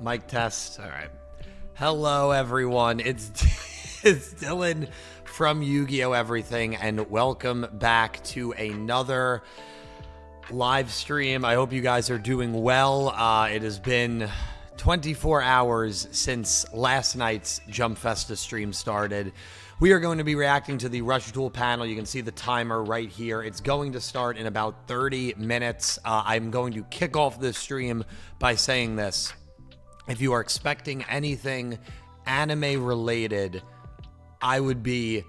Mic test. All right. Hello, everyone. It's Dylan from Yugioh Everything, and welcome back to another live stream. I hope you guys are doing well. It has been 24 hours since last night's Jump Festa stream started. We are going to be reacting to the Rush Duel panel. You can see the timer right here. It's going to start in about 30 minutes. I'm going to kick off this stream by saying this. If you are expecting anything anime related, I would be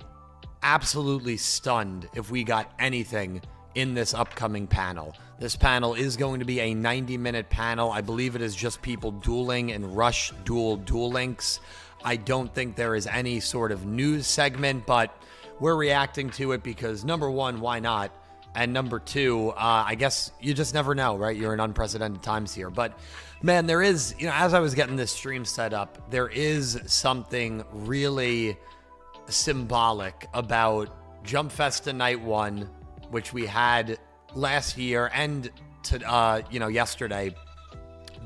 absolutely stunned if we got anything in this upcoming panel. This panel is going to be a 90-minute panel. I believe it is just people dueling in Rush Duel Duel Links. I don't think there is any sort of news segment, but we're reacting to it because, number one, why not? And number two, I guess you just never know, right? You're in unprecedented times here. But, man, there is, as I was getting this stream set up, there is something really symbolic about Jump Festa Night 1, which we had last year and, yesterday.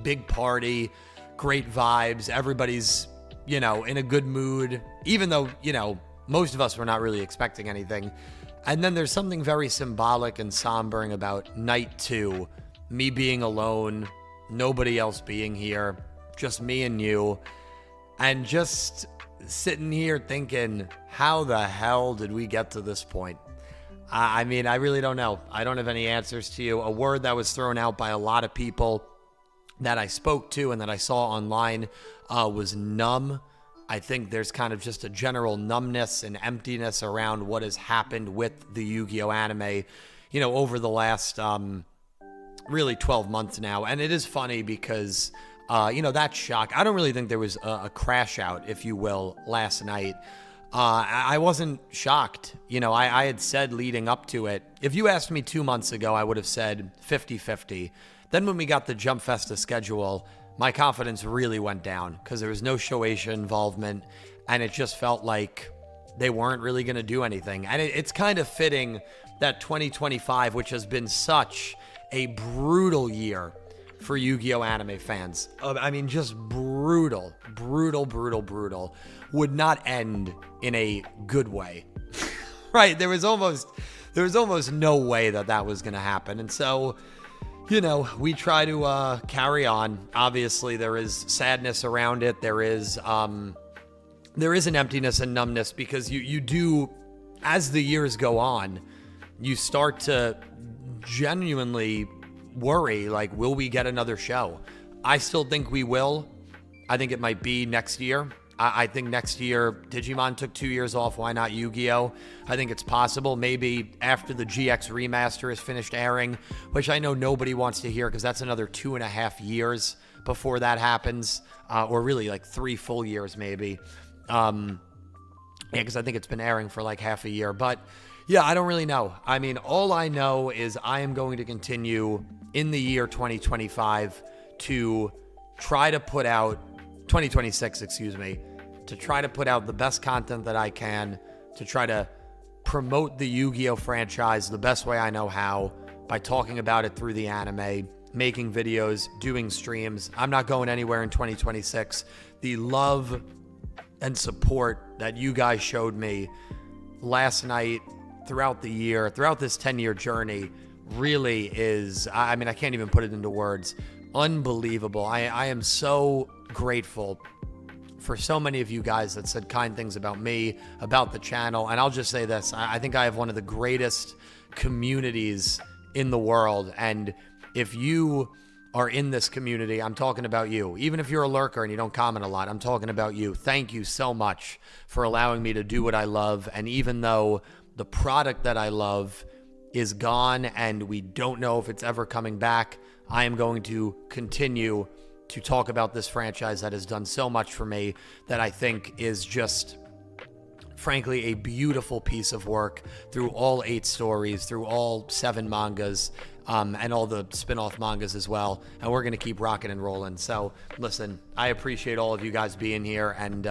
Big party, great vibes, everybody's in a good mood, even though, most of us were not really expecting anything. And then there's something very symbolic and sombering about night 2, me being alone, nobody else being here, just me and you, and just sitting here thinking, how the hell did we get to this point? I really don't know. I don't have any answers to you. A word that was thrown out by a lot of people that I spoke to and that I saw online was numb. I think there's kind of just a general numbness and emptiness around what has happened with the Yu-Gi-Oh anime, over the last really 12 months now. And it is funny because, that shock, I don't really think there was a crash out, if you will, last night. I wasn't shocked. I had said leading up to it, if you asked me 2 months ago, I would have said 50-50. Then when we got the Jump Festa schedule, my confidence really went down because there was no Shueisha involvement, and it just felt like they weren't really going to do anything. And it's kind of fitting that 2025, which has been such a brutal year for Yu-Gi-Oh anime fans. Just brutal, would not end in a good way. Right? There was almost no way that was going to happen. And so, we try to carry on. Obviously, there is sadness around it. There is an emptiness and numbness because you do, as the years go on, you start to genuinely worry, like, will we get another show? I still think we will. I think it might be next year. I think next year, Digimon took 2 years off. Why not Yu-Gi-Oh? I think it's possible. Maybe after the GX remaster is finished airing, which I know nobody wants to hear because that's another 2.5 years before that happens, or really like 3 full years maybe. Because I think it's been airing for like half a year. But yeah, I don't really know. All I know is I am going to continue in the year 2025 to try to put out 2026, to try to put out the best content that I can, to try to promote the Yu-Gi-Oh franchise the best way I know how, by talking about it through the anime, making videos, doing streams. I'm not going anywhere in 2026. The love and support that you guys showed me last night, throughout the year, throughout this 10-year journey, really is, I can't even put it into words, unbelievable. I am so grateful for so many of you guys that said kind things about me, about the channel. And I'll just say this, I think I have one of the greatest communities in the world. And if you are in this community, I'm talking about you. Even if you're a lurker and you don't comment a lot, I'm talking about you. Thank you so much for allowing me to do what I love. And even though the product that I love is gone and we don't know if it's ever coming back, I am going to continue to talk about this franchise that has done so much for me, that I think is just, frankly, a beautiful piece of work through all 8 stories, through all 7 mangas, and all the spin-off mangas as well. And we're going to keep rocking and rolling. So listen, I appreciate all of you guys being here. And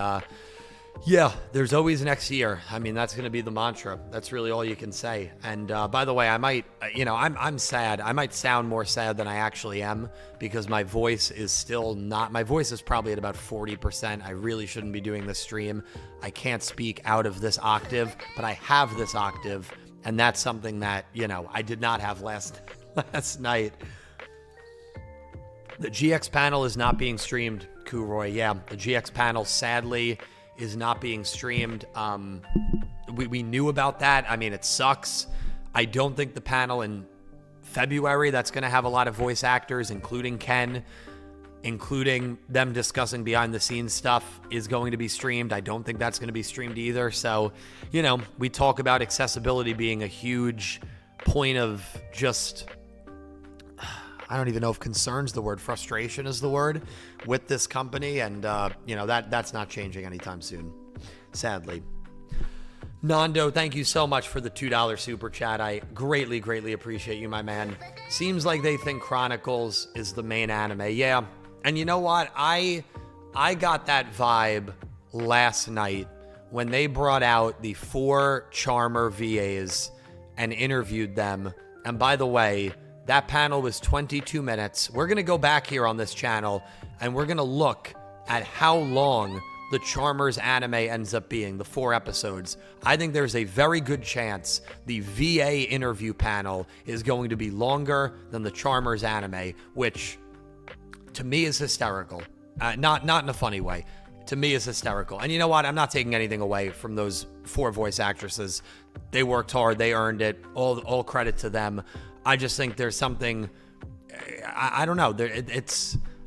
Yeah, there's always next year. I mean, that's going to be the mantra. That's really all you can say. And by the way, I might, I'm sad. I might sound more sad than I actually am because my voice is still not, my voice is probably at about 40%. I really shouldn't be doing this stream. I can't speak out of this octave, but I have this octave. And that's something that, I did not have last night. The GX panel is not being streamed, Kuroy. Yeah, the GX panel, sadly, is not being streamed. We knew about that. I mean, it sucks. I don't think the panel in February that's going to have a lot of voice actors, including Ken, including them discussing behind the scenes stuff, is going to be streamed. I don't think that's going to be streamed either. So, we talk about accessibility being a huge point of just, I don't even know if concern's the word, frustration is the word with this company. And, that's not changing anytime soon, sadly. Nando, thank you so much for the $2 super chat. I greatly, greatly appreciate you, my man. Seems like they think Chronicles is the main anime. Yeah. And you know what? I got that vibe last night when they brought out the 4 Charmer VAs and interviewed them. And by the way, that panel was 22 minutes. We're going to go back here on this channel and we're going to look at how long the Charmers anime ends up being, the 4 episodes. I think there's a very good chance the VA interview panel is going to be longer than the Charmers anime, which to me is hysterical. Not in a funny way. To me is hysterical. And you know what? I'm not taking anything away from those 4 voice actresses. They worked hard. They earned it. All credit to them. I just think there's something, I don't know.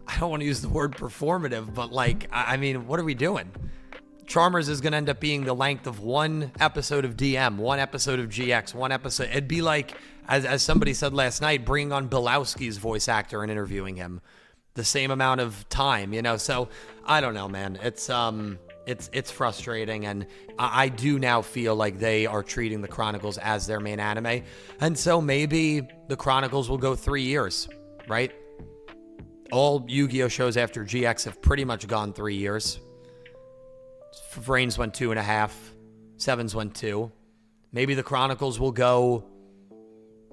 I don't want to use the word performative, but what are we doing? Charmers is going to end up being the length of 1 episode of DM, 1 episode of GX, 1 episode. It'd be like, as somebody said last night, bringing on Bilowski's voice actor and interviewing him. The same amount of time, So I don't know, man. It's frustrating, and I do now feel like they are treating the Chronicles as their main anime, and so maybe the Chronicles will go 3 years, right? All Yu-Gi-Oh shows after GX have pretty much gone 3 years. Vrains went 2.5. Sevens went 2. Maybe the Chronicles will go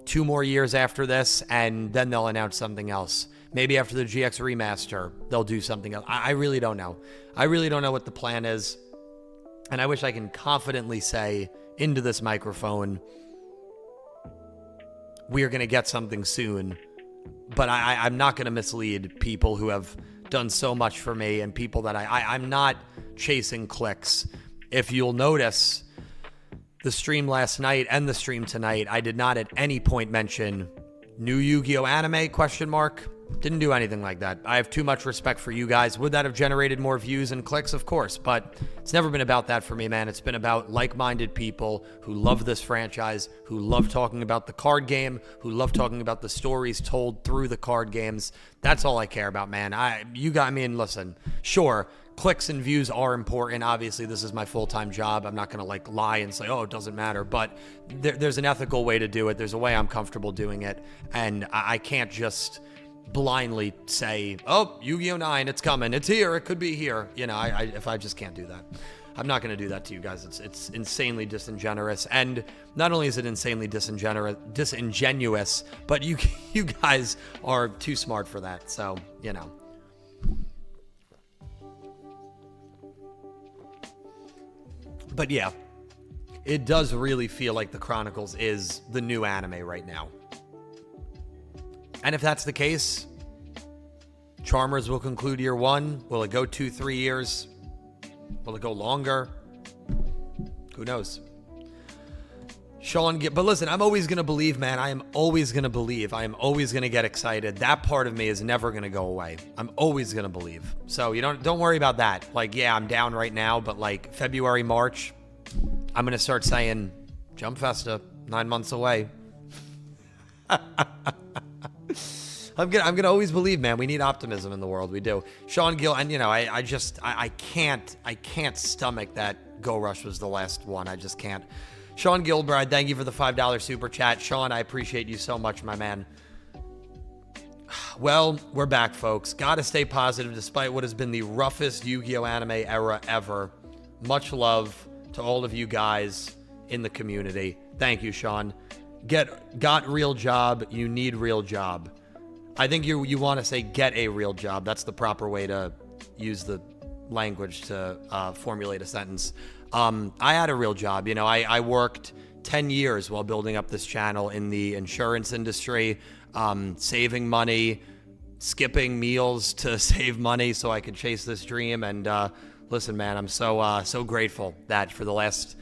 2 more years after this, and then they'll announce something else. Maybe after the GX remaster, they'll do something else. I really don't know. I really don't know what the plan is. And I wish I can confidently say into this microphone, we're going to get something soon. But I'm not going to mislead people who have done so much for me and people that I'm not chasing clicks. If you'll notice, the stream last night and the stream tonight, I did not at any point mention new Yu-Gi-Oh anime, ? Didn't do anything like that. I have too much respect for you guys. Would that have generated more views and clicks? Of course, but it's never been about that for me, man. It's been about like-minded people who love this franchise, who love talking about the card game, who love talking about the stories told through the card games. That's all I care about, man. Listen, sure, clicks and views are important. Obviously, this is my full-time job. I'm not going to lie and say, it doesn't matter. But there's an ethical way to do it. There's a way I'm comfortable doing it. And I can't just blindly say, Yu-Gi-Oh 9, it's coming. It's here. It could be here. If I just can't do that. I'm not going to do that to you guys. It's insanely disingenuous. And not only is it insanely disingenuous, but you guys are too smart for that. So, But yeah, it does really feel like the Chronicles is the new anime right now. And if that's the case, Charmers will conclude year 1. Will it go 2-3 years? Will it go longer? Who knows? But listen, I'm always going to believe, man. I am always going to believe. I am always going to get excited. That part of me is never going to go away. I'm always going to believe. So don't worry about that. I'm down right now, but February, March, I'm going to start saying, Jump Festa, 9 months away. I'm gonna always believe, man. We need optimism in the world. We do. Sean Gill, and I can't stomach that Go Rush was the last one. I just can't. Sean Gilbride, thank you for the $5 super chat. Sean, I appreciate you so much, my man. Well, we're back, folks. Gotta stay positive despite what has been the roughest Yu-Gi-Oh anime era ever. much love to all of you guys in the community. Thank you, Sean. Got real job. You need real job. I think you want to say get a real job. That's the proper way to use the language to formulate a sentence. I had a real job. I worked 10 years while building up this channel in the insurance industry, saving money, skipping meals to save money so I could chase this dream. And listen, man, I'm so grateful that for the last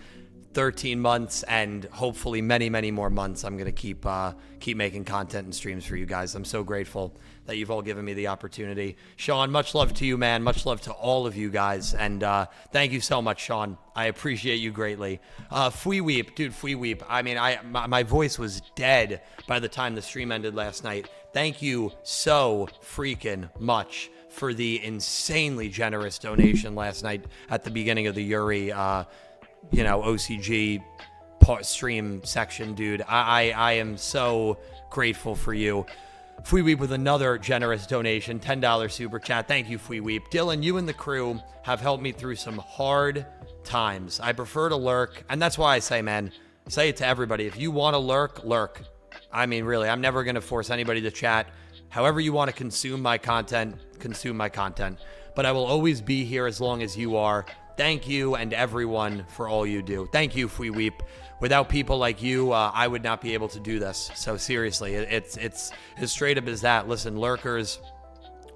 13 months and hopefully many, many more months, I'm going to keep making content and streams for you guys. I'm so grateful that you've all given me the opportunity. Sean, much love to you, man. Much love to all of you guys. And thank you so much, Sean. I appreciate you greatly. Fui Weep, dude, Fui Weep. I mean, my voice was dead by the time the stream ended last night. Thank you so freaking much for the insanely generous donation last night at the beginning of the Yuri OCG stream section, dude. I am so grateful for you. Fui Weep with another generous donation, $10 super chat. Thank you, Fui Weep. Dylan, you and the crew have helped me through some hard times. I prefer to lurk, and that's why I say, man, say it to everybody. If you want to lurk, lurk. I mean, really, I'm never going to force anybody to chat. However you want to consume my content, consume my content. But I will always be here as long as you are. Thank you and everyone for all you do. Thank you, Fui Weep. Without people like you, I would not be able to do this. So seriously, it's as straight up as that. Listen, lurkers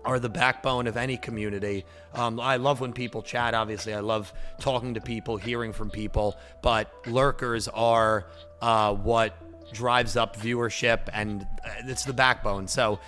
are the backbone of any community. I love when people chat, obviously. I love talking to people, hearing from people. But lurkers are what drives up viewership, and it's the backbone. So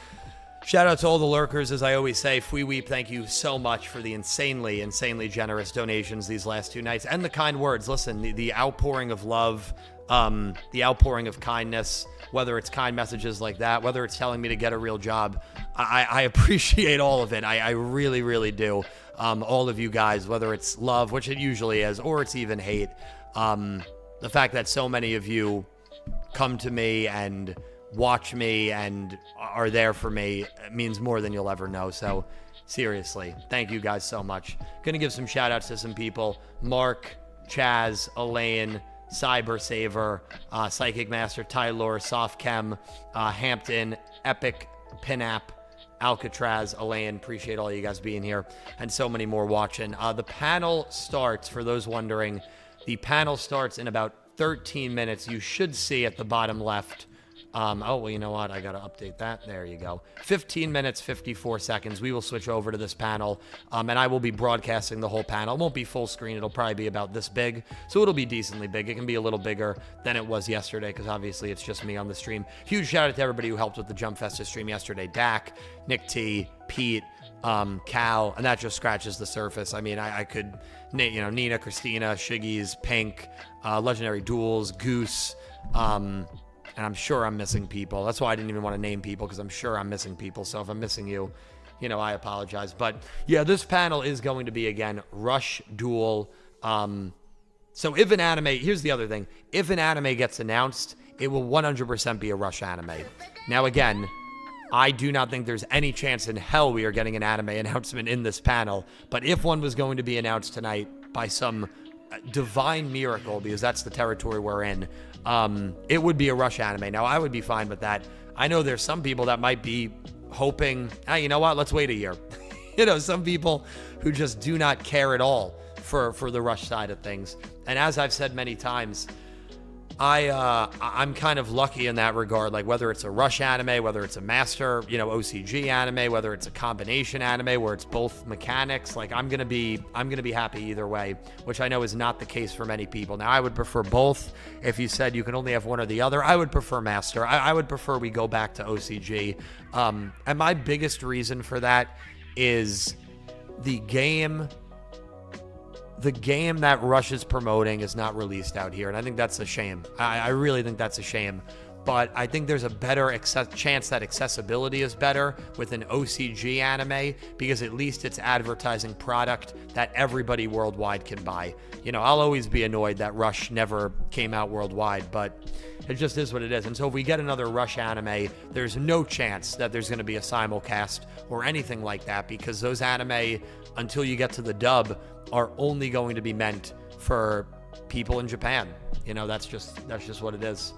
shout out to all the lurkers, as I always say. Fui Weep, thank you so much for the insanely, insanely generous donations these last 2 nights, and the kind words. Listen, the outpouring of love, the outpouring of kindness, whether it's kind messages like that, whether it's telling me to get a real job, I appreciate all of it. I really, really do. All of you guys, whether it's love, which it usually is, or it's even hate. The fact that so many of you come to me and watch me and are there for me means more than you'll ever know. So seriously, thank you guys so much. Gonna give some shout outs to some people: Mark, Chaz, Elaine, Cyber Saver, Psychic Master, Tylor, Soft Chem, Hampton, Epic, Pinap, Alcatraz, Elaine. Appreciate all you guys being here, and so many more watching. The panel starts, for those wondering, the panel starts in about 13 minutes. You should see at the bottom left. Oh, well, you know what? I got to update that. There you go. 15 minutes, 54 seconds. We will switch over to this panel, and I will be broadcasting the whole panel. It won't be full screen. It'll probably be about this big, so it'll be decently big. It can be a little bigger than it was yesterday because obviously it's just me on the stream. Huge shout out to everybody who helped with the Jump Festa stream yesterday. Dak, Nick T, Pete, Cal, and that just scratches the surface. I mean, I could, Nina, Christina, Shiggies, Pink, Legendary Duels, Goose, and I'm sure I'm missing people. That's why I didn't even want to name people, because I'm sure I'm missing people. So if I'm missing you, I apologize. But yeah, this panel is going to be, again, Rush Duel. So if an anime, here's the other thing. If an anime gets announced, it will 100% be a Rush anime. Now, again, I do not think there's any chance in hell we are getting an anime announcement in this panel. But if one was going to be announced tonight by some divine miracle, because that's the territory we're in, it would be a Rush anime. Now, I would be fine with that. I know there's some people that might be hoping, hey, you know what, let's wait a year. Some people who just do not care at all for the Rush side of things. And as I've said many times, I'm kind of lucky in that regard. Like, whether it's a Rush anime, whether it's a Master, OCG anime, whether it's a combination anime where it's both mechanics, like I'm gonna be happy either way, which I know is not the case for many people. Now, I would prefer both. If you said you can only have one or the other, I would prefer Master. I would prefer we go back to OCG. And my biggest reason for that is the game that Rush is promoting is not released out here, and I think that's a shame. I really think that's a shame. But I think there's a better chance that accessibility is better with an OCG anime, because at least it's advertising product that everybody worldwide can buy. I'll always be annoyed that Rush never came out worldwide, but It just is what it is. And so if we get another Rush anime, there's no chance that there's going to be a simulcast or anything like that, because those anime, until you get to the dub, are only going to be meant for people in Japan. You know, that's just what it is.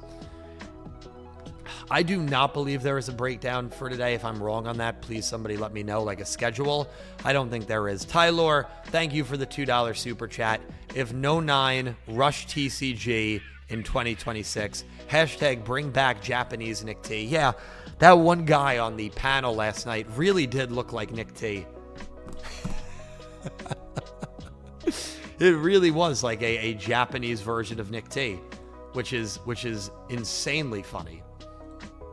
I do not believe there is a breakdown for today. If I'm wrong on that, please somebody let me know, like a schedule. I don't think there is. Tylor, thank you for the $2 super chat. If no 9, Rush TCG in 2026. Hashtag bring back Japanese Nick T. Yeah, that one guy on the panel last night really did look like Nick T. It really was like a Japanese version of Nick T, which is insanely funny.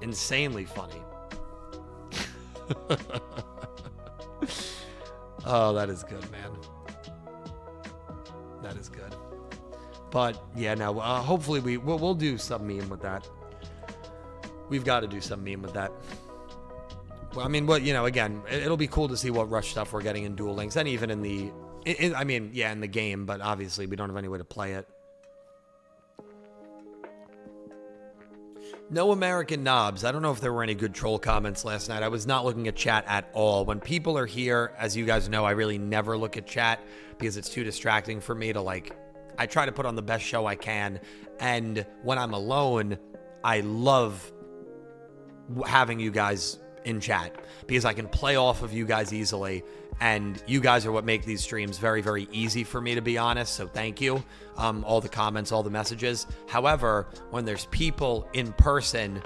Insanely funny. Oh, that is good, man. That is good. But yeah, no. Hopefully we'll do some meme with that. We've got to do some meme with that. Well, I mean, again, it'll be cool to see what Rush stuff we're getting in Duel Links, and even in the, in the game. But obviously, we don't have any way to play it. No American knobs. I don't know if there were any good troll comments last night. I was not looking at chat at all. When people are here, as you guys know, I really never look at chat because it's too distracting for me to I try to put on the best show I can. And when I'm alone, I love having you guys in chat because I can play off of you guys easily. And you guys are what make these streams very, very easy for me, to be honest. So thank you. All the comments, all the messages. However, when there's people in person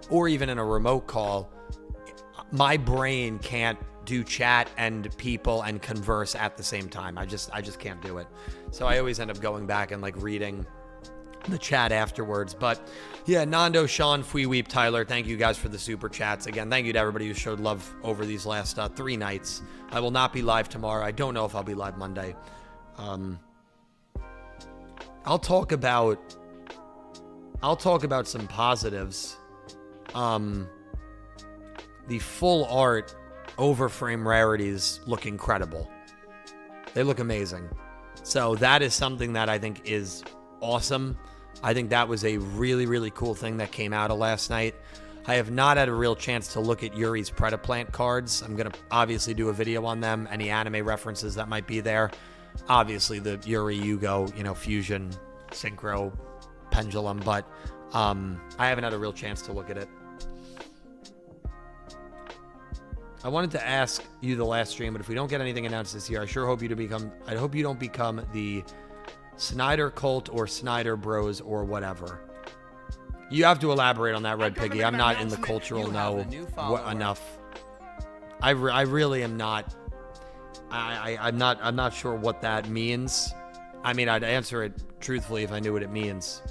or even in a remote call, my brain can't do chat and people and converse at the same time. I just can't do it. So I always end up going back and reading the chat afterwards. But yeah, Nando, Sean, Fui Weep, Tyler, thank you guys for the super chats. Again, thank you to everybody who showed love over these last 3 nights. I will not be live tomorrow. I don't know if I'll be live Monday. I'll talk about some positives. The full art overframe rarities look incredible. They look amazing. So that is something that I think is awesome. I think that was a really, really cool thing that came out of last night. I have not had a real chance to look at Yuri's Predaplant cards. I'm going to obviously do a video on them, any anime references that might be there. Obviously, the Yuri, Yugioh, fusion, synchro, pendulum, but I haven't had a real chance to look at it. I wanted to ask you the last stream, but if we don't get anything announced this year, I hope you don't become the Snyder cult or Snyder bros or whatever. You have to elaborate on that, Red Piggy. I'm not in the cultural know enough. I really am not. I'm not sure what that means. I mean, I'd answer it truthfully if I knew what it means.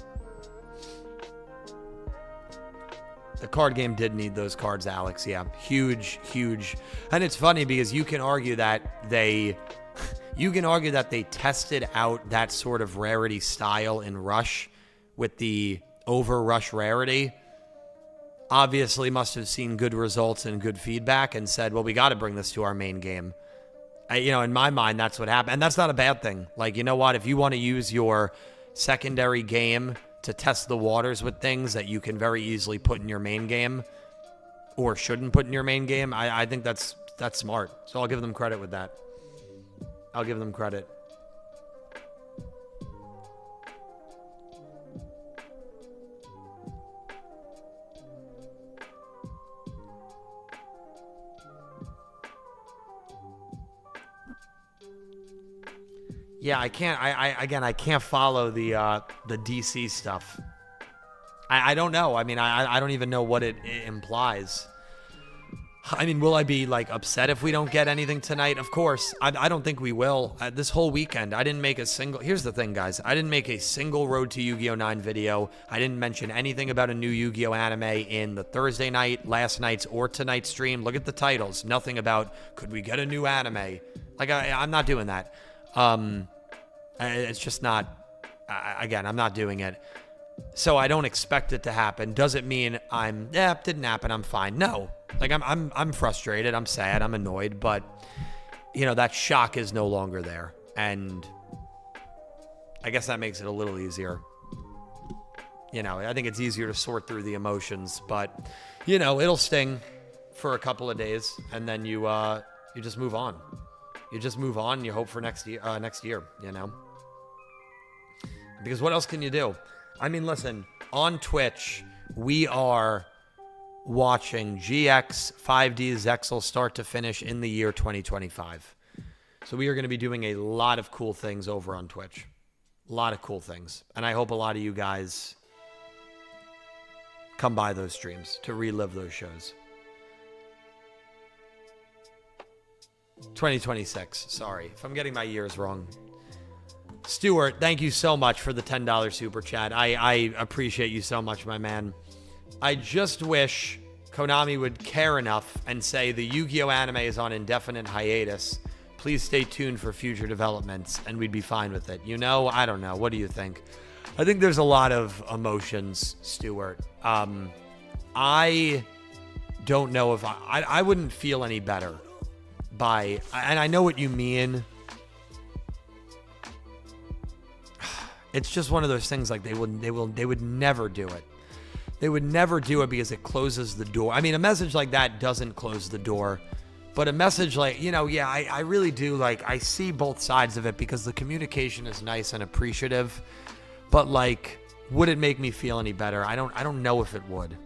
The card game did need those cards, Alex. Yeah, huge. And it's funny because you can argue that they tested out that sort of rarity style in Rush with the over Rush rarity. Obviously must have seen good results and good feedback and said, well, we got to bring this to our main game. In my mind, that's what happened. And that's not a bad thing. You know what? If you want to use your secondary game to test the waters with things that you can very easily put in your main game or shouldn't put in your main game, I think that's smart. So I'll give them credit with that. I'll give them credit. Yeah, I can't. I can't follow the DC stuff. I don't know. I mean, I don't even know what it implies. I mean, will I be upset if we don't get anything tonight? Of course. I don't think we will. This whole weekend, I didn't make a single. Here's the thing, guys. I didn't make a single Road to Yu-Gi-Oh! 9 video. I didn't mention anything about a new Yu-Gi-Oh! Anime in the Thursday night, last night's, or tonight's stream. Look at the titles. Nothing about could we get a new anime. I'm not doing that. It's just not. Again, I'm not doing it. So I don't expect it to happen. Does it mean it didn't happen, I'm fine? No. I'm frustrated, I'm sad, I'm annoyed, but that shock is no longer there. And I guess that makes it a little easier. I think it's easier to sort through the emotions, but it'll sting for a couple of days, and then you just move on. You just move on. And you hope for next year. Because what else can you do? I mean, listen, on Twitch, we are watching GX 5D Zexal start to finish in the year 2025. So we are going to be doing a lot of cool things over on Twitch. A lot of cool things. And I hope a lot of you guys come by those streams to relive those shows. 2026. Sorry if I'm getting my years wrong. Stuart, thank you so much for the $10 super chat. I appreciate you so much, my man. I just wish Konami would care enough and say the Yu-Gi-Oh anime is on indefinite hiatus. Please stay tuned for future developments, and we'd be fine with it. I don't know. What do you think? I think there's a lot of emotions, Stuart. I don't know if I wouldn't feel any better by, and I know what you mean. It's just one of those things, like they would never do it. They would never do it because it closes the door. I mean, a message like that doesn't close the door, but a message like, I really do, like, I see both sides of it because the communication is nice and appreciative, but like, would it make me feel any better? I don't know if it would.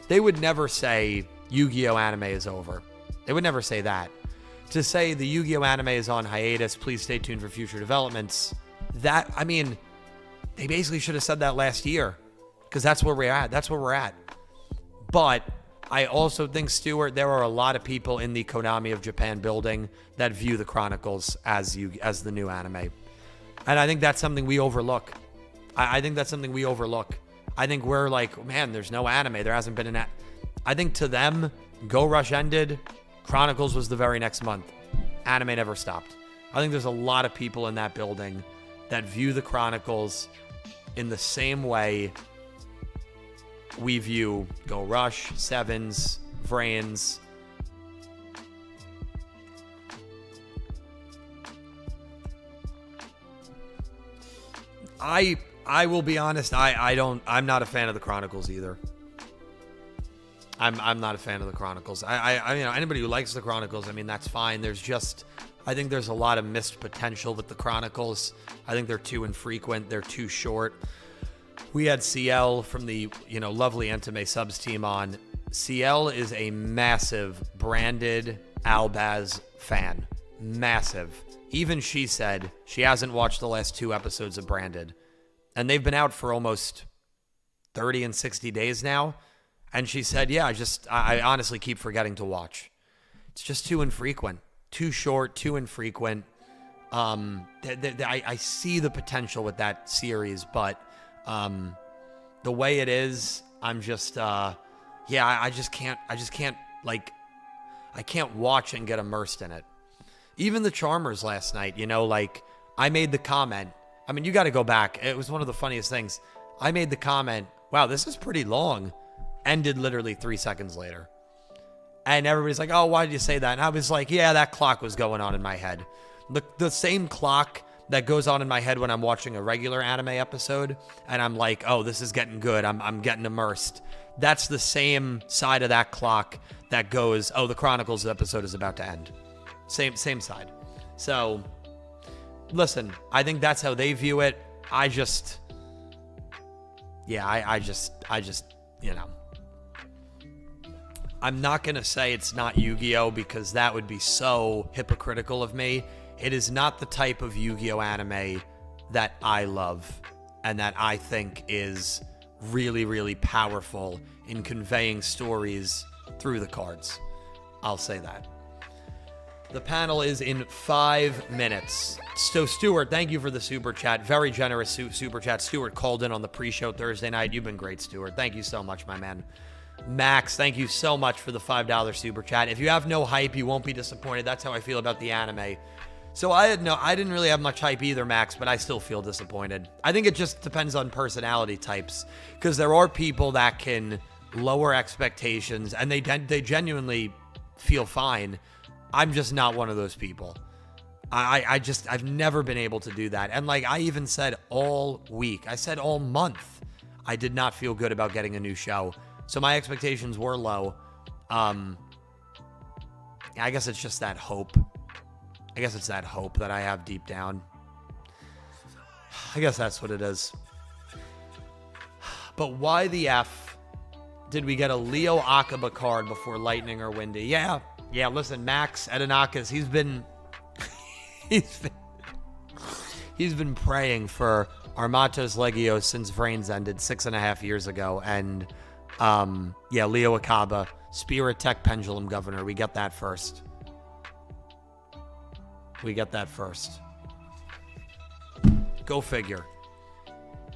They would never say Yu-Gi-Oh anime is over. They would never say that. To say the Yu-Gi-Oh anime is on hiatus, please stay tuned for future developments. They basically should have said that last year, because that's where we're at. That's where we're at. But I also think, Stuart, there are a lot of people in the Konami of Japan building that view the Chronicles as the new anime. And I think that's something we overlook. I think that's something we overlook. I think we're like, man, there's no anime. There hasn't been an I think to them, Go Rush ended. Chronicles was the very next month. Anime never stopped. I think there's a lot of people in that building that view the Chronicles in the same way we view Go Rush, Sevens, Vrains. I will be honest, I'm not a fan of the Chronicles either. I'm not a fan of the Chronicles. Anybody who likes the Chronicles, that's fine. I think there's a lot of missed potential with the Chronicles. I think they're too infrequent. They're too short. We had CL from the, lovely Entame subs team on. CL is a massive branded Albaz fan. Massive. Even she said she hasn't watched the last 2 episodes of Branded. And they've been out for almost 30 and 60 days now. And she said, yeah, I honestly keep forgetting to watch. It's just too infrequent, too short, too infrequent. I see the potential with that series, but the way it is, I'm just, I just can't, I can't watch and get immersed in it. Even the Charmers last night, I made the comment. You got to go back. It was one of the funniest things. I made the comment, wow, this is pretty long. Ended literally 3 seconds later. And everybody's like, oh, why did you say that? And I was like, yeah, that clock was going on in my head. The same clock that goes on in my head when I'm watching a regular anime episode. And I'm like, oh, this is getting good. I'm getting immersed. That's the same side of that clock that goes, oh, the Chronicles episode is about to end. Same side. So, listen, I think that's how they view it. I just, I'm not going to say it's not Yu-Gi-Oh! Because that would be so hypocritical of me. It is not the type of Yu-Gi-Oh! Anime that I love and that I think is really, really powerful in conveying stories through the cards. I'll say that. The panel is in 5 minutes. So, Stuart, thank you for the super chat. Very generous super chat. Stuart called in on the pre-show Thursday night. You've been great, Stuart. Thank you so much, my man. Max, thank you so much for the $5 super chat. If you have no hype, you won't be disappointed. That's how I feel about the anime. So I didn't really have much hype either, Max, but I still feel disappointed. I think it just depends on personality types, because there are people that can lower expectations and they genuinely feel fine. I'm just not one of those people. I've never been able to do that. And like I even said all week, I said all month, I did not feel good about getting a new show. So my expectations were low. I guess it's just that hope. I guess it's that hope that I have deep down. I guess that's what it is. But why the F did we get a Leo Akaba card before Lightning or Windy? Yeah, listen, Max Edinakas, he's been praying for Armatos Legios since Vrains ended 6.5 years ago. And Leo Akaba, Spirit Tech Pendulum Governor. We get that first. Go figure.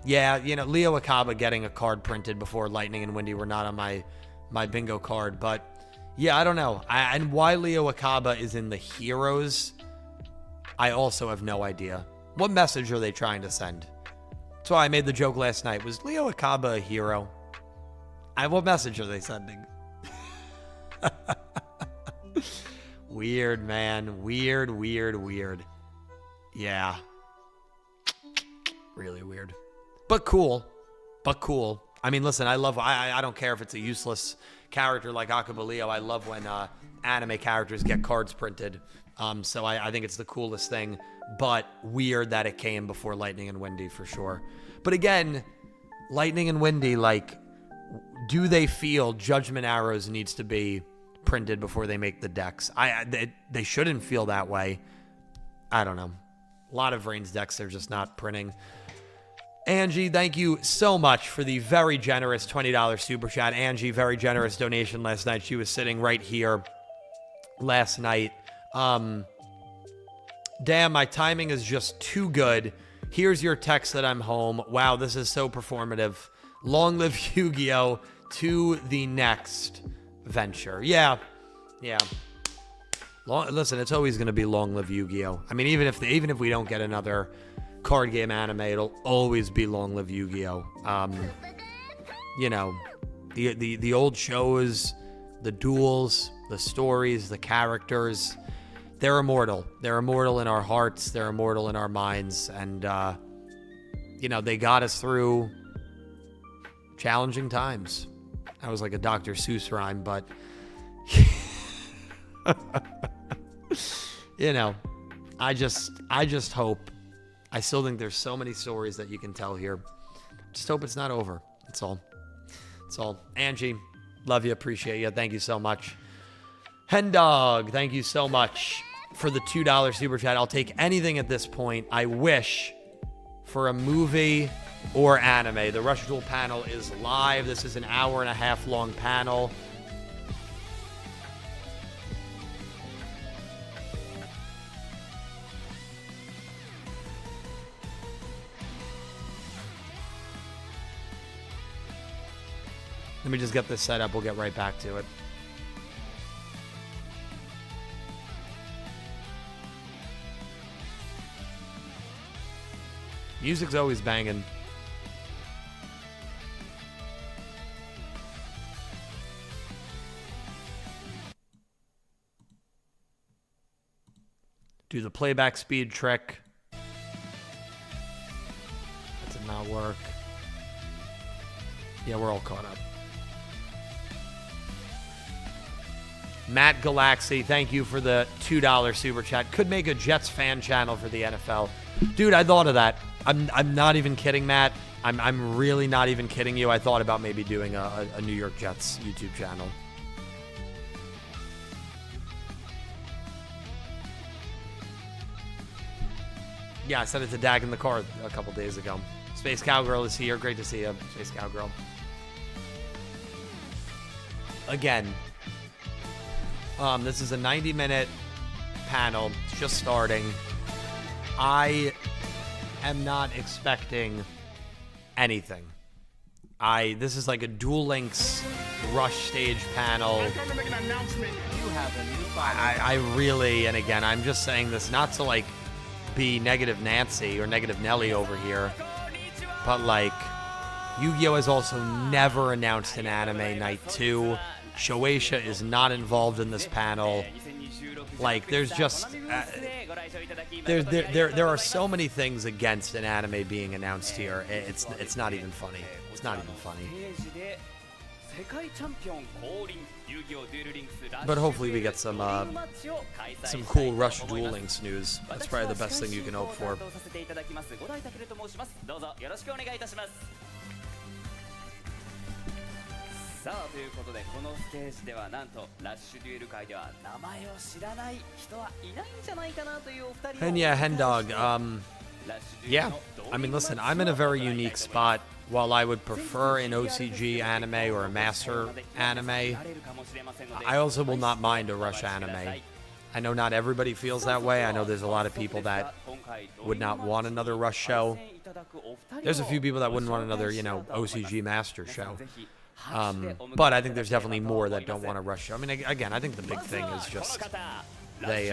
Yeah, Leo Akaba getting a card printed before Lightning and Windy were not on my bingo card. But yeah, I don't know. And why Leo Akaba is in the Heroes, I also have no idea. What message are they trying to send? That's why I made the joke last night. Was Leo Akaba a hero? What message are they sending? Weird, man. Weird. Yeah. Really weird. But cool. I mean, listen, I don't care if it's a useless character like Akaba Leo. I love when anime characters get cards printed. So I think it's the coolest thing. But weird that it came before Lightning and Windy for sure. But again, Lightning and Windy, like, do they feel Judgment Arrows needs to be printed before they make the decks? They shouldn't feel that way. I don't know. A lot of Vrains decks they're just not printing. Angie, thank you so much for the very generous $20 super chat. Angie, very generous donation last night. She was sitting right here last night. Damn, my timing is just too good. Here's your text that I'm home. Wow, this is so performative. Long live Yugioh, to the next venture. Yeah. Listen, it's always going to be long live Yugioh. I mean, even if we don't get another card game anime, it'll always be long live Yugioh. The old shows, the duels, the stories, the characters, they're immortal. They're immortal in our hearts. They're immortal in our minds. And, they got us through challenging times. That was like a Dr. Seuss rhyme, but, I just hope. I still think there's so many stories that you can tell here. Just hope it's not over. That's all. Angie, love you, appreciate you. Thank you so much. Hendog, thank you so much for the $2 super chat. I'll take anything at this point. I wish for a movie or anime. The Rush Duel panel is live. This is an hour-and-a-half long panel. Let me just get this set up. We'll get right back to it. Music's always banging. Do the playback speed trick. That did not work. Yeah, we're all caught up. Matt Galaxy, thank you for the $2 super chat. Could make a Jets fan channel for the NFL. Dude, I thought of that. I'm not even kidding, Matt. I'm really not even kidding you. I thought about maybe doing a New York Jets YouTube channel. Yeah, I sent it to Dag in the car a couple days ago. Space Cowgirl is here. Great to see you, Space Cowgirl. Again, this is a 90-minute panel. It's just starting. I am not expecting anything. This is like a Duel Links Rush stage panel. I'm trying to make an announcement. You have a new follower. I really, and again, I'm just saying this not to like be negative Nancy or negative Nelly over here, but like Yu-Gi-Oh has also never announced an anime night 2. Shueisha is not involved in this panel. Like, there's just there are so many things against an anime being announced here. It's not even funny. It's not even funny. But hopefully we get some cool Rush Duel Links news. That's probably the best thing you can hope for. さあということでこのステージではなんとラッシュデュエル界では名前を知らない人はいないんじゃないかなというお二人 And yeah, Hendog, yeah. I mean, listen, I'm in a very unique spot. While I would prefer an OCG anime or a master anime, I also will not mind a Rush anime. I know not everybody feels that way. I know there's a lot of people that would not want another Rush show. There's a few people that wouldn't want another, OCG master show. But I think there's definitely more that don't want a Rush show. I mean, again, I think the big thing is just they,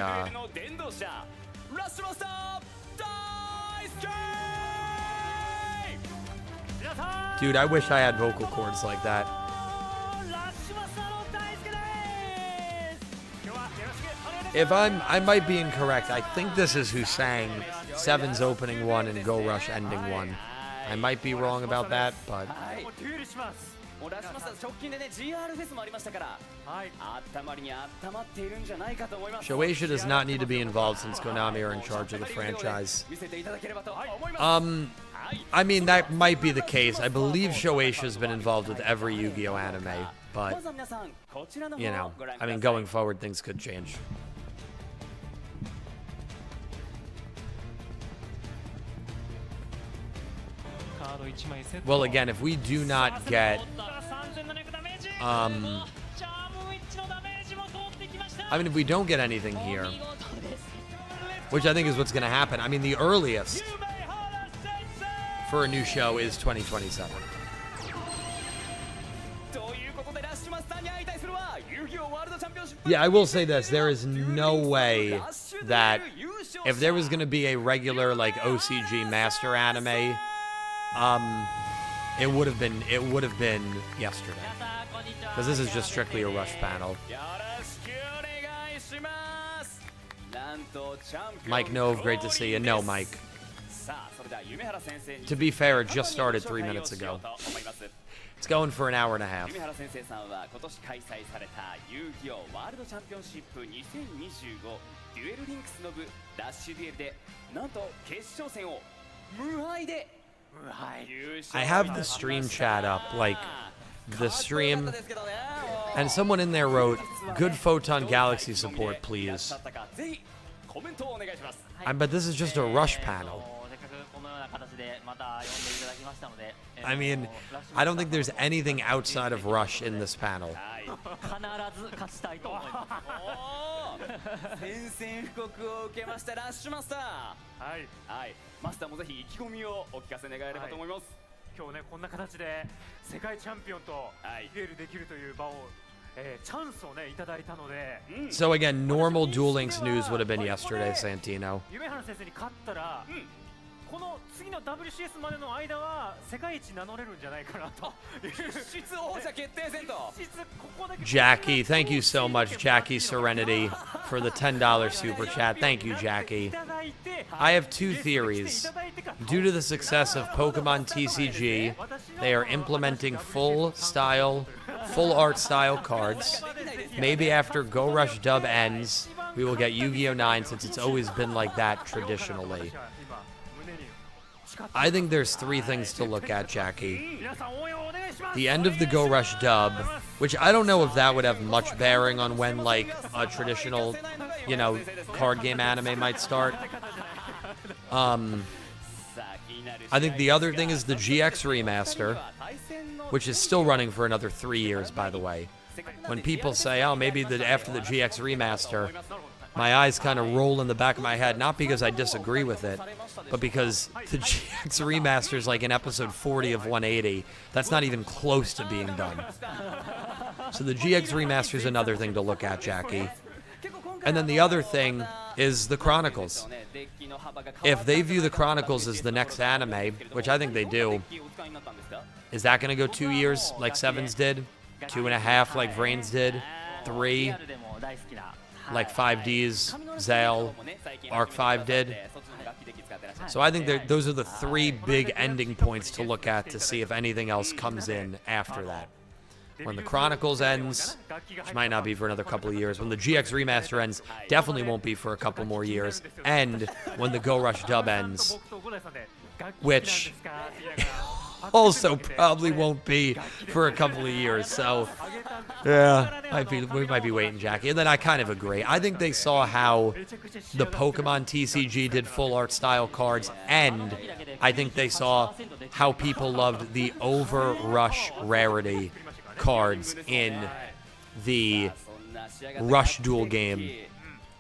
Dude, I wish I had vocal cords like that. If I might be incorrect. I think this is who sang Seven's opening one and Go Rush ending one. I might be wrong about that, but... Shueisha does not need to be involved since Konami are in charge of the franchise. I mean, that might be the case. I believe Shueisha's been involved with every Yu-Gi-Oh anime, but, I mean, going forward, things could change. Well, again, if we do not get... I mean, if we don't get anything here, which I think is what's going to happen. I mean, the earliest for a new show is 2027. Yeah, I will say this. There is no way that if there was going to be a regular, OCG master anime, it would have been yesterday. Because this is just strictly a Rush panel. Mike Nove, great to see you. No, Mike. To be fair, it just started 3 minutes ago. It's going for an hour and a half. I have the stream chat up, the stream, and someone in there wrote, "Good Photon Galaxy support, please." But this is just a Rush panel. I mean, I don't think there's anything outside of Rush in this panel. So again, normal Duel Links news would have been yesterday, Santino. Jackie, thank you so much, Jackie Serenity, for the $10 super chat. Thank you, Jackie. I have two theories. Due to the success of Pokemon TCG, they are implementing full art style cards. Maybe after Go Rush Dub ends, we will get Yu-Gi-Oh! 9 since it's always been like that traditionally. I think there's three things to look at, Jackie. The end of the Go Rush Dub, which I don't know if that would have much bearing on when, a traditional, card game anime might start. I think the other thing is the GX remaster, which is still running for another 3 years, by the way. When people say, oh, maybe after the GX remaster, my eyes kind of roll in the back of my head, not because I disagree with it, but because the GX remaster is in episode 40 of 180. That's not even close to being done. So the GX remaster is another thing to look at, Jackie. And then the other thing is the Chronicles. If they view the Chronicles as the next anime, which I think they do, is that going to go 2 years like Sevens did? 2.5 like Vrains did? 3? like 5D's, Zale, Arc 5 did. So I think those are the three big ending points to look at to see if anything else comes in after that. When the Chronicles ends, which might not be for another couple of years. When the GX Remaster ends, definitely won't be for a couple more years. And when the Go Rush dub ends, which also probably won't be for a couple of years. So, yeah, we might be waiting, Jackie. And then I kind of agree. I think they saw how the Pokemon TCG did full art style cards, and I think they saw how people loved the over Rush rarity cards in the Rush Duel game,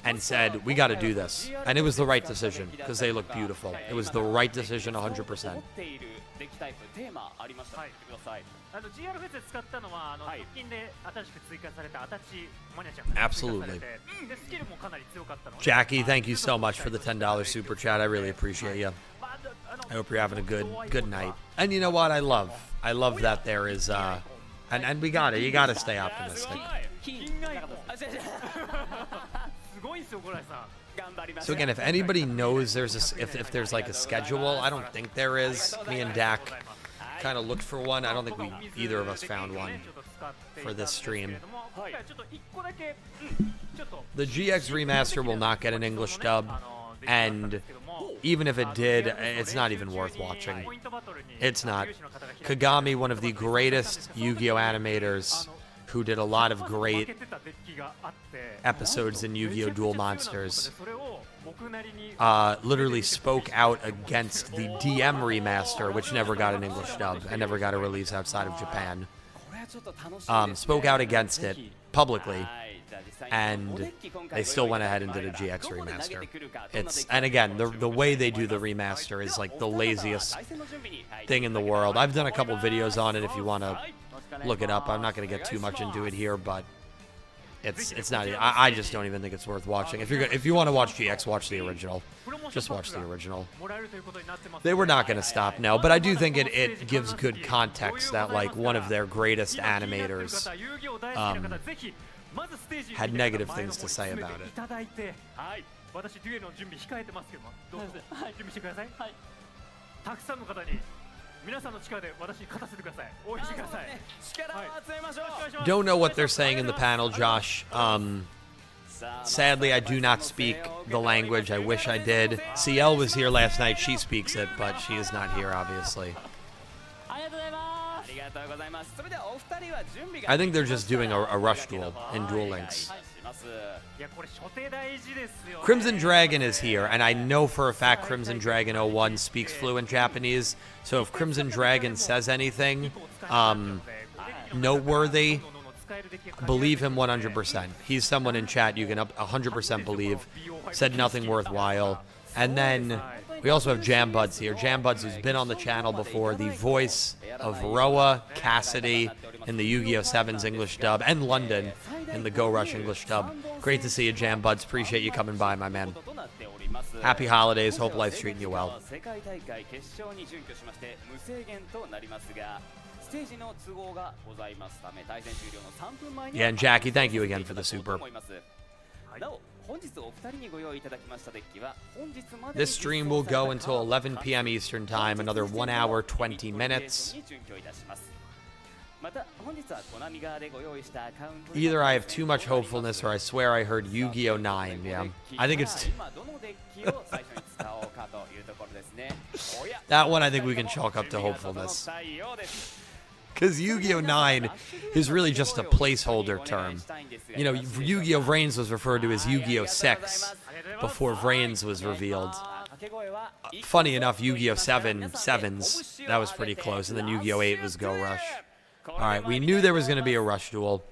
and said, we got to do this. And it was the right decision, because they look beautiful. It was the right decision 100%. Absolutely. Jackie, thank you so much for the $10 super chat. I really appreciate you. I hope you're having a good night. And you know what? I love that there is and we got it. You got to stay optimistic. So again, if anybody knows if there's like a schedule, I don't think there is. Me and Dak kind of looked for one. I don't think either of us found one for this stream. The GX Remaster will not get an English dub, and even if it did, it's not even worth watching. It's not. Kagami, one of the greatest Yu-Gi-Oh animators, who did a lot of great episodes in Yu-Gi-Oh! Duel Monsters, literally spoke out against the DM remaster, which never got an English dub and never got a release outside of Japan. Spoke out against it publicly, and they still went ahead and did a GX remaster. And again, the way they do the remaster is like the laziest thing in the world. I've done a couple videos on it if you want to look it up. I'm not going to get too much into it here, but it's not. I just don't even think it's worth watching. If you want to watch GX, watch the original. Just watch the original. They were not going to stop, no, but I do think it gives good context that like one of their greatest animators had negative things to say about it. Don't know what they're saying in the panel, Josh. Sadly, I do not speak the language. I wish I did. CL was here last night. She speaks it, but she is not here, obviously. I think they're just doing a Rush Duel in Duel Links. Crimson Dragon is here, and I know for a fact Crimson Dragon 01 speaks fluent Japanese, so if Crimson Dragon says anything noteworthy, believe him 100%. He's someone in chat you can 100% believe, said nothing worthwhile. And then we also have Jam Buds here. Jam Buds, who's been on the channel before, the voice of Roa Cassidy in the Yu-Gi-Oh! 7's English dub, and London in the Go Rush English dub. Great to see you, Jam Buds. Appreciate you coming by, my man. Happy holidays. Hope life's treating you well. Yeah, and Jackie, thank you again for the super. This stream will go until 11 p.m. Eastern Time, another 1 hour, 20 minutes. Either I have too much hopefulness or I swear I heard Yu-Gi-Oh! 9, yeah. I think it's... That one I think we can chalk up to hopefulness. Because Yu-Gi-Oh! 9 is really just a placeholder term. You know, Yu-Gi-Oh! Vrains was referred to as Yu-Gi-Oh! 6 before Vrains was revealed. Funny enough, Yu-Gi-Oh! 7's, that was pretty close, and then Yu-Gi-Oh! 8 was Go Rush. Alright, we knew there was going to be a Rush Duel,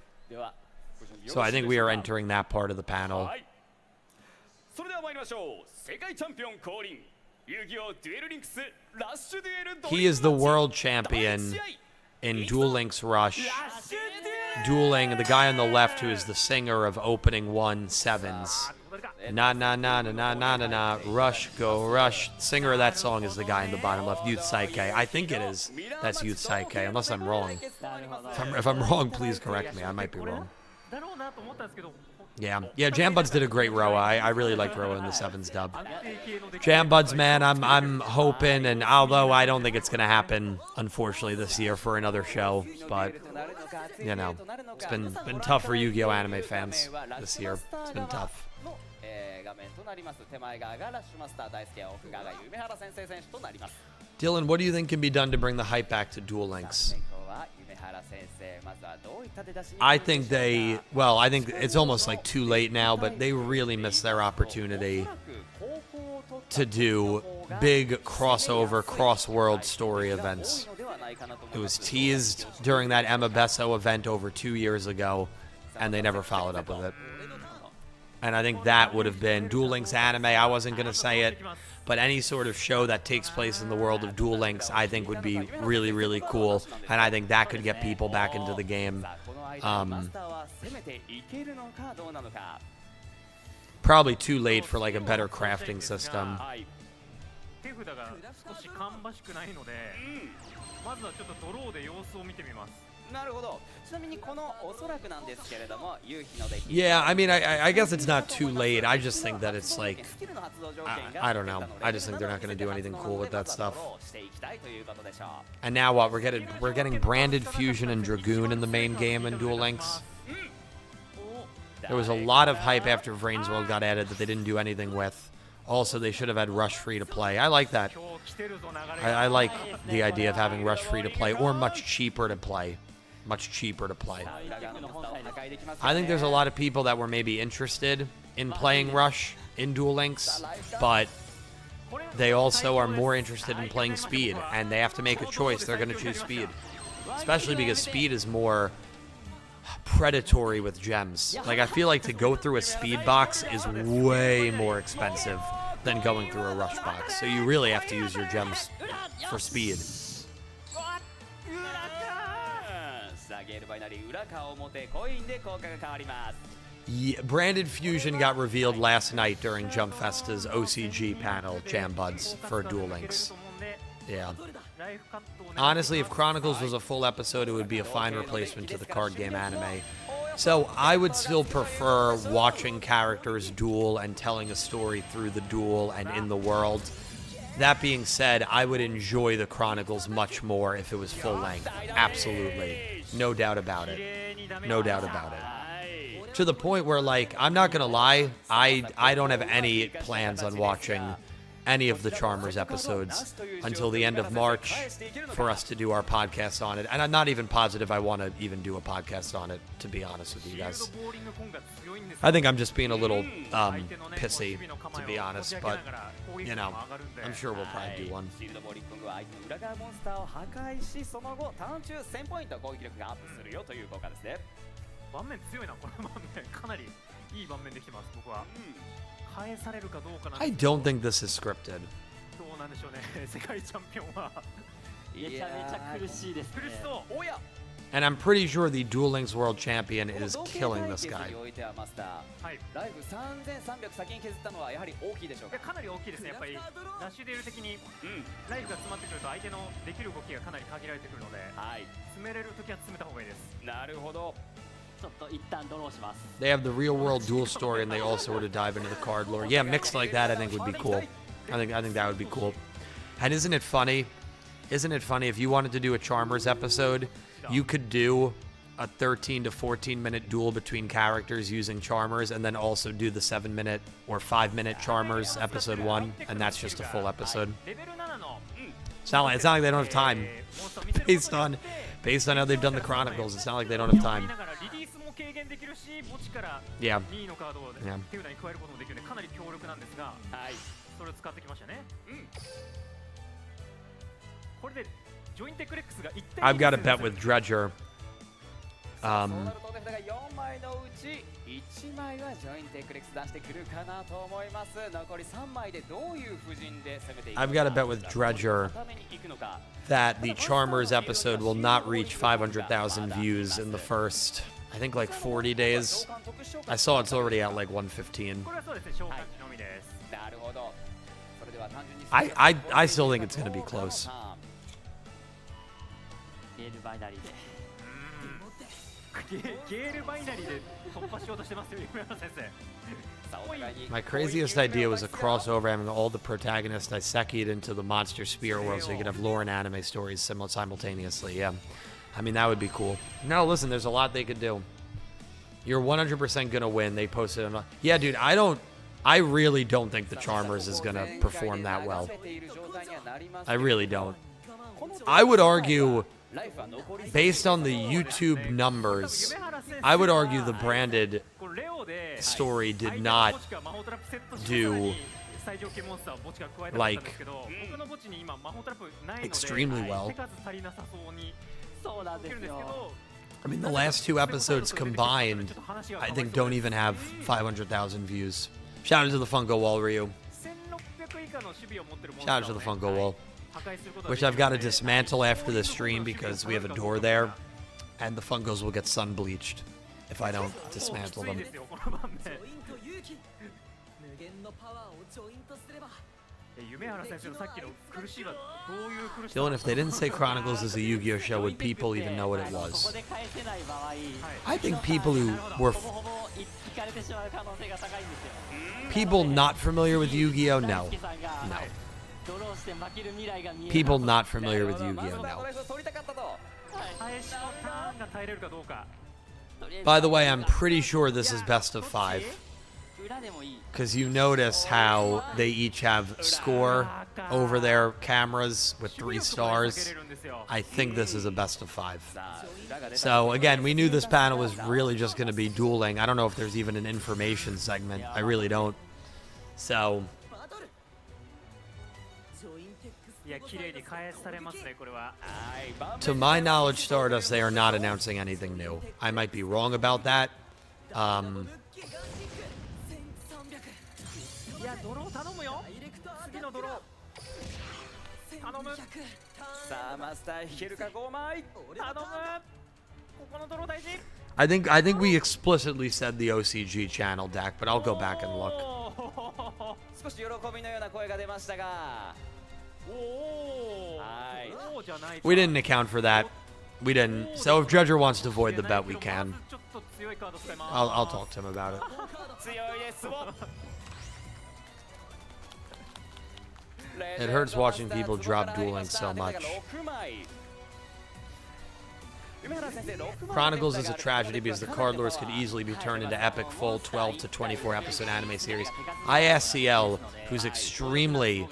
so I think we are entering that part of the panel. He is the world champion in Duel Links Rush, dueling the guy on the left who is the singer of Opening 1 7's. Na na na na na na na na, Rush, Go Rush. Singer of that song is the guy in the bottom left, Youth Psyche. I think it is. That's Youth Psyche, unless I'm wrong. If I'm wrong, please correct me. I might be wrong. Yeah, Jambuds did a great Roa. I really liked Roa in the Sevens dub. Jambuds, man, I'm hoping, and although I don't think it's gonna happen, unfortunately, this year for another show, but you know, it's been tough for Yu-Gi-Oh anime fans this year. It's been tough. 画面となります。手前側がラッシュマスター大輔、奥側が夢原先生選手となります。 Dylan, what do you think can be done to bring the hype back to Duel Links? I think I think it's almost like too late now, but they really missed their opportunity to do big crossover, cross-world story events. It was teased during that Emma Besso event over 2 years ago, and they never followed up with it. And I think that would have been Duel Links anime. I wasn't going to say it, but any sort of show that takes place in the world of Duel Links, I think would be really, really cool. And I think that could get people back into the game. Probably too late for like a better crafting system. なるほど。ちなみにこのおそらくなんですけれども、夕日の出来。Yeah, I mean, I guess it's not too late. I just think that it's like, I don't know. I just think they're not going to do anything cool with that stuff. And now what? We're getting Branded Fusion and Dragoon in the main game in Duel Links. There was a lot of hype after Vrain's World got added that they didn't do anything with. Also, they should have had Rush free to play. I like that. I like the idea of having Rush free to play or much cheaper to play. Much cheaper to play. I think there's a lot of people that were maybe interested in playing Rush in Duel Links, but they also are more interested in playing Speed, and they have to make a choice. They're going to choose Speed, especially because Speed is more predatory with gems. Like, I feel like to go through a Speed box is way more expensive than going through a Rush box, so you really have to use your gems for Speed. Yeah, Branded Fusion got revealed last night during Jump Festa's OCG panel, Jambuds, for Duel Links. Yeah. Honestly, if Chronicles was a full episode, it would be a fine replacement to the card game anime. So I would still prefer watching characters duel and telling a story through the duel and in the world. That being said, I would enjoy the Chronicles much more if it was full length. Absolutely. No doubt about it. No doubt about it. To the point where, like, I'm not going to lie, I don't have any plans on watching any of the Charmers episodes until the end of March for us to do our podcast on it. And I'm not even positive I want to even do a podcast on it, to be honest with you guys. I think I'm just being a little pissy, to be honest, but, you know, I'm sure we'll probably do one. I don't think this is scripted. And I'm pretty sure the Duel Links World Champion is killing this guy. They have the real world duel story, and they also were to dive into the card lore. Yeah, mixed like that, I think would be cool. I think that would be cool. And isn't it funny? Isn't it funny if you wanted to do a Charmers episode, you could do a 13 to 14 minute duel between characters using Charmers, and then also do the 7-minute or 5-minute Charmers episode 1, and that's just a full episode. It's not like they don't have time. Based on how they've done the Chronicles, it's not like they don't have time. Yeah. Yeah. I've got a bet with Dredger. I've got a bet with Dredger that the Charmers episode will not reach 500,000 views in the first, I think, like 40 days. I saw it's already at like 115. I still think it's going to be close. My craziest idea was a crossover having all the protagonists dissected into the monster spirit world so you could have lore and anime stories simultaneously. Yeah. I mean, that would be cool. No, listen, there's a lot they could do. You're 100% going to win. They posted on. Yeah, dude, I really don't think the Charmers is going to perform that well. I really don't. I would argue, based on the YouTube numbers, I would argue the branded story did not do, like, extremely well. I mean, the last 2 episodes combined, I think, don't even have 500,000 views. Shout out to the Funko Wall, Ryu. Shout out to the Funko Wall. Which I've got to dismantle after the stream because we have a door there. And the Funkos will get sun bleached if I don't dismantle them. Dylan, if they didn't say Chronicles is a Yu-Gi-Oh show, would people even know what it was? I think people who were... People not familiar with Yu-Gi-Oh? No. No. People not familiar with Yu-Gi-Oh? No. By the way, I'm pretty sure this is best of 5. Because you notice how they each have score over their cameras with 3 stars. I think this is a best of 5. So again, we knew this panel was really just going to be dueling. I don't know if there's even an information segment. I really don't. So... To my knowledge, Stardust, they are not announcing anything new. I might be wrong about that. I think we explicitly said the OCG channel deck, but I'll go back and look. We didn't account for that. We didn't. So if Dredger wants to void the bet, we can. I'll talk to him about it. It hurts watching people drop Duel Links so much. Chronicles is a tragedy because the card lores could easily be turned into epic full 12 to 24 episode anime series. I asked CL, who's extremely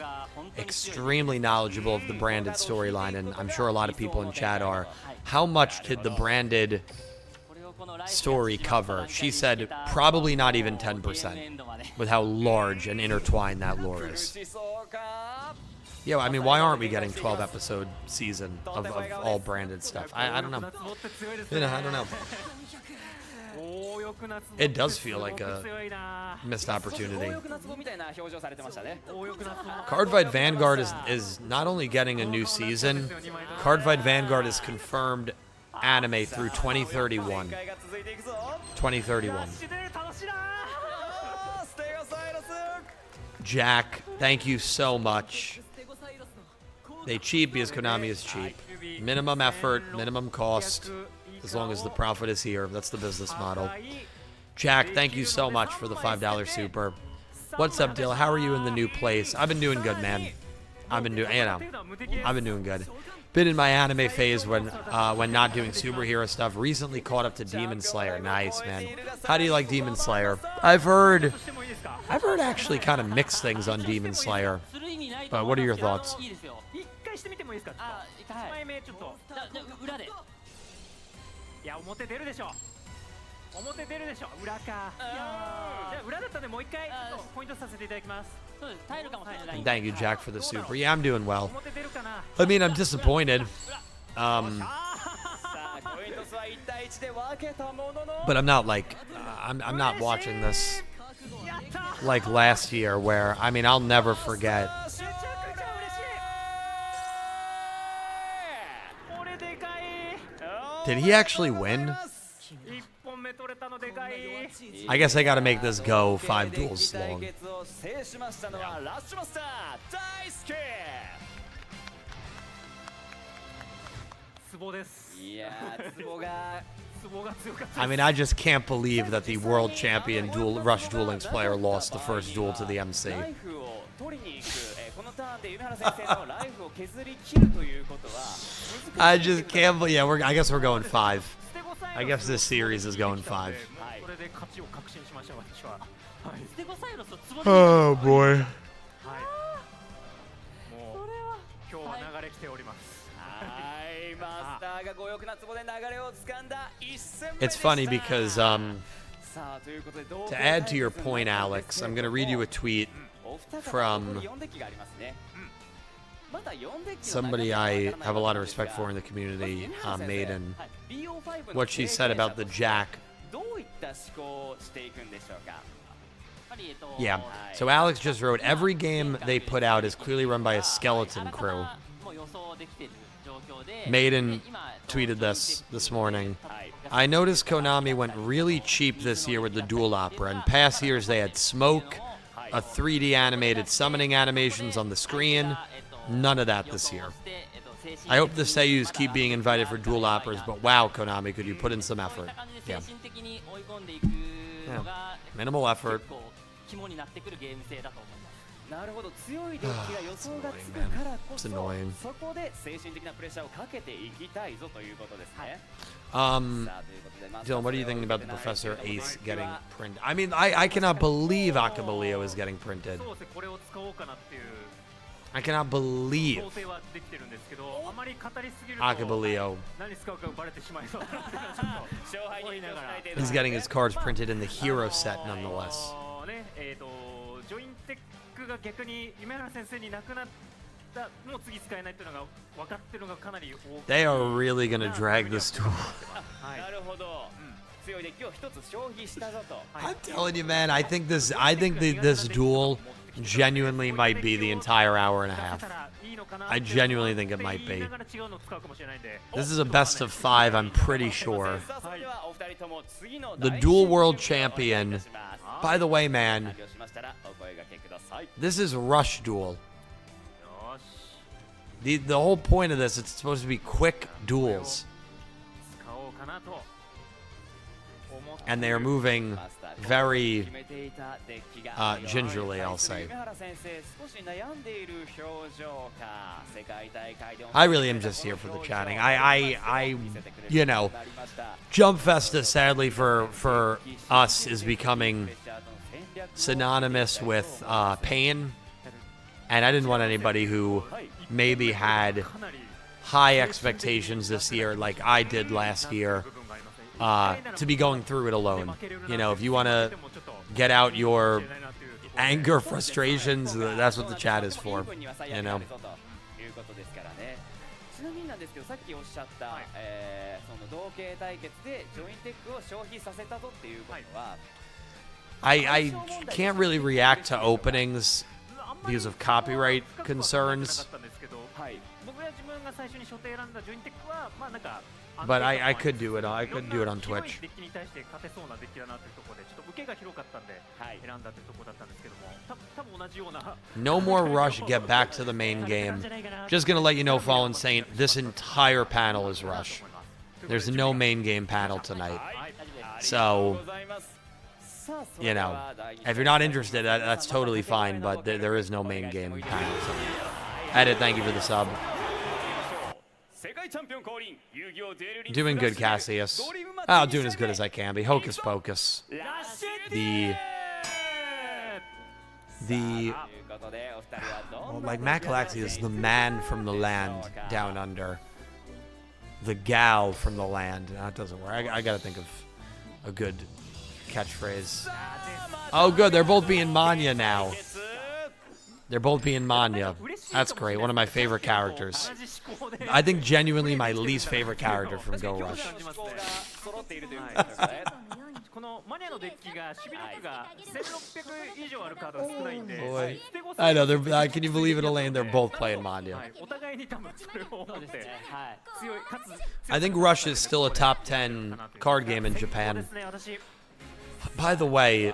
knowledgeable of the branded storyline, and I'm sure a lot of people in chat are, how much did the branded story cover? She said probably not even 10% with how large and intertwined that lore is. Yeah, I mean, why aren't we getting 12-episode season of all branded stuff? I don't know. You know, I don't know. It does feel like a missed opportunity. Cardfight Vanguard is not only getting a new season, Cardfight Vanguard is confirmed anime through 2031. 2031. Jack, thank you so much. They cheap because Konami is cheap. Minimum effort, minimum cost, as long as the profit is here. That's the business model. Jack, thank you so much for the $5 super. What's up, Dill? How are you in the new place? I've been doing good, man. I've been doing good. Been in my anime phase when not doing superhero stuff. Recently caught up to Demon Slayer. Nice, man. How do you like Demon Slayer? I've heard actually kind of mixed things on Demon Slayer. But what are your thoughts? Thank you, Jack, for the super. Yeah, I'm doing well. I mean, I'm disappointed. But I'm not like, I'm not watching this like last year where, I mean, I'll never forget. Did he actually win? I guess I gotta make this go 5 duels long. I mean, I just can't believe that the world champion Rush Duel Links player lost the first duel to the MC. ライフを取りに行く、このターンで夢原先生のライフを削り切るということは I just can't believe. Yeah, I guess we're going 5. I guess this series is going 5. Oh boy. はいマスターが強欲なツボで流れを掴んだ一戦目 It's funny because さあということで to add to your point, Alex, I'm gonna read you a tweet from somebody I have a lot of respect for in the community, Maiden. What she said about the Jack. どういった思考をしていくんでしょうか Yeah. So Alex just wrote, every game they put out is clearly run by a skeleton crew. Maiden tweeted this morning. I noticed Konami went really cheap this year with the Duel Opera. In past years they had smoke, a 3D animated summoning animations on the screen. None of that this year. I hope the Seiyus keep being invited for Duel Operas, but wow, Konami, could you put in some effort? Yeah. Minimal effort. なるほど強いデッキが予想がつくからこそ It's annoying. そこで精神的なプレッシャーをかけていきたいぞということですね Dylan, what do you think about the Professor Ace getting printed? I mean, I cannot believe Akabaleo is getting printed. I cannot believe Akabaleo is getting his cards printed in the hero set nonetheless. ジョインテックが逆に夢原先生になくなったもう次使えないっていうのが分かってるのがかなり大きい They are really gonna drag this duel. なるほど強いデッキを一つ消費したぞと I'm telling you, man. I think this duel genuinely might be the entire hour and a half. I genuinely think it might be. This is a best of 5, I'm pretty sure. The dual world champion. By the way, man, this is Rush Duel. The whole point of this, it's supposed to be quick duels. And they are moving very gingerly, I'll say. I really am just here for the chatting. I you know, Jump Festa, sadly for us, is becoming synonymous with pain. And I didn't want anybody who maybe had high expectations this year, like I did last year, to be going through it alone. You know, if you want to get out your anger, frustrations, that's what the chat is for. You know. ちなみになんですけどさっきおっしゃった、その同系対決でジョインテックを消費させたぞっていうことは I can't really react to openings because of copyright concerns. But I could do it. I could do it on Twitch. No more Rush. Get back to the main game. Just gonna let you know, Fallen Saint, this entire panel is Rush. There's no main game panel tonight. So, you know, if you're not interested, that's totally fine. But there is no main game panel. So. Edit, thank you for the sub. Doing good, Cassius. Oh, doing as good as I can be. Hocus Pocus. Well, like, Macalaxy is the man from the land down under. The gal from the land. No, it doesn't work. I gotta think of a good catchphrase. Oh, good. They're both being Manya now. They're both being Manya. That's great. One of my favorite characters. I think genuinely my least favorite character from Go Rush. Boy. I know. Can you believe it, Elaine? They're both playing Manya. I think Rush is still a top 10 card game in Japan. By the way,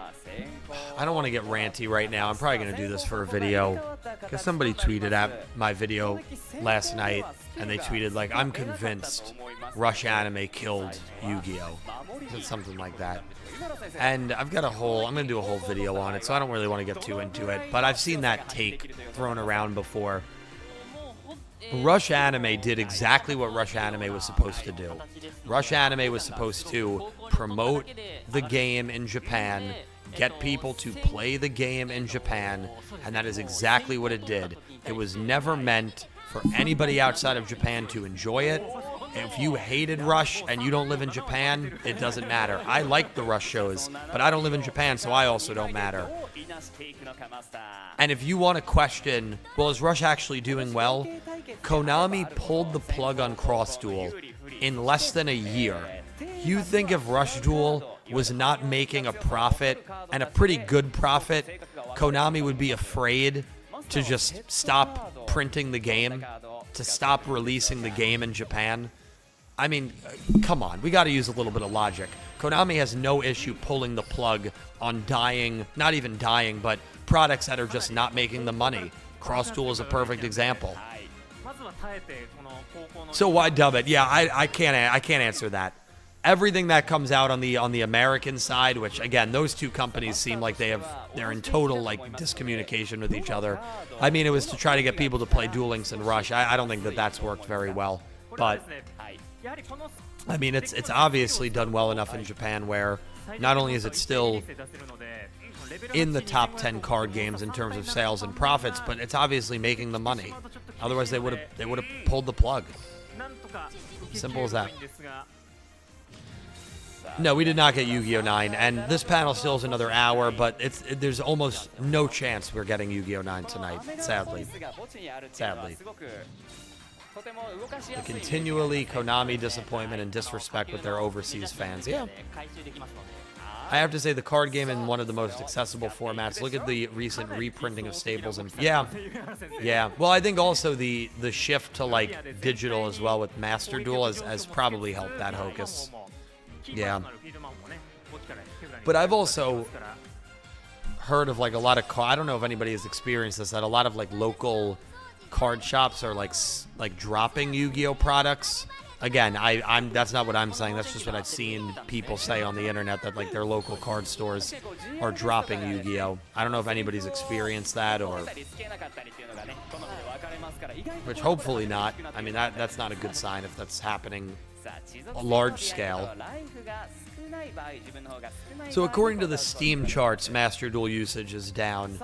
I don't want to get ranty right now. I'm probably going to do this for a video. Because somebody tweeted at my video last night, and they tweeted, like, I'm convinced Rush Anime killed Yu-Gi-Oh. Something like that. And I've got I'm going to do a whole video on it, so I don't really want to get too into it. But I've seen that take thrown around before. Rush Anime did exactly what Rush Anime was supposed to do. Rush Anime was supposed to promote the game in Japan, get people to play the game in Japan, and that is exactly what it did. It was never meant for anybody outside of Japan to enjoy it. If you hated Rush and you don't live in Japan, it doesn't matter. I like the Rush shows, but I don't live in Japan, so I also don't matter. And if you want to question, well, is Rush actually doing well? Konami pulled the plug on Cross Duel in less than a year. You think if Rush Duel was not making a profit, and a pretty good profit, Konami would be afraid to just stop printing the game, to stop releasing the game in Japan? I mean, come on, we got to use a little bit of logic. Konami has no issue pulling the plug on not even dying, but products that are just not making the money. Cross Duel is a perfect example. So why dub it? Yeah, I can't answer that. Everything that comes out on the American side, which again, those two companies seem like they're in total like discommunication with each other. I mean, it was to try to get people to play Duel Links and Rush. I don't think that's worked very well, but I mean, it's obviously done well enough in Japan where not only is it still in the top 10 card games in terms of sales and profits, but it's obviously making the money. Otherwise, they would have pulled the plug. Simple as that. No, we did not get Yu-Gi-Oh 9, and this panel still is another hour, but there's almost no chance we're getting Yu-Gi-Oh 9 tonight, sadly. Sadly. The continually Konami disappointment and disrespect with their overseas fans. Yeah. I have to say the card game in one of the most accessible formats. Look at the recent reprinting of staples and yeah. Well, I think also the shift to like digital as well with Master Duel has probably helped that hocus. Yeah. But I've also heard of like a lot of I don't know if anybody has experienced this, that a lot of like local card shops are like dropping Yu-Gi-Oh products. Again, that's not what I'm saying. That's just what I've seen people say on the internet, that like their local card stores are dropping Yu-Gi-Oh. I don't know if anybody's experienced that, or which hopefully not. I mean, that's not a good sign if that's happening a large scale. So according to the Steam charts, Master Duel usage is down.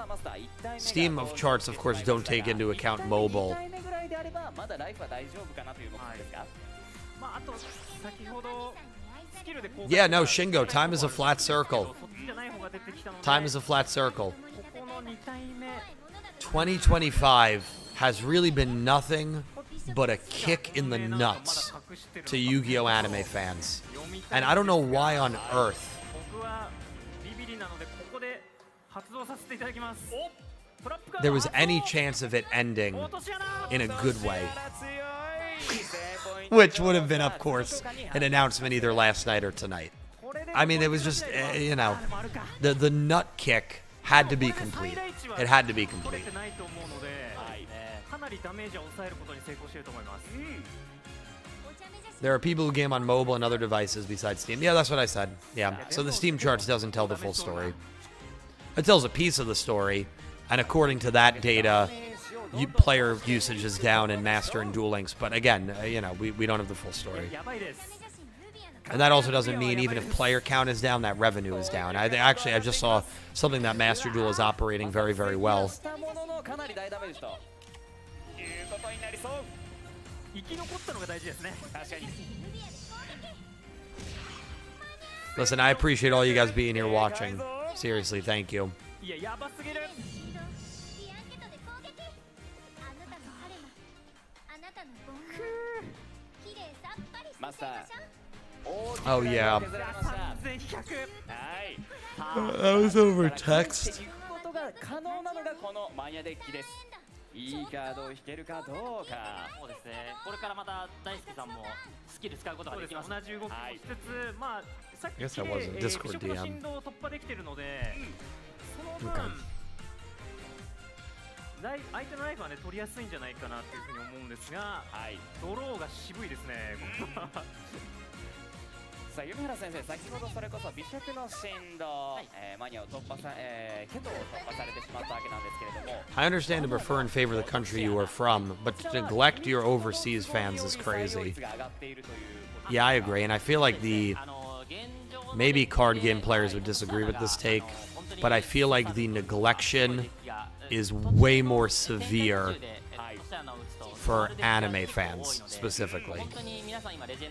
Steam charts, of course, don't take into account mobile. Yeah, no, Shingo, time is a flat circle. Time is a flat circle. 2025 has really been nothing but a kick in the nuts to Yu-Gi-Oh anime fans. And I don't know why on earth there was any chance of it ending in a good way. Which would have been, of course, an announcement either last night or tonight. I mean, it was just, the nut kick had to be complete. It had to be complete. There are people who game on mobile and other devices besides Steam. Yeah, that's what I said. Yeah, so the Steam charts doesn't tell the full story. It tells a piece of the story, and according to that data, player usage is down in Master and Duel Links. But again, we don't have the full story. And that also doesn't mean even if player count is down, that revenue is down. I just saw something that Master Duel is operating very, very well. Listen, I appreciate all you guys being here watching. Seriously, thank you. Oh yeah. That was over text. いいカードを引けるかどうか。そうですね。これからまた大輔さんもスキル使うことができます。同じ動きをしつつ、まあさっき触の振動を突破できているので、その分相手のライフはね取りやすいんじゃないかなっていうふうに思うんですが、はい、ドローが渋いですね。さあ、弓原先生、先ほどそれこそ美食の振動、マニアを剣道を突破されてしまったわけなんですけれども、 I understand to prefer and favor the country you are from, but to neglect your overseas fans is crazy. Yeah, I agree, and I feel like maybe card game players would disagree with this take, but I feel like the neglection is way more severe for anime fans, specifically.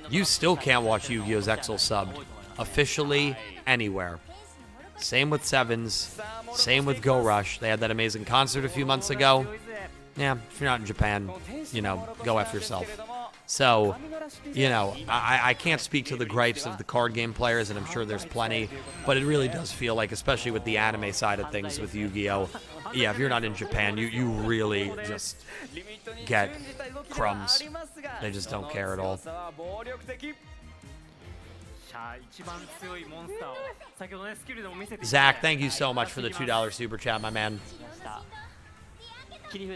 You still can't watch Yu-Gi-Oh's Exil subbed officially anywhere. Same with Sevens, same with Go Rush. They had that amazing concert a few months ago. Yeah, if you're not in Japan, you know, go F yourself. So, you know, I can't speak to the gripes of the card game players, and I'm sure there's plenty, but it really does feel like, especially with the anime side of things with Yu-Gi-Oh, yeah, if you're not in Japan, you really just get crumbs. They just don't care at all. Zach, thank you so much for the $2 super chat, my man.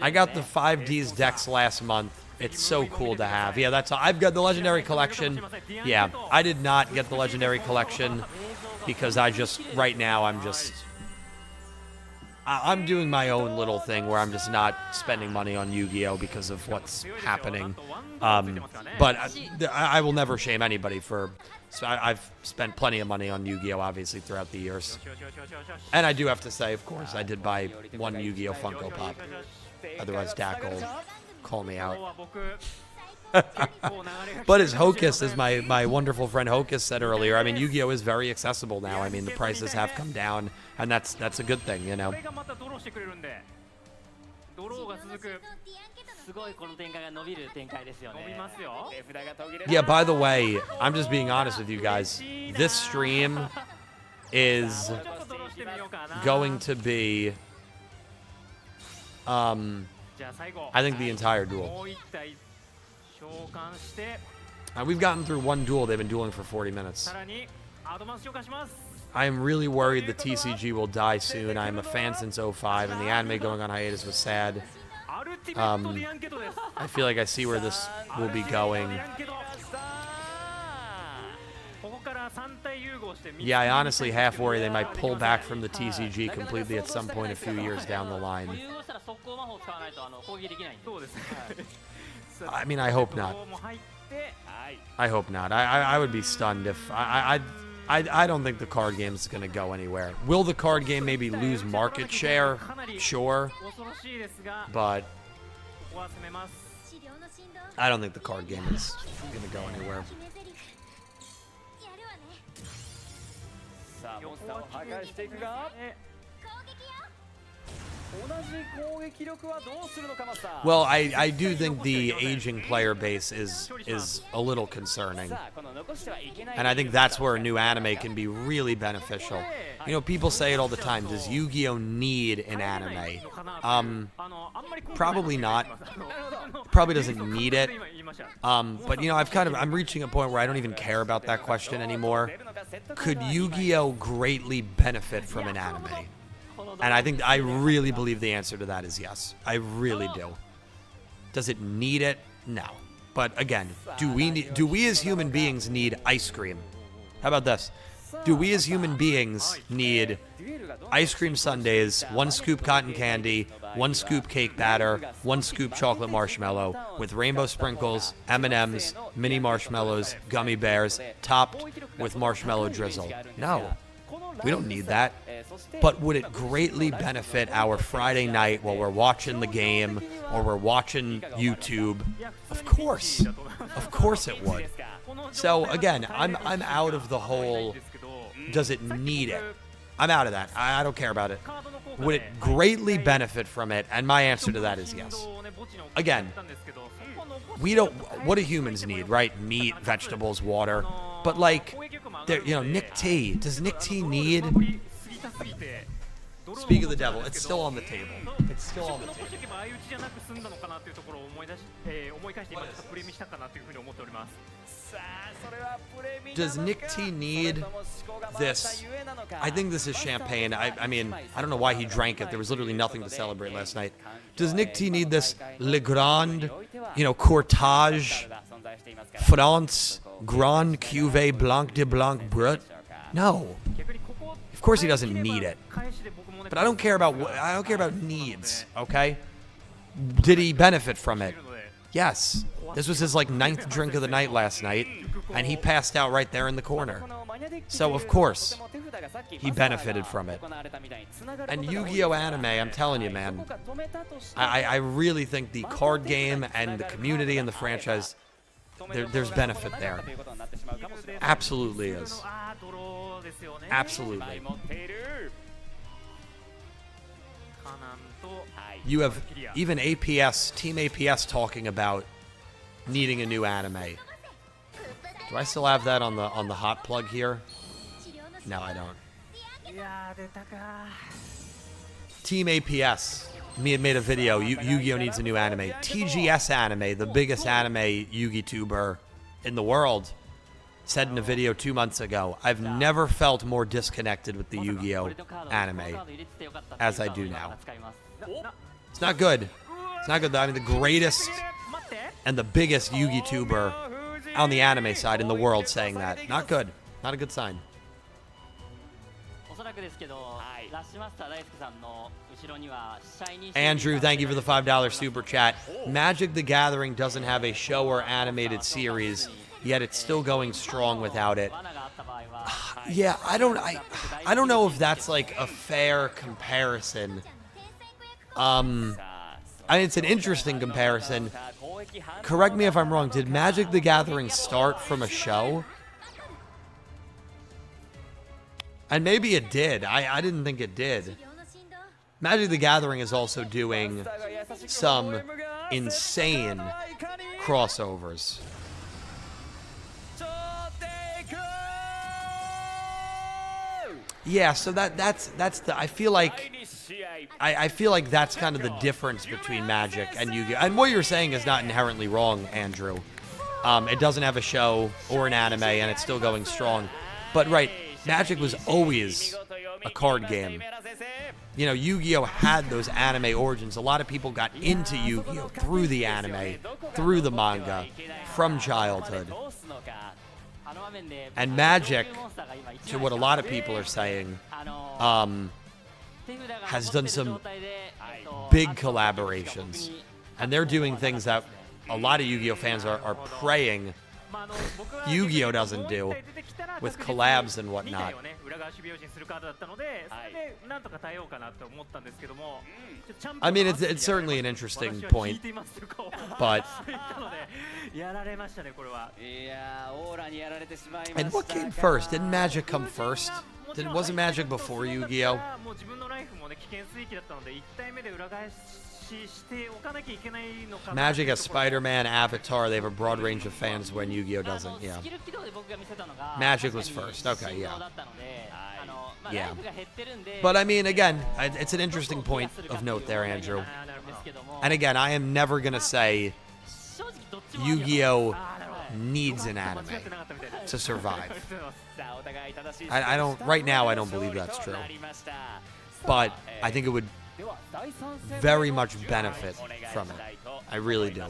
I got the 5Ds decks last month. It's so cool to have. Yeah, that's all. I've got the Legendary Collection. Yeah, I did not get the Legendary Collection because right now, I'm doing my own little thing where I'm just not spending money on Yu-Gi-Oh because of what's happening. But I will never shame anybody for... I've spent plenty of money on Yu-Gi-Oh, obviously, throughout the years. And I do have to say, of course, I did buy one Yu-Gi-Oh Funko Pop. Otherwise, Dak will call me out. But as Hocus, as my wonderful friend Hocus said earlier, I mean, Yu-Gi-Oh is very accessible now. I mean, the prices have come down, and that's a good thing, you know. Yeah, by the way, I'm just being honest with you guys. This stream is going to be, I think, the entire duel. We've gotten through one duel. They've been dueling for 40 minutes. I am really worried the TCG will die soon. I am a fan since 05, and the anime going on hiatus was sad. I feel like I see where this will be going. Yeah, I honestly half worry they might pull back from the TCG completely at some point a few years down the line. I mean, I hope not. I hope not. I would be stunned if... I don't think the card game is going to go anywhere. Will the card game maybe lose market share? Sure. But I don't think the card game is going to go anywhere. Well, I do think the aging player base is a little concerning. And I think that's where a new anime can be really beneficial. You know, people say it all the time. Does Yu-Gi-Oh need an anime? Probably not. Probably doesn't need it. But, you know, I'm reaching a point where I don't even care about that question anymore. Could Yu-Gi-Oh greatly benefit from an anime? And I really believe the answer to that is yes. I really do. Does it need it? No. But again, do we as human beings need ice cream? How about this? Do we as human beings need ice cream sundaes, 1 scoop cotton candy, 1 scoop cake batter, 1 scoop chocolate marshmallow with rainbow sprinkles, M&Ms, mini marshmallows, gummy bears, topped with marshmallow drizzle? No. We don't need that. But would it greatly benefit our Friday night while we're watching the game or we're watching YouTube? Of course. Of course it would. So again, I'm out of the whole, does it need it? I'm out of that. I don't care about it. Would it greatly benefit from it? And my answer to that is yes. Again, what do humans need, right? Meat, vegetables, water. But like, you know, Nick T. Does Nick T need Speak of the devil, it's still on the table. It's still on the 残してお table. けばああいう打ちじゃなく済んだのかなというところを思い返して今ちょっとプレミしたかなというふうに思っております。 Does Nick T need this? I think this is champagne. I mean, I don't know why he drank it. There was literally nothing to celebrate last night. Does Nick T need this Le Grand, Courtage, France, Grand Cuvée Blanc de Blanc Brut? No. Of course he doesn't need it. But I don't care about needs, okay? Did he benefit from it? Yes. This was his like 9th drink of the night last night, and he passed out right there in the corner. So of course he benefited from it. And Yu-Gi-Oh anime, I'm telling you, man, I really think the card game and the community and the franchise, there's benefit there. Absolutely is. Absolutely. You have even APS, Team APS talking about needing a new anime. Do I still have that on the hot plug here? No, I don't. Team APS made a video. Yu-Gi-Oh needs a new anime. TGS Anime, the biggest anime Yu-Gi tuber in the world, said in a video 2 months ago, I've never felt more disconnected with the Yu-Gi-Oh anime as I do now. It's not good. It's not good. I mean, the greatest and the biggest Yu-Gi tuber on the anime side in the world saying that. Not good. Not a good sign. Andrew, thank you for the $5 super chat. Magic the Gathering doesn't have a show or animated series, yet it's still going strong without it. Yeah, I don't know if that's like a fair comparison. I mean, it's an interesting comparison. Correct me if I'm wrong. Did Magic the Gathering start from a show? And maybe it did. I didn't think it did. Magic the Gathering is also doing some insane crossovers. Yeah, so that's the I feel like that's kind of the difference between Magic and Yu-Gi-Oh. And what you're saying is not inherently wrong, Andrew. It doesn't have a show or an anime, and it's still going strong. But right, Magic was always a card game. You know, Yu-Gi-Oh had those anime origins. A lot of people got into Yu-Gi-Oh through the anime, through the manga, from childhood. And Magic, to what a lot of people are saying, has done some big collaborations. And they're doing things that a lot of Yu-Gi-Oh fans are praying Yu-Gi-Oh doesn't do, with collabs and whatnot. I mean, it's certainly an interesting point, but... And what came first? Didn't Magic come first? Wasn't Magic before Yu-Gi-Oh? Magic has Spider-Man, Avatar. They have a broad range of fans when Yu-Gi-Oh doesn't. Yeah. Magic was first. Okay, yeah. Yeah. But I mean, again, it's an interesting point of note there, Andrew. And again, I am never going to say Yu-Gi-Oh needs an anime to survive. I don't, right now, I don't believe that's true. But I think it would very much benefit from it. I really do.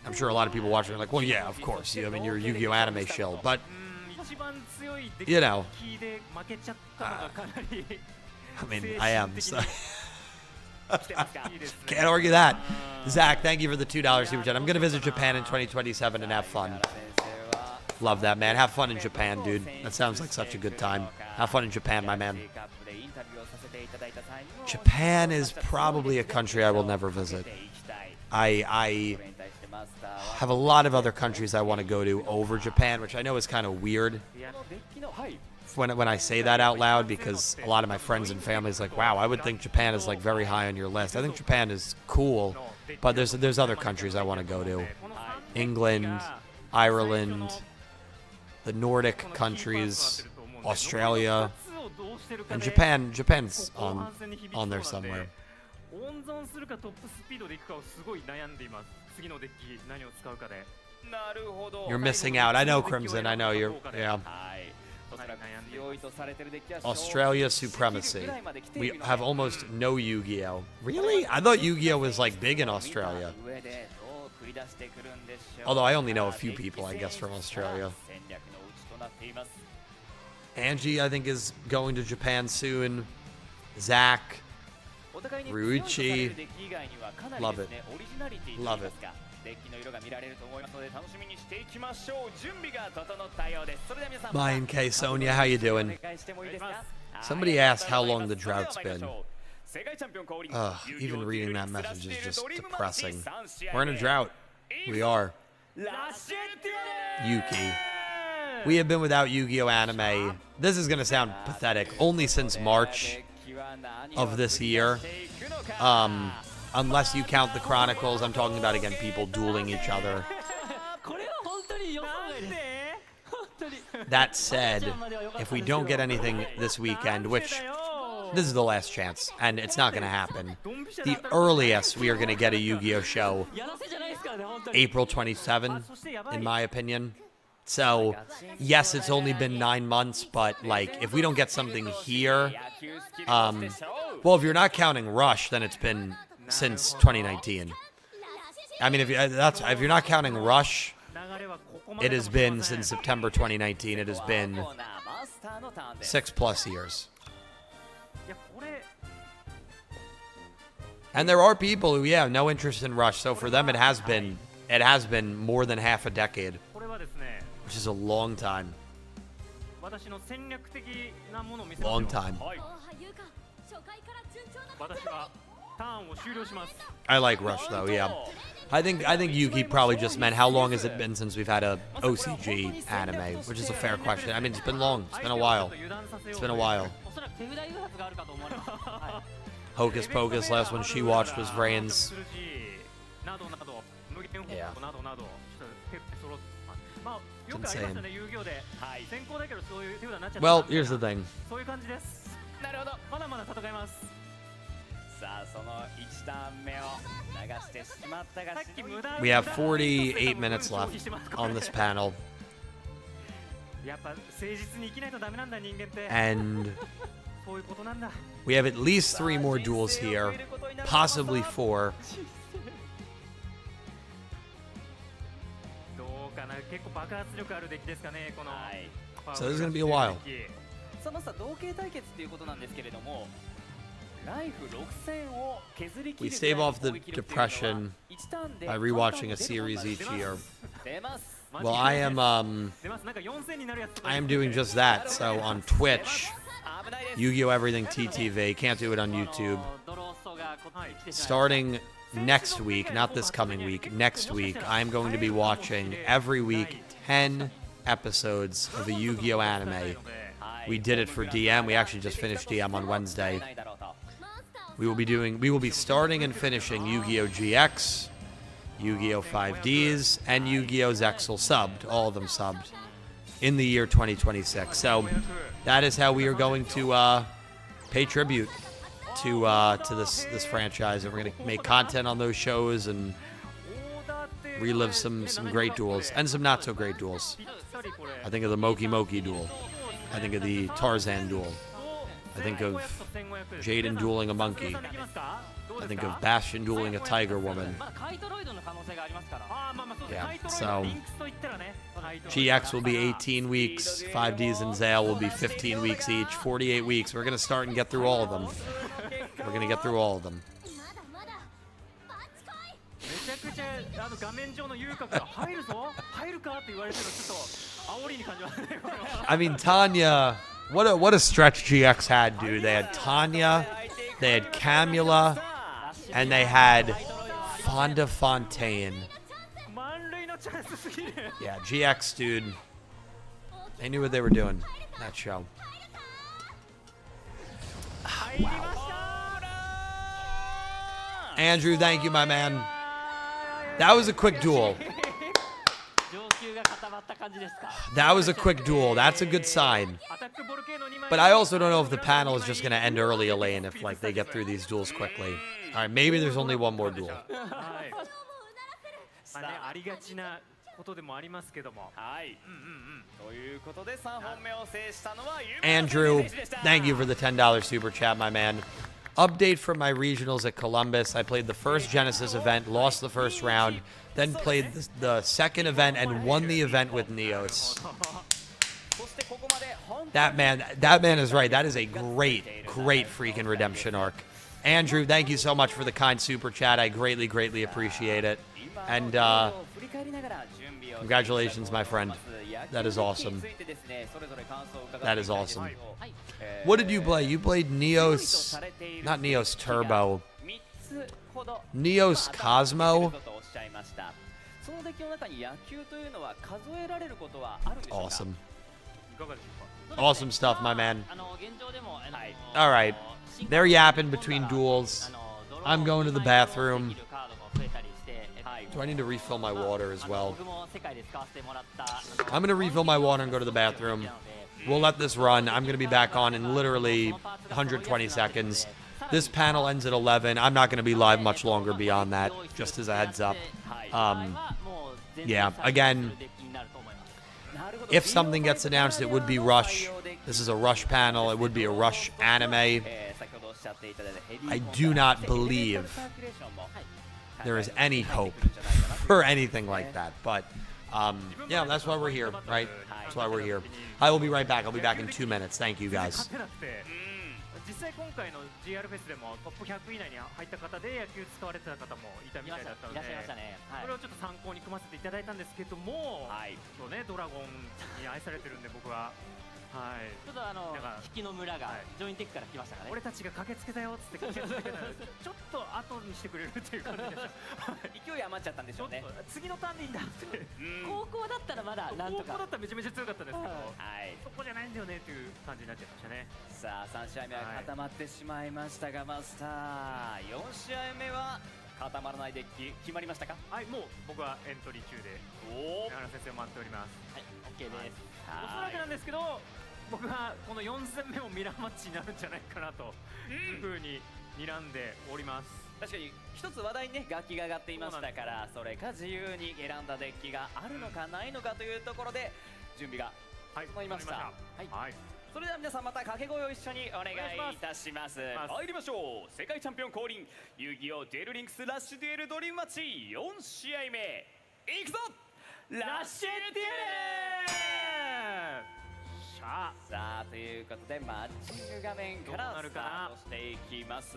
I'm sure a lot of people watching are like, well, yeah, of course. I mean, you're a Yu-Gi-Oh anime shill. But, you know, I mean, I am. So. Can't argue that. Zach, thank you for the $2 super chat. I'm going to visit Japan in 2027 and have fun. Love that, man. Have fun in Japan, dude. That sounds like such a good time. Have fun in Japan, my man. Japan is probably a country I will never visit. I have a lot of other countries I want to go to over Japan, which I know is kind of weird when I say that out loud, because a lot of my friends and family is like, wow, I would think Japan is like very high on your list. I think Japan is cool, but there's other countries I want to go to. England, Ireland, the Nordic countries, Australia. And Japan's on there somewhere. 温存するかトップスピードでいくかをすごい悩んでいます。次のデッキ何を使うかで。なるほど。 You're missing out. I know, Crimson. I know you're. Yeah. はい。おそらく強いとされてるデッキは Australia supremacy. We have almost no Yugioh. Really? I thought Yugioh was like big in Australia. Although I only know a few people, I guess, from Australia. Angie, I think, is going to Japan soon. Zach. Ryuichi. Love it. Love it. Mine K. Sonia, how you doing? Somebody asked how long the drought's been. Even reading that message is just depressing. We're in a drought. We are. Yuki. We have been without Yu-Gi-Oh! Anime. This is going to sound pathetic. Only since March of this year. Unless you count the Chronicles. I'm talking about, again, people dueling each other. That said, if we don't get anything this weekend, which this is the last chance, and it's not going to happen, the earliest we are going to get a Yu-Gi-Oh! Show, April 27, in my opinion. So, yes, it's only been 9 months, but, like, if we don't get something here, well, if you're not counting Rush, then it's been since 2019. I mean, if you're not counting Rush, it has been since September 2019. It has been 6+ years. And there are people who, yeah, no interest in Rush. So for them, it has been more than half a decade, which is a long time. Long time. I like Rush though, yeah. I think Yuki probably just meant how long has it been since we've had a OCG anime, which is a fair question. I mean, it's been long. It's been a while. It's been a while. Hocus Pocus, last one she watched was Vrain's. Yeah. It's insane. Well, here's the thing. We have 48 minutes left on this panel. And we have at least 3 more duels here, possibly 4. So this is going to be a while. We stave off the depression by rewatching a series each year. Well, I am doing just that. So on Twitch, Yu-Gi-Oh! Everything TTV. Can't do it on YouTube. Starting next week, not this coming week, next week, I'm going to be watching every week 10 episodes of a Yu-Gi-Oh! Anime. We did it for DM. We actually just finished DM on Wednesday. We will be starting and finishing Yu-Gi-Oh! GX, Yu-Gi-Oh! 5Ds, and Yu-Gi-Oh! Zexal subbed, all of them subbed, in the year 2026. So that is how we are going to pay tribute to this franchise, and we're going to make content on those shows and relive some great duels and some not so great duels. I think of the Moki Moki duel. I think of the Tarzan duel. I think of Jaden dueling a monkey. I think of Bastion dueling a tiger woman. Yeah, so GX will be 18 weeks. 5Ds and Zale will be 15 weeks each. 48 weeks. We're going to start and get through all of them. We're going to get through all of them. I mean, Tanya, what a stretch GX had, dude. They had Tanya, they had Camula, and they had Fonda Fontaine. Yeah, GX, dude. They knew what they were doing, that show. Wow. Andrew, thank you, my man. That was a quick duel. That was a quick duel. That's a good sign. But I also don't know if the panel is just going to end early, Elaine, if like they get through these duels quickly. All right, maybe there's only one more duel. まあね、ありがちなことでもありますけども。はい。ということで3本目を制したのは Andrew, thank you for the $10 super chat, my man. Update from my regionals at Columbus. I played the first Genesis event, lost the first round, then played the second event and won the event with Neos. That man is right. That is a great freaking redemption arc. Andrew, thank you so much for the kind super chat. I greatly appreciate it. And congratulations, my friend. That is awesome. That is awesome. What did you play? You played Neos, not Neos Turbo, Neos Cosmo. Awesome. Awesome stuff, my man. All right. They're yapping between duels. I'm going to the bathroom. Do I need to refill my water as well? I'm going to refill my water and go to the bathroom. We'll let this run. I'm going to be back on in literally 120 seconds. This panel ends at 11. I'm not going to be live much longer beyond that, just as a heads up. Yeah, again, if something gets announced, it would be Rush. This is a Rush panel. It would be a Rush anime. I do not believe there is any hope for anything like that. But, yeah, that's why we're here, right? That's why we're here. I will be right back. I'll be back in 2 minutes. Thank you, guys. 実際今回の GR フェスでもトップ100以内に入った方で野球使われてた方もいたみたいだったので、それをちょっと参考に組ませていただいたんですけども、そうね、ドラゴンに愛されてるんで僕は。はい、ちょっと引きの村がジョインテックから来ましたからね。俺たちが駆けつけたよっつって駆けつけたのでちょっと後にしてくれるっていう感じでした。勢い余っちゃったんでしょうね。次のターンでいいんだって。高校だったらまだなんとか。高校だったらめちゃめちゃ強かったんですけど、そこじゃないんだよねっていう感じになっちゃいましたね。さあ3試合目は固まってしまいましたが、マスター4試合目は固まらないデッキ決まりましたか？はい、もう僕はエントリー中で山田先生を待っております。はい、OK です。おそらくなんですけど、僕はこの4戦目もミラーマッチになるんじゃないかなというふうに睨んでおります。確かに一つ話題にね楽器が上がっていましたから、それか自由に選んだデッキがあるのかないのかというところで準備が整いました。はい。それでは皆さんまた掛け声を一緒にお願いいたします。参りましょう。世界チャンピオン降臨遊戯王デュエルリンクスラッシュデュエルドリームマッチ4試合目いくぞ。ラッシュデュエル。さあということでマッチング画面からスタートしていきます。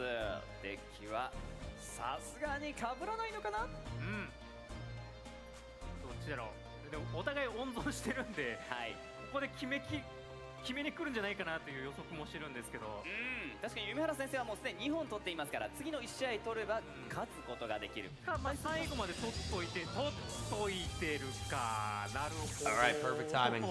デッキはさすがに被らないのかな。どっちだろう。でもお互い温存してるんで、ここで決めに来るんじゃないかなという予測もしてるんですけど、確かに夢原先生はもうすでに2本取っていますから、次の1試合取れば勝つことができる。まあ最後まで取っといてるか。なるほど。All right, perfect timing.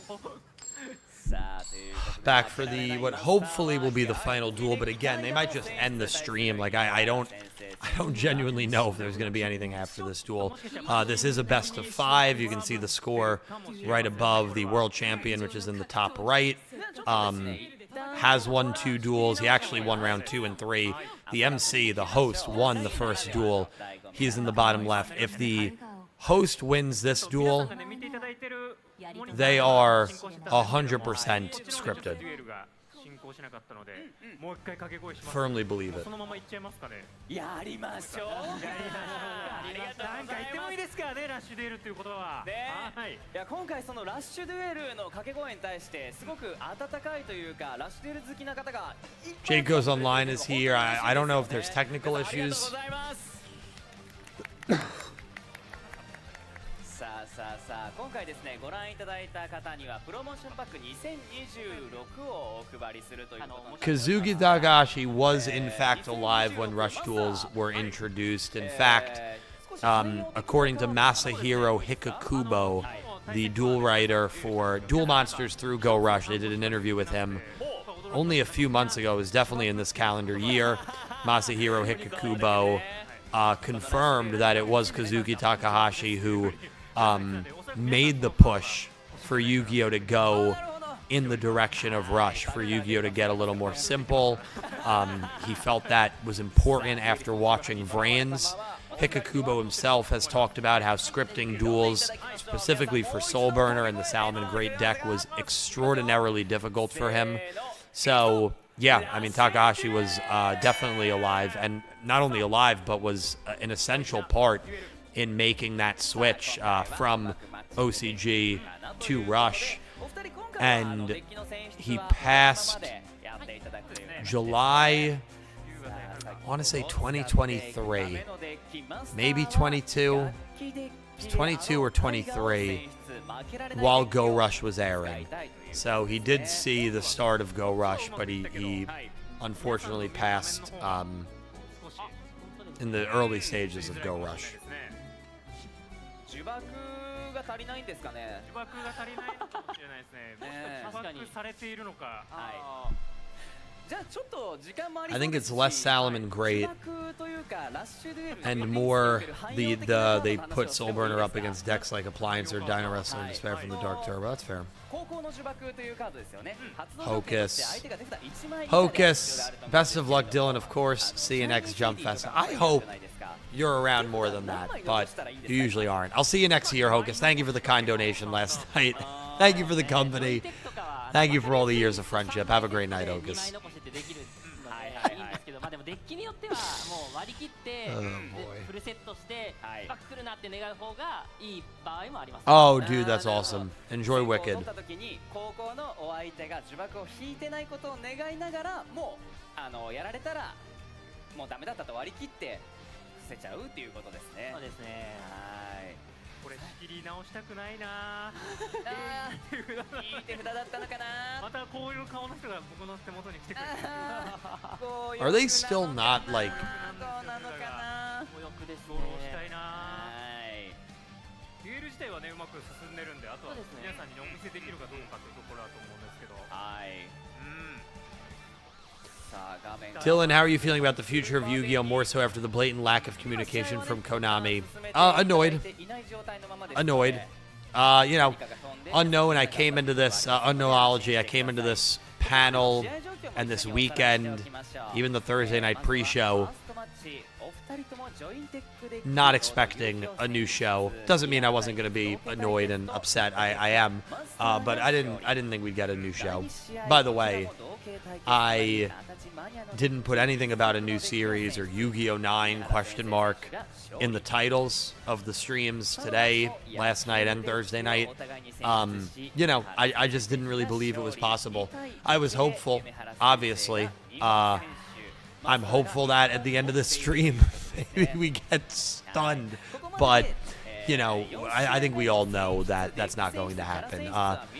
Back for the what hopefully will be the final duel, but again, they might just end the stream. Like I don't genuinely know if there's going to be anything after this duel. This is a best of 5. You can see the score right above the world champion, which is in the top right. Has won 2 duels. He actually won round 2 and 3. The MC, the host, won the first duel. He's in the bottom left. If the host wins this duel, they are 100% scripted. Firmly believe it. やりましょう。なんか言ってもいいですからね、ラッシュデュエルということは。いや今回そのラッシュデュエルの掛け声に対してすごく温かいというか、ラッシュデュエル好きな方が。Jake Goes Online is here. I don't know if there's technical issues. さあ今回ですねご覧いただいた方にはプロモーションパック2026をお配りするということで Kazuki Dagashi was in fact alive when Rush Duels were introduced. In fact, according to Masahiro Hikakubo, the duel writer for Duel Monsters through Go Rush, they did an interview with him only a few months ago. It was definitely in this calendar year. Masahiro Hikakubo confirmed that it was Kazuki Takahashi who made the push for Yugioh to go in the direction of Rush, for Yugioh to get a little more simple. He felt that was important after watching Vrains. Hikakubo himself has talked about how scripting duels, specifically for Soulburner and the Salomon Great deck, was extraordinarily difficult for him. So, yeah, I mean, Takahashi was definitely alive, and not only alive, but was an essential part in making that switch from OCG to Rush. And he passed July, I want to say 2023, maybe 22, 22 or 23, while Go Rush was airing. So he did see the start of Go Rush, but he unfortunately passed in the early stages of Go Rush. 呪縛が足りないんですかね。呪縛が足りないかもしれないですね。呪縛されているのか。はい。じゃあちょっと時間もあり I think it's less Salomon Great and more they put Soulburner up against decks like Appliance or Dino Wrestler and Despair from the Dark Turbo. That's fair. Hocus. Best of luck, Dylan, of course. See you next Jump Fest. I hope you're around more than that, but you usually aren't. I'll see you next year, Hocus. Thank you for the kind donation last night. Thank you for the company. Thank you for all the years of friendship. Have a great night, Hocus. Oh, dude, that's awesome. Enjoy Wicked. Are they still not like Dylan, how are you feeling about the future of Yu-Gi-Oh! More so after the blatant lack of communication from Konami? Annoyed. You know, unknown. I came into this unknowology. I came into this panel and this weekend, even the Thursday night pre-show, not expecting a new show. Doesn't mean I wasn't going to be annoyed and upset. I am, but I didn't think we'd get a new show. By the way, I didn't put anything about a new series or Yu-Gi-Oh! 9 ? In the titles of the streams today, last night, and Thursday night. You know, I just didn't really believe it was possible. I was hopeful, obviously. I'm hopeful that at the end of the stream, maybe we get stunned. But, you know, I think we all know that that's not going to happen.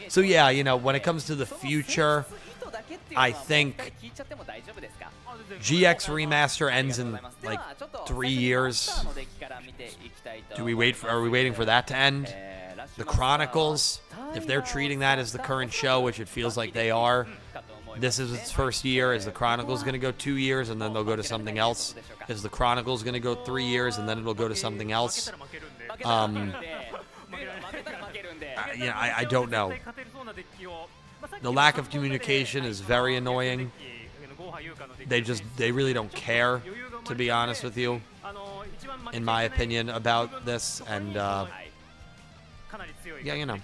So, yeah, you know, when it comes to the future, I think GX Remaster ends in like 3 years. Are we waiting for that to end? The Chronicles, if they're treating that as the current show, which it feels like they are, this is its first year. Is the Chronicles going to go 2 years and then they'll go to something else? Is the Chronicles going to go 3 years and then it'll go to something else? I don't know. The lack of communication is very annoying. They really don't care, to be honest with you, in my opinion, about this. And yeah, you know, it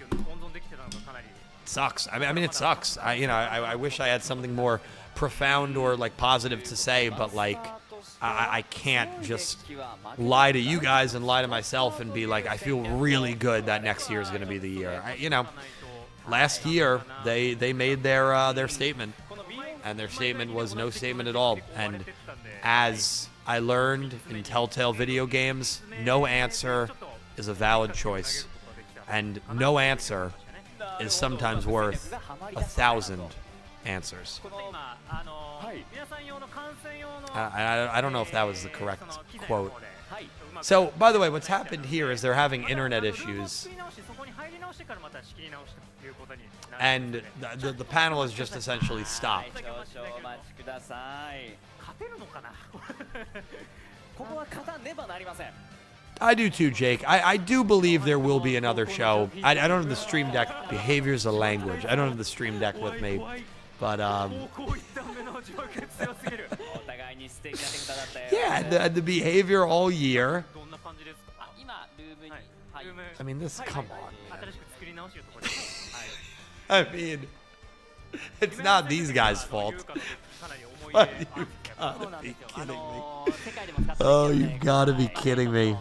sucks. I mean, it sucks. I wish I had something more profound or like positive to say, but like I can't just lie to you guys and lie to myself and be like, I feel really good that next year is going to be the year. You know, last year they made their statement, and their statement was no statement at all. And as I learned in Telltale video games, no answer is a valid choice, and no answer is sometimes worth 1,000 answers. I don't know if that was the correct quote. So, by the way, what's happened here is they're having internet issues, and the panel has just essentially stopped. I do too, Jake. I do believe there will be another show. I don't have the Stream Deck. Behavior's a language. I don't have the Stream Deck with me. But, yeah, the behavior all year. I mean, this, come on, man. I mean, it's not these guys' fault. But you've gotta be kidding me. Oh, you've gotta be kidding me.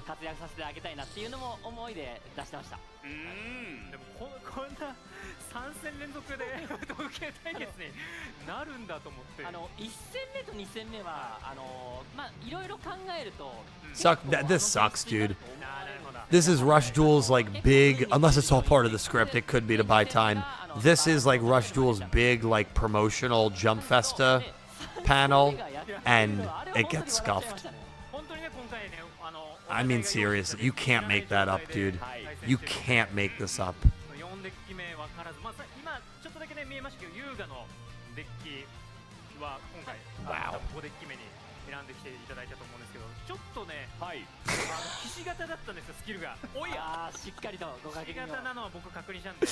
3戦連続で同系対決になるんだと思って、1戦目と2戦目はまあいろいろ考えると This sucks, dude. This is Rush Duel's like big, unless it's all part of the script, it could be to buy time. This is like Rush Duel's big like promotional Jump Festa panel, and it gets scuffed. I mean, seriously, you can't make that up, dude. You can't make this up. Wow. 選んできていただいたと思うんですけど、ちょっとね、ひし形だったんですよ、スキルが。おや、しっかりとご確認を。ひし形なのは僕確認したんで。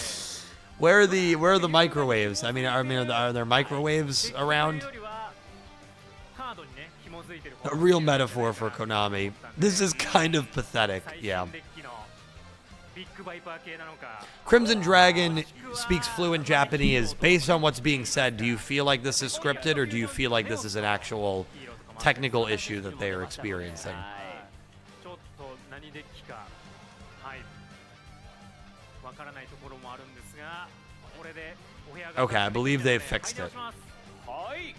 Where are the microwaves? I mean, are there microwaves around? A real metaphor for Konami. This is kind of pathetic, yeah. Crimson Dragon speaks fluent Japanese. Based on what's being said, do you feel like this is scripted, or do you feel like this is an actual technical issue that they are experiencing? Okay, I believe they've fixed it. I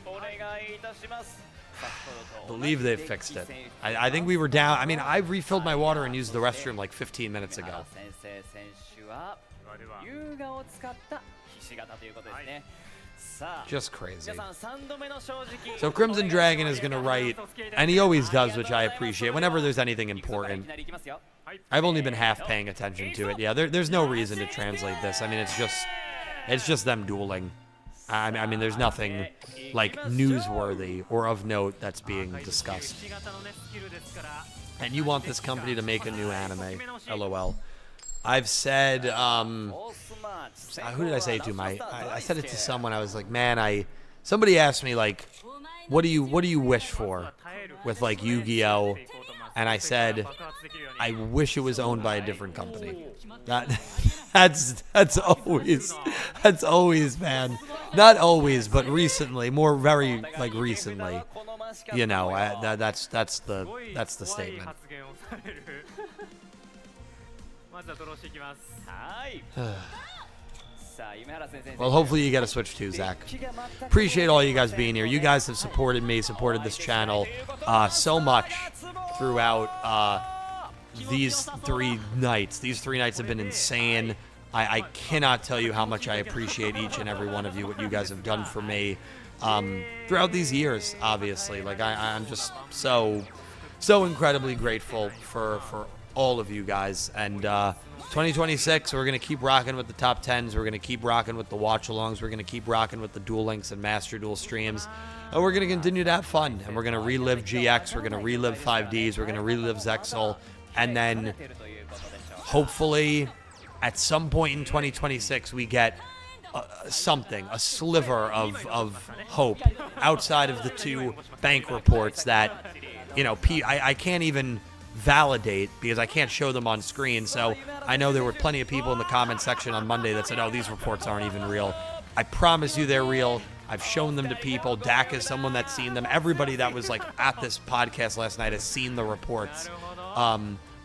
believe they've fixed it. I think we were down. I mean, I refilled my water and used the restroom like 15 minutes ago. Just crazy. So Crimson Dragon is going to write, and he always does, which I appreciate, whenever there's anything important. I've only been half paying attention to it. Yeah, there's no reason to translate this. I mean, it's just them dueling. I mean, there's nothing like newsworthy or of note that's being discussed. And you want this company to make a new anime? LOL. I've said, who did I say it to? I said it to someone. I was like, man, somebody asked me like, what do you wish for with like Yu-Gi-Oh? And I said, I wish it was owned by a different company. That's always, man. Not always, but recently, very like recently. You know, that's the statement. Well, hopefully you get a Switch too, Zach. Appreciate all you guys being here. You guys have supported me, supported this channel so much throughout these 3 nights. These 3 nights have been insane. I cannot tell you how much I appreciate each and every one of you, what you guys have done for me throughout these years, obviously. Like, I'm just so incredibly grateful for all of you guys. And 2026, we're going to keep rocking with the top 10s. We're going to keep rocking with the watch-alongs. We're going to keep rocking with the Duel Links and Master Duel streams. And we're going to continue to have fun. And we're going to relive GX. We're going to relive 5Ds. We're going to relive Zexal. And then, hopefully, at some point in 2026, we get something, a sliver of hope outside of the 2 bank reports that, you know, I can't even validate because I can't show them on screen. So I know there were plenty of people in the comment section on Monday that said, oh, these reports aren't even real. I promise you they're real. I've shown them to people. Dak is someone that's seen them. Everybody that was like at this podcast last night has seen the reports.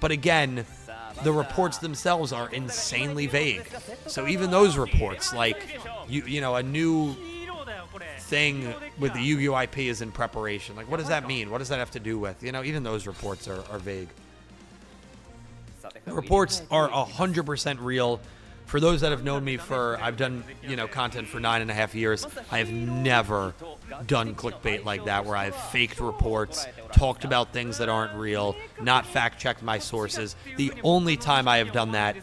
But again, the reports themselves are insanely vague. So even those reports, like, you know, a new thing with the Yu-Gi-Oh! IP is in preparation. Like, what does that mean? What does that have to do with? You know, even those reports are vague. The reports are 100% real. For those that have known me I've done, you know, content for 9.5 years. I have never done clickbait like that, where I've faked reports, talked about things that aren't real, not fact-checked my sources. The only time I have done that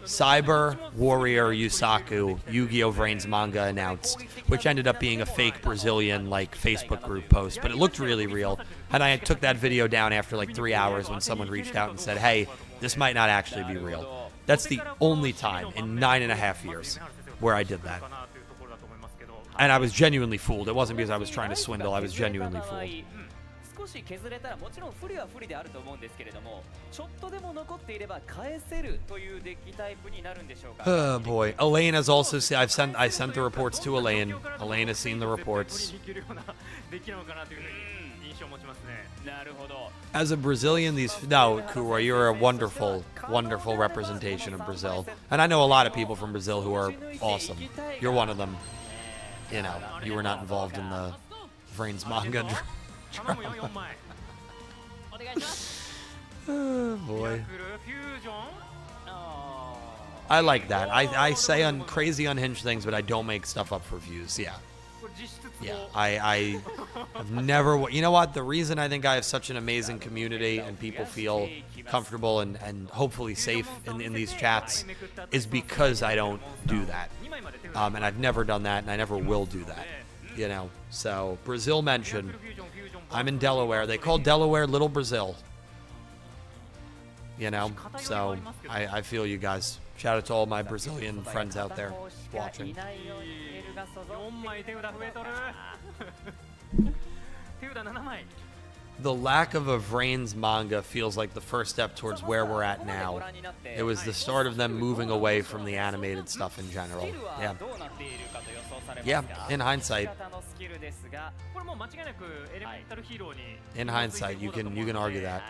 Cyber Warrior Yusaku Yu-Gi-Oh! Vrains manga announced, which ended up being a fake Brazilian like Facebook group post, but it looked really real. And I took that video down after like 3 hours when someone reached out and said, hey, this might not actually be real. That's the only time in 9.5 years where I did that. And I was genuinely fooled. It wasn't because I was trying to swindle. I was genuinely fooled. 少し削れたらもちろん不利は不利であると思うんですけれども、ちょっとでも残っていれば返せるというデッキタイプになるんでしょうか。Oh boy, Elaine has also seen. I sent the reports to Elaine. Elaine has seen the reports. As a Brazilian, Kuro, you're a wonderful, wonderful representation of Brazil, and I know a lot of people from Brazil who are awesome. You're one of them. You know, you were not involved in the Vrains manga. Oh boy. I like that. I say crazy unhinged things, but I don't make stuff up for views. Yeah. Yeah. I have never. You know what? The reason I think I have such an amazing community and people feel comfortable and hopefully safe in these chats is because I don't do that. And I've never done that, and I never will do that. You know. So Brazil mentioned. I'm in Delaware. They call Delaware Little Brazil. You know, so I feel you guys. Shout out to all my Brazilian friends out there watching. The lack of a Vrains manga feels like the first step towards where we're at now. It was the start of them moving away from the animated stuff in general. Yeah. Yeah, in hindsight. In hindsight, you can argue that.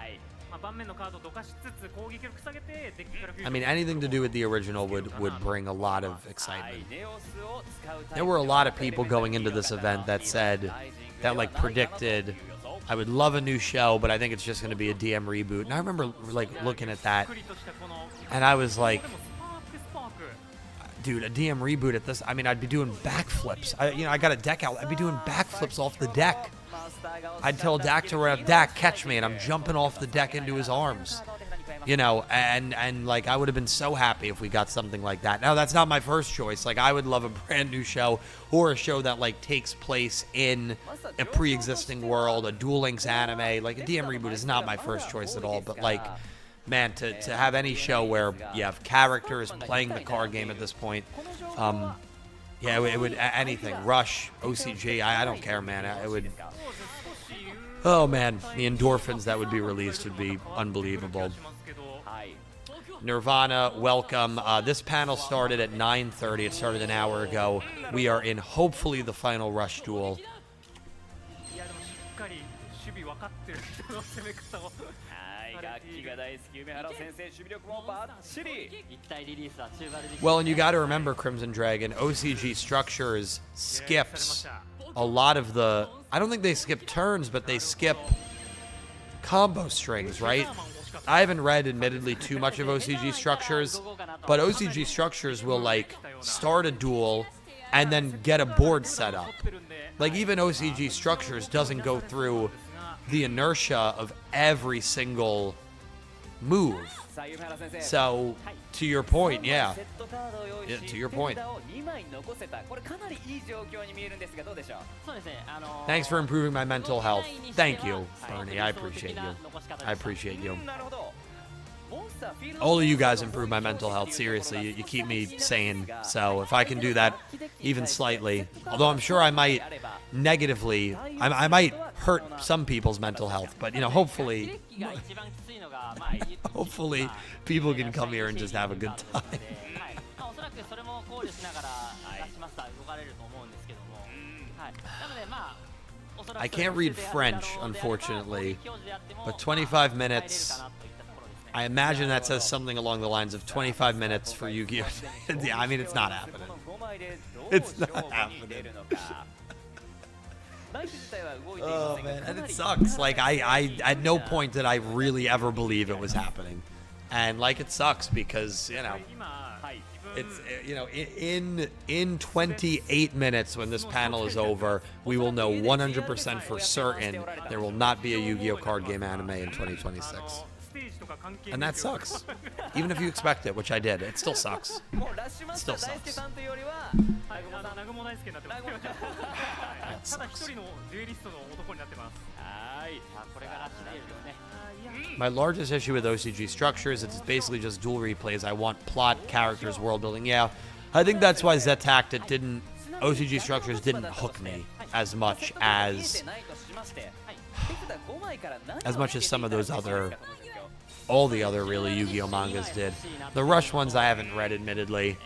I mean, anything to do with the original would bring a lot of excitement. There were a lot of people going into this event that said, that like predicted, I would love a new show, but I think it's just going to be a DM reboot. And I remember like looking at that, and I was like, dude, a DM reboot at this, I mean, I'd be doing backflips. I got a deck out. I'd be doing backflips off the deck. I'd tell Dak to run up, Dak, catch me, and I'm jumping off the deck into his arms. You know, and like, I would have been so happy if we got something like that. Now, that's not my first choice. Like, I would love a brand new show or a show that, like, takes place in a pre-existing world, a Duel Links anime. Like, a DM reboot is not my first choice at all, but, like, man, to have any show where you have characters playing the card game at this point, yeah, it would, anything. Rush, OCG, I don't care, man. It would, oh, man, the endorphins that would be released would be unbelievable. Nirvana, welcome. This panel started at 9:30. It started an hour ago. We are in, hopefully, the final Rush Duel. Well, and you got to remember, Crimson Dragon, OCG Structures skips a lot of the, I don't think they skip turns, but they skip combo strings, right? I haven't read, admittedly, too much of OCG Structures, but OCG Structures will, like, start a duel and then get a board set up. Like, even OCG Structures doesn't go through the inertia of every single move. So, to your point, yeah. Yeah, to your point. Thanks for improving my mental health. Thank you, Bernie. I appreciate you. I appreciate you. All of you guys improve my mental health. Seriously, you keep me sane. So if I can do that even slightly, although I'm sure I might negatively, I might hurt some people's mental health, but, you know, hopefully people can come here and just have a good time. I can't read French, unfortunately, but 25 minutes, I imagine that says something along the lines of 25 minutes for Yu-Gi-Oh! Yeah, I mean, it's not happening. It's not happening. Oh, man, and it sucks. Like, I at no point did I really ever believe it was happening. And, like, it sucks because, you know, it's, you know, in 28 minutes when this panel is over, we will know 100% for certain there will not be a Yu-Gi-Oh! Card game anime in 2026. And that sucks. Even if you expect it, which I did, it still sucks. もうラッシュマスタ Still ー大輔 sucks. さんというよりははい、ナグモ大好きになってます。ただ一人のデュエリストの男になってます。はい。これがラッシュデュエルですね。 My largest issue with OCG structures is it's basically just duel replays. I want plot, characters, world building. Yeah, I think that's why Zetact didn't. OCG structures didn't hook me as much as some of those other, all the other really Yu-Gi-Oh mangas did. The Rush ones I haven't read, admittedly.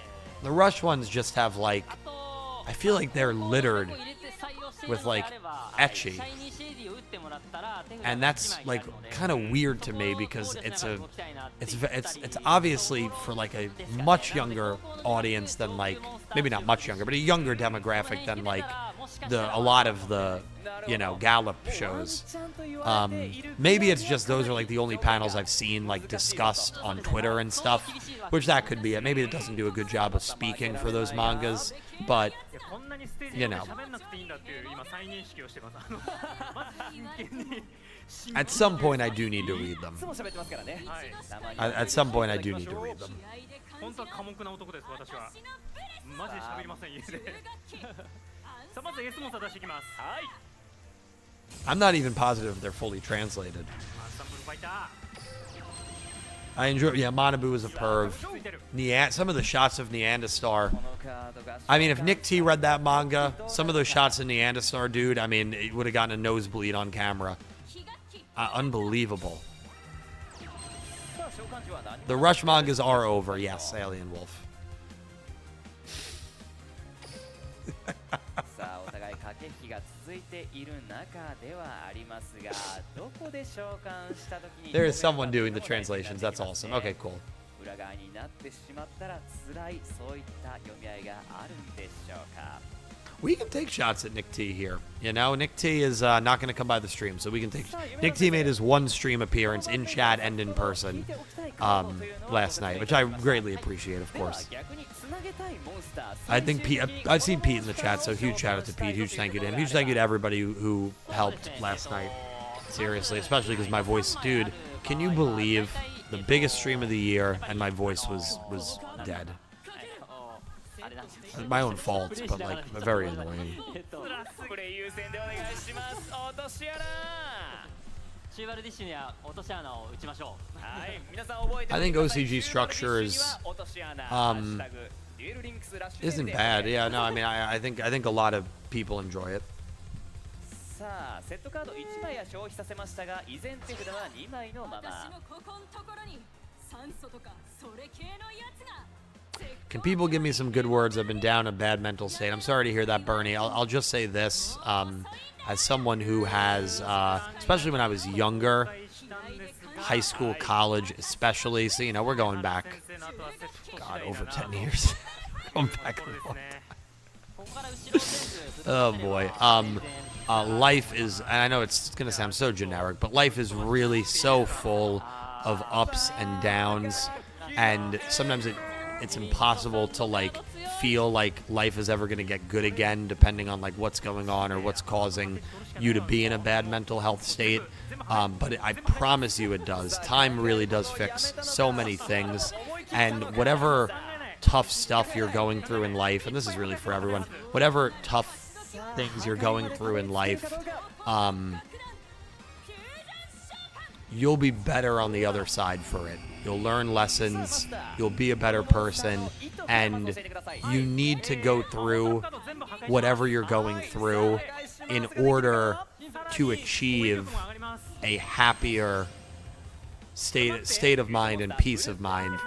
The Rush ones just have like, I feel like they're littered with like ecchi. And that's like kind of weird to me because it's obviously for like a much younger audience than like, maybe not much younger, but a younger demographic than like a lot of the, you know, Gallup shows. Maybe it's just those are like the only panels I've seen like discussed on Twitter and stuff, which that could be it. Maybe it doesn't do a good job of speaking for those mangas, but you know. At some point, I do need to read them. At some point, I do need to read them. I'm not even positive they're fully translated. I enjoy. Yeah, Manabu is a perv. Some of the shots of Neanderstar. I mean, if Nick T read that manga, some of those shots of Neanderstar, dude. I mean, it would have gotten a nosebleed on camera. Unbelievable. The Rush mangas are over. Yes, Alien Wolf. さあお互い駆け引きが続いている中ではありますがどこで召喚した時に There is someone doing the translations. That's awesome. Okay, cool. 裏側になってしまったら辛いそういった読み合いがあるんでしょうか We can take shots at Nick T here. You know, Nick T is not going to come by the stream, so we can take. Nick T made his one stream appearance in chat and in person last night, which I greatly appreciate, of course. I think Pete. I've seen Pete in the chat, so huge shout out to Pete. Huge thank you to him. Huge thank you to everybody who helped last night. Seriously, especially because my voice, dude. Can you believe the biggest stream of the year and my voice was dead? My own fault, but like very annoying. I think OCG structures isn't bad. Yeah, no, I mean I think a lot of people enjoy it. さあセットカード1枚は消費させましたが依然手札は2枚のまま Can people give me some good words? I've been down a bad mental state. I'm sorry to hear that, Bernie. I'll just say this. As someone who has, especially when I was younger, high school, college especially, so, you know, we're going back, God, over 10 years. Going back a long time. Oh, boy. Life is, and I know it's going to sound so generic, but life is really so full of ups and downs, and sometimes it's impossible to like feel like life is ever going to get good again, depending on like what's going on or what's causing you to be in a bad mental health state. But I promise you it does. Time really does fix so many things, and whatever tough stuff you're going through in life, and this is really for everyone, whatever tough things you're going through in life, you'll be better on the other side for it. You'll learn lessons, you'll be a better person, and you need to go through whatever you're going through in order to achieve a happier state of mind and peace of mind.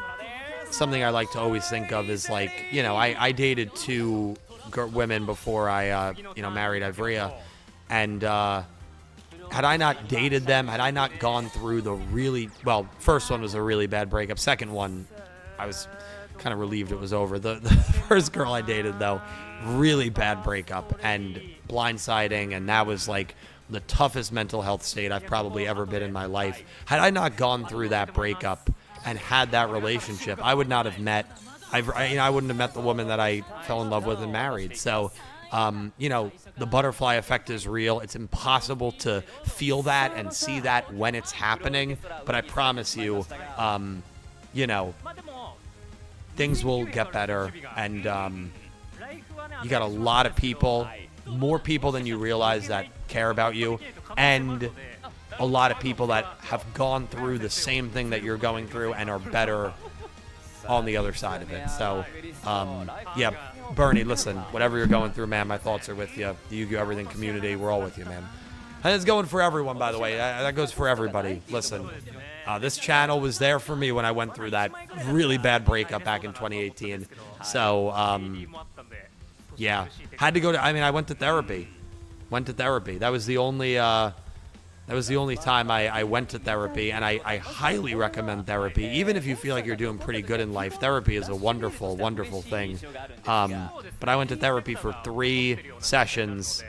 Something I like to always think of is like, you know, I dated two women before I, married Ivrea, and had I not dated them, had I not gone through the really, well, first one was a really bad breakup. Second one, I was kind of relieved it was over. The first girl I dated, though, really bad breakup and blindsiding, and that was like the toughest mental health state I've probably ever been in my life. Had I not gone through that breakup and had that relationship, I would not have met, I wouldn't have met the woman that I fell in love with and married. So, You know, the butterfly effect is real. It's impossible to feel that and see that when it's happening. But I promise you, you know, things will get better. And you got a lot of people, more people than you realize that care about you. And a lot of people that have gone through the same thing that you're going through and are better on the other side of it. So, yeah, Bernie, listen, whatever you're going through, man, my thoughts are with you. The Yugioh Everything community, we're all with you, man. And it's going for everyone, by the way. That goes for everybody. Listen, this channel was there for me when I went through that really bad breakup back in 2018. So, yeah, had to go to, I mean, I went to therapy. That was the only time I went to therapy, and I highly recommend therapy. Even if you feel like you're doing pretty good in life, therapy is a wonderful, wonderful thing. But I went to therapy for 3 sessions,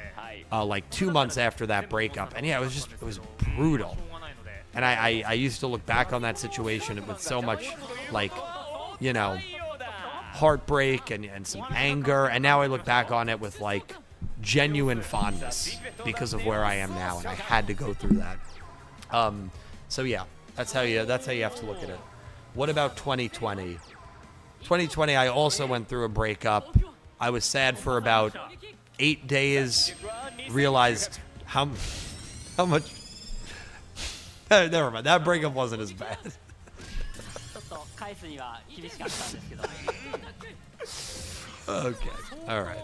like 2 months after that breakup. And yeah, it was brutal. And I used to look back on that situation with so much, like, you know, heartbreak and some anger. And now I look back on it with, like, genuine fondness because of where I am now, and I had to go through that. So yeah, that's how you have to look at it. What about 2020? 2020, I also went through a breakup. I was sad for about 8 days. Realized how much. Never mind. That breakup wasn't as bad. Okay. All right.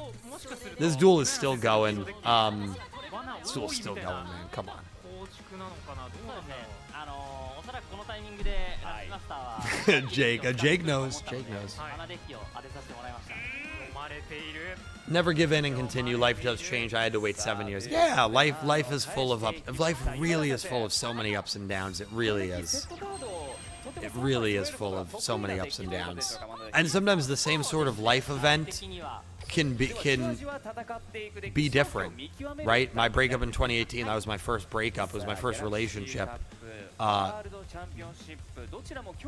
This duel is still going. This duel's still going, man. Come on. Jake knows. Never give in and continue. Life does change. I had to wait 7 years. Yeah, life is full of ups. Life really is full of so many ups and downs. It really is. It really is full of so many ups and downs. And sometimes the same sort of life event can be different, right? My breakup in 2018, that was my first breakup. It was my first relationship.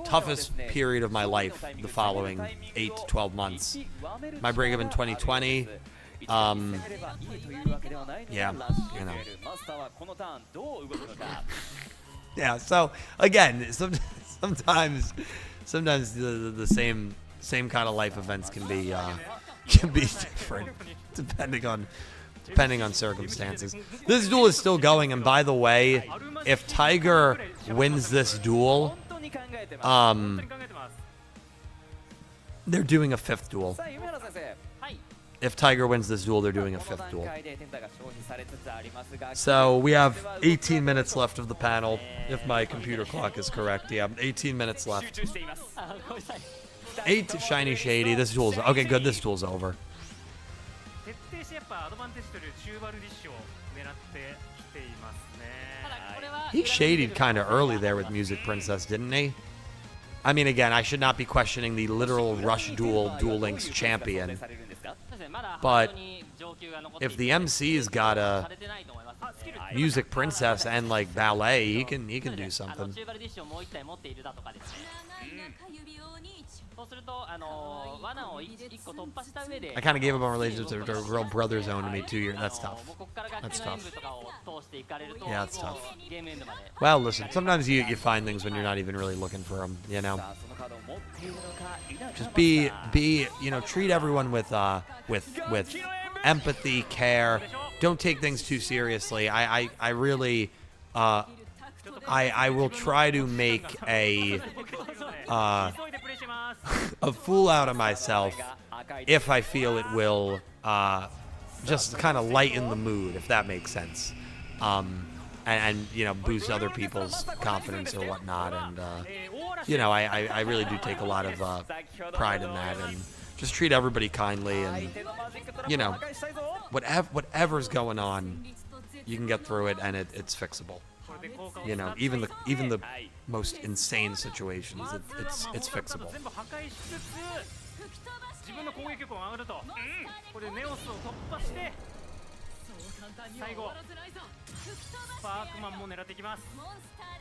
Toughest period of my life, the following 8 to 12 months. My breakup in 2020, yeah, you know. Yeah, so again, sometimes the same kind of life events can be different depending on circumstances. This duel is still going, and by the way, if Tiger wins this duel, they're doing a 5th duel. If Tiger wins this duel, they're doing a 5th duel. So we have 18 minutes left of the panel, if my computer clock is correct. Yeah, 18 minutes left. 8 Shiny Shady. This duel's okay. Good. This duel's over. He shadied kind of early there with Music Princess, didn't he? I mean, again, I should not be questioning the literal Rush Duel Duel Links champion. But if the MC's got a Music Princess and like ballet, he can do something. I kind of gave up on relationships to a real brother zone to me 2 years. That's tough. That's tough. Yeah, that's tough. Well, listen, sometimes you find things when you're not even really looking for them, you know? Just be you know, treat everyone with empathy, care. Don't take things too seriously. I really I will try to make a fool out of myself if I feel it will just kind of lighten the mood, if that makes sense, and you know, boost other people's confidence or whatnot. And you know, I really do take a lot of pride in that, and just treat everybody kindly, and you know, whatever's going on, you can get through it, and it's fixable. You know, even the most insane situations, it's fixable.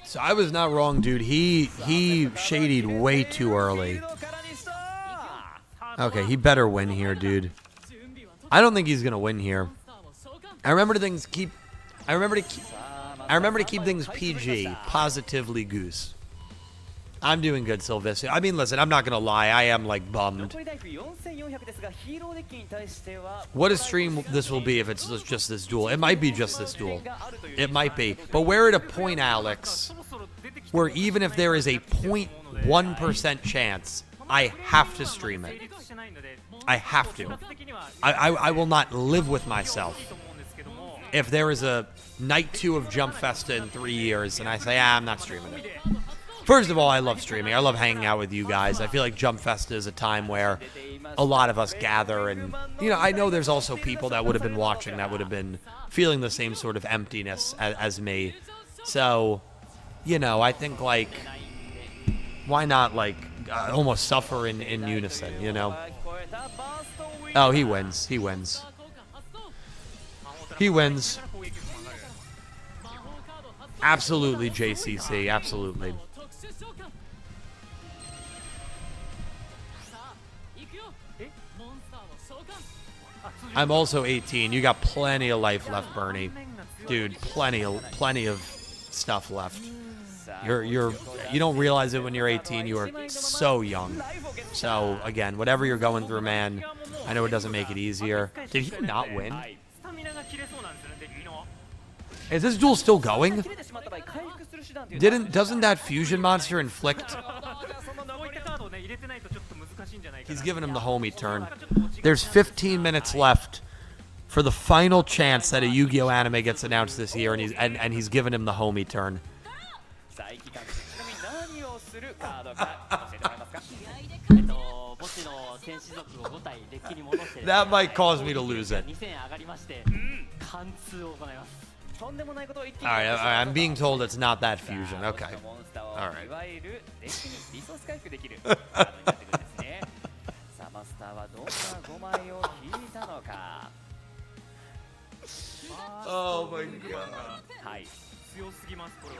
So I was not wrong, dude. He shadied way too early. Okay, he better win here, dude. I don't think he's gonna win here. I remember to keep things PG. Positively Goose. I'm doing good, Sylvis. I mean, listen, I'm not gonna lie. I am like bummed. What a stream this will be if it's just this duel. It might be just this duel. It might be. But we're at a point, Alex, where even if there is a 0.1% chance, I have to stream it. I have to. I will not live with myself if there is a night 2 of Jump Festa in 3 years and I say, I'm not streaming it. First of all, I love streaming. I love hanging out with you guys. I feel like Jump Festa is a time where a lot of us gather, and I know there's also people that would have been watching that would have been feeling the same sort of emptiness as me. So, I think like, why not like almost suffer in unison, Oh, he wins. He wins. He wins. Absolutely, JCC. Absolutely. I'm also 18. You got plenty of life left, Bernie. Dude, plenty of stuff left. You don't realize it when you're 18. You are so young. So again, whatever you're going through, man, I know it doesn't make it easier. Did he not win? Is this duel still going? Doesn't that fusion monster inflict? He's giving him the homie turn. There's 15 minutes left for the final chance that a Yu-Gi-Oh anime gets announced this year, and he's giving him the homie turn. That might cause me to lose it. Alright, I'm being told it's not that fusion. Okay. Alright. Oh my god.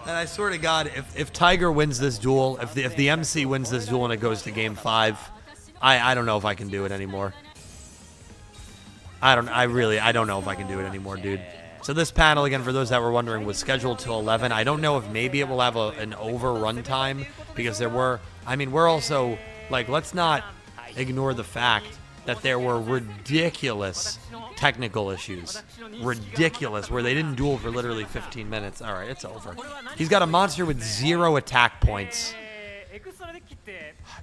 And I swear to God, if Tiger wins this duel, if the MC wins this duel and it goes to game 5, I don't know if I can do it anymore. I don't know if I can do it anymore, dude. So this panel, again, for those that were wondering, was scheduled till 11. I don't know if maybe it will have an overrun time, because we're also, like, let's not ignore the fact that there were ridiculous technical issues. Ridiculous, where they didn't duel for literally 15 minutes. All right, it's over. He's got a monster with 0 attack points.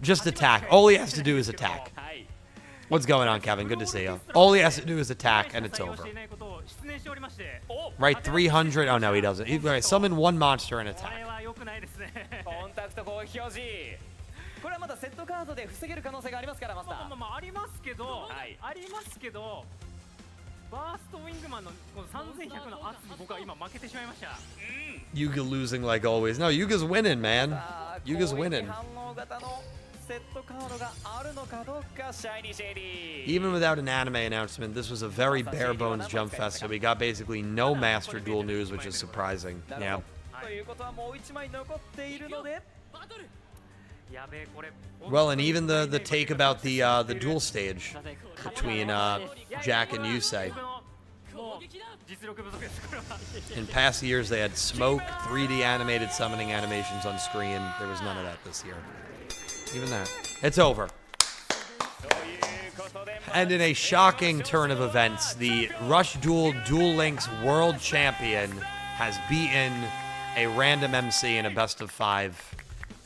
Just attack. All he has to do is attack. What's going on, Kevin? Good to see you. All he has to do is attack, and it's over. Right, 300. Oh, no, he doesn't. He's going to summon 1 monster and attack. Yuga losing like always. No, Yuga's winning, man. Yuga's winning. Even without an anime announcement, this was a very bare bones Jump Festa. We got basically no Master Duel news, which is surprising. Yeah. Well, and even the take about the duel stage between Jack and Yusei. In past years, they had smoke, 3D animated summoning animations on screen. There was none of that this year. Even that. It's over. And in a shocking turn of events, the Rush Duel Duel Links World Champion has beaten a random MC in a best-of-5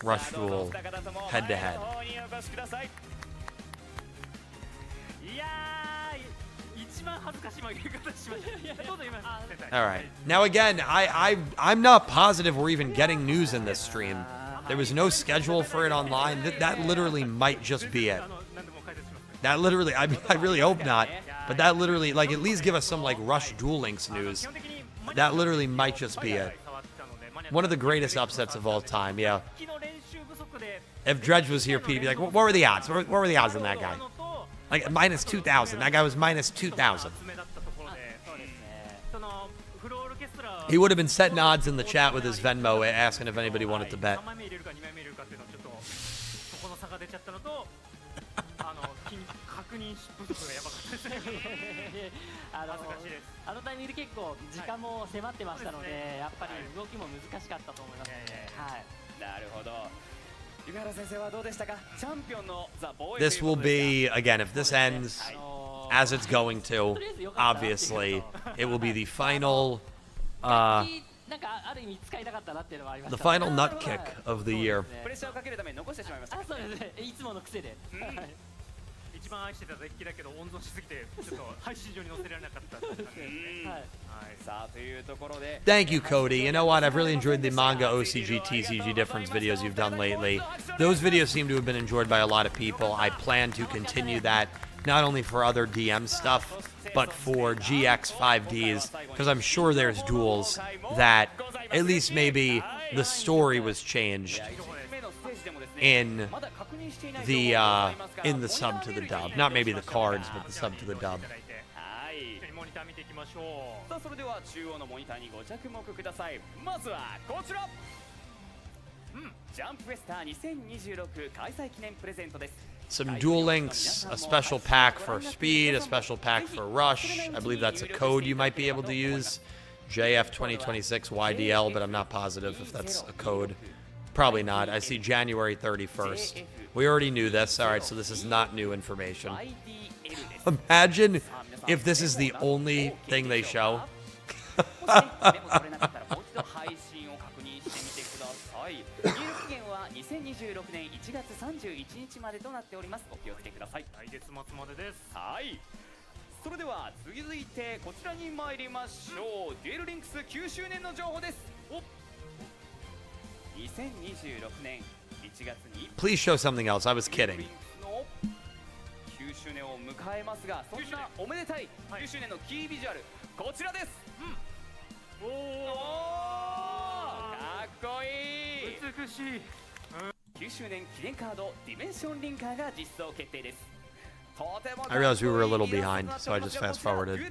Rush Duel head-to-head. All right. Now again, I'm not positive we're even getting news in this stream. There was no schedule for it online. That literally might just be it. That literally, I really hope not. But that literally, like, at least give us some, like, Rush Duel Links news. That literally might just be it. One of the greatest upsets of all time, yeah. If Dredge was here, Pete would be like, what were the odds? What were the odds on that guy? Like, minus 2,000. That guy was minus 2,000. He would have been setting odds in the chat with his Venmo, asking if anybody wanted to bet. 確認不足がやばかったですね。恥ずかしいです。あのタイミングで結構時間も迫ってましたので、やっぱり動きも難しかったと思いますね。はい。なるほど。湯原先生はどうでしたか？チャンピオンのザ・ボーイ。 This will be, again, if this ends as it's going to, obviously, it will be the final, なんかある意味使いたかったなっていうのはありまし the た。 final nut kick of the year. プレッシャーをかけるために残してしまいましたあ、そうですね。いつもの癖で。一番愛してたデッキだけど温存しすぎてちょっと配信上に載せられなかったっていう感じですね。はい。さあというところで Thank you, Cody. You know what? I've really enjoyed the manga OCG, TCG difference videos you've done lately. Those videos seem to have been enjoyed by a lot of people. I plan to continue that, not only for other DM stuff, but for GX 5Ds, because I'm sure there's duels that at least maybe the story was changed in the sub to the dub. Not maybe the cards, but the sub to the dub. モニター見ていきましょう。さあそれでは中央のモニターにご着目ください。まずはこちら、ジャンプフェスタ2026開催記念プレゼントです。 Some Duel Links, a special pack for Speed, a special pack for Rush. I believe that's a code you might be able to use. JF 2026 YDL, but I'm not positive if that's a code. Probably not. I see January 31st. We already knew this. All right, so this is not new information. Imagine if this is the only thing they show. 2026年1月31日までとなっております。お気をつけください。来月末までです。はい。それでは続いてこちらに参りましょう。デュエルリンクス9周年の情報です。2026年1月に Please show something else. I was kidding. 9周年を迎えますが、そんなおめでたい9周年のキービジュアル、こちらです。おお、かっこいい。美しい。9周年記念カードディメンションリンカーが実装決定です。 I realized we were a little behind, so I just fast forwarded.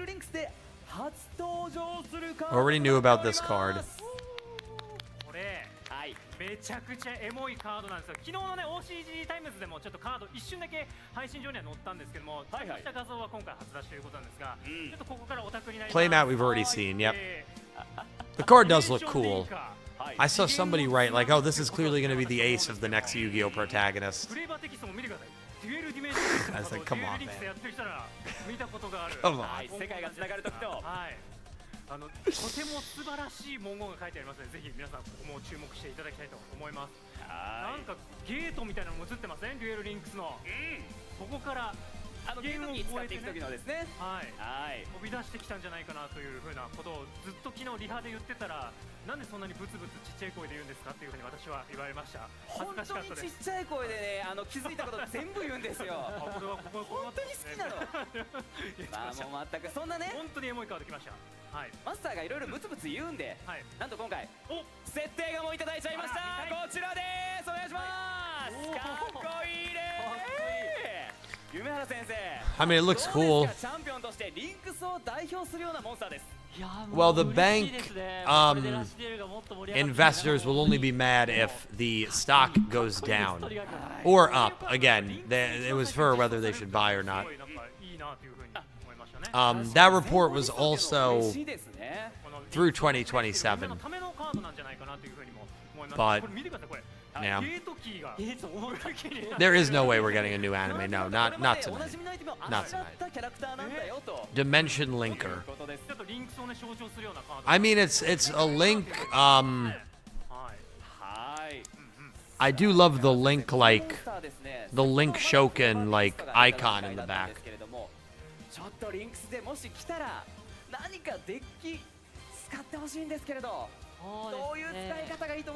Already knew about this card. これめちゃくちゃエモいカードなんですよ。昨日のね OCG タイムズでもちょっとカード一瞬だけ配信上には載ったんですけども、ちゃんとした画像は今回初出しということなんですが、ちょっとここからオタクになります。 Playmat we've already seen. Yep. The card does look cool. I saw somebody write like, "Oh, this is clearly going to be the ace of the next Yu-Gi-Oh protagonist." フレーバーテキストも見てください。デュエルディメンション I was like, "Come on, デュエルリンクスやってる人なら見たことがある。 Come on. 世界がつながる時と、はい。とても素晴らしい文言が書いてありますので、ぜひ皆さんここも注目していただきたいと思います。なんかゲートみたいなのも映ってますね、デュエルリンクスの。ここからゲームに使っていく時のですね、飛び出してきたんじゃないかなというふうなことをずっと昨日リハで言ってたら、なんでそんなにブツブツちっちゃい声で言うんですかっていうふうに私は言われました。恥ずかしかったです。本当にちっちゃい声でね、気づいたこと全部言うんですよ。これは本当に好きなの。まあもう全くそんなね、本当にエモいカードきました。はい。マスターがいろいろブツブツ言うんで、なんと今回設定画もいただいちゃいました。こちらです。お願いします。かっこいいね。夢原先生。I mean, it looks cool. チャンピオンとしてリンクスを代表するようなモンスターです。 Well, the bank investors will only be mad if the stock goes down or up. Again, it was for whether they should buy or not. That report was also through 2027. But yeah, there is no way we're getting a new anime. No, not tonight. Not tonight. Dimension Linker. I mean, it's a link. I do love the link, like the Link Shoken like icon in the back.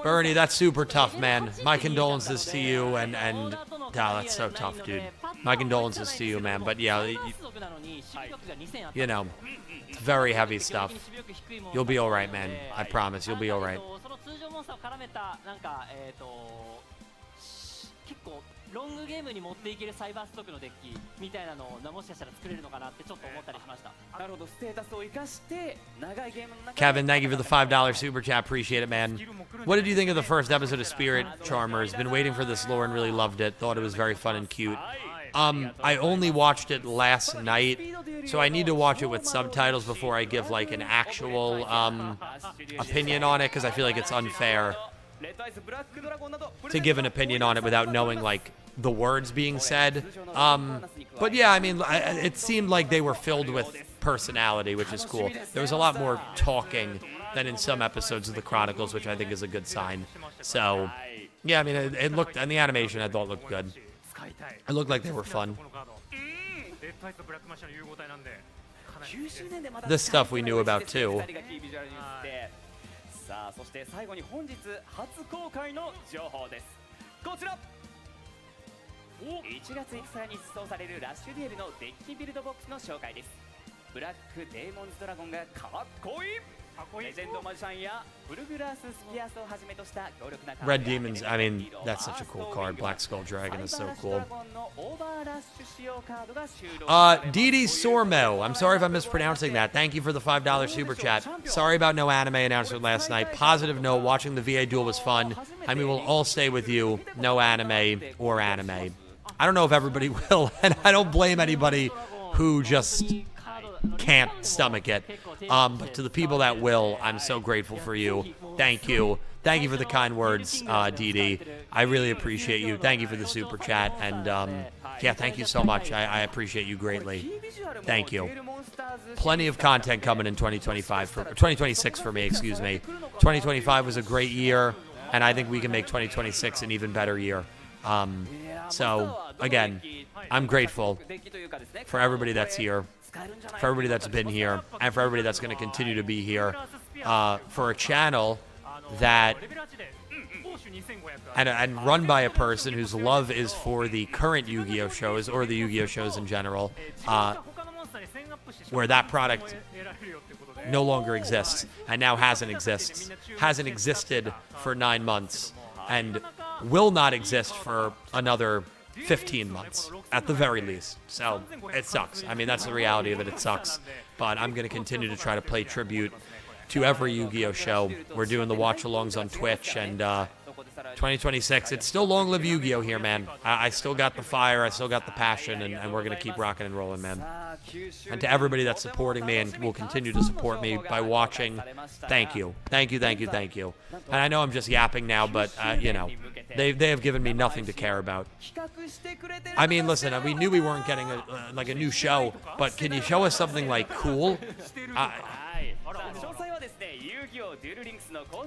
Bernie, that's super tough, man. My condolences to you, and that's so tough, dude. My condolences to you, man. But yeah, you know, it's very heavy stuff. You'll be all right, man. I promise, you'll be all right. ロングゲームに持っていけるサイバーストックのデッキみたいなのをもしかしたら作れるのかなってちょっと思ったりしました。なるほど、ステータスを生かして長いゲームの中で。Kevin, thank you for the $5 super chat. Appreciate it, man. What did you think of the first episode of Spirit Charmers? Been waiting for this lore and really loved it. Thought it was very fun and cute. I only watched it last night, so I need to watch it with subtitles before I give like an actual opinion on it, because I feel like it's unfair to give an opinion on it without knowing like the words being said. But yeah, I mean, it seemed like they were filled with personality, which is cool. There was a lot more talking than in some episodes of the Chronicles, which I think is a good sign. So yeah, I mean, it looked, and the animation I thought looked good. It looked like they were fun. This stuff we knew about too. さあそして最後に本日初公開の情報です。こちら1月5日に出走されるラッシュデュエルのデッキビルドボックスの紹介です。ブラックデーモンズドラゴンがかっこいい。レジェンドマジシャンやフルグラーススピアスをはじめとした強力なカード。 Red Demons, I mean, that's such a cool card. Black Skull Dragon is so cool. Didi Sormo, I'm sorry if I'm mispronouncing that. Thank you for the $5 super chat. Sorry about no anime announcement last night. Positive note, watching the VA duel was fun. I mean, we'll all stay with you. No anime or anime. I don't know if everybody will, and I don't blame anybody who just can't stomach it. But to the people that will, I'm so grateful for you. Thank you. Thank you for the kind words, Didi. I really appreciate you. Thank you for the super chat. And yeah, thank you so much. I appreciate you greatly. Thank you. Plenty of content coming in 2025 for 2026 for me, excuse me. 2025 was a great year, and I think we can make 2026 an even better year. So again, I'm grateful for everybody that's here, for everybody that's been here, and for everybody that's going to continue to be here, for a channel that and run by a person whose love is for the current Yu-Gi-Oh shows, or the Yu-Gi-Oh shows in general, where that product no longer exists and now hasn't existed for 9 months and will not exist for another 15 months at the very least. So it sucks. I mean, that's the reality of it. It sucks. But I'm going to continue to try to play tribute to every Yu-Gi-Oh show. We're doing the watch-alongs on Twitch, and 2026, it's still long live Yu-Gi-Oh here, man. I still got the fire, I still got the passion, and we're going to keep rocking and rolling, man. And to everybody that's supporting me and will continue to support me by watching, thank you. Thank you, thank you, thank you. And I know I'm just yapping now, but, you know, they have given me nothing to care about. I mean, listen, we knew we weren't getting a new show, but can you show us something, like, cool?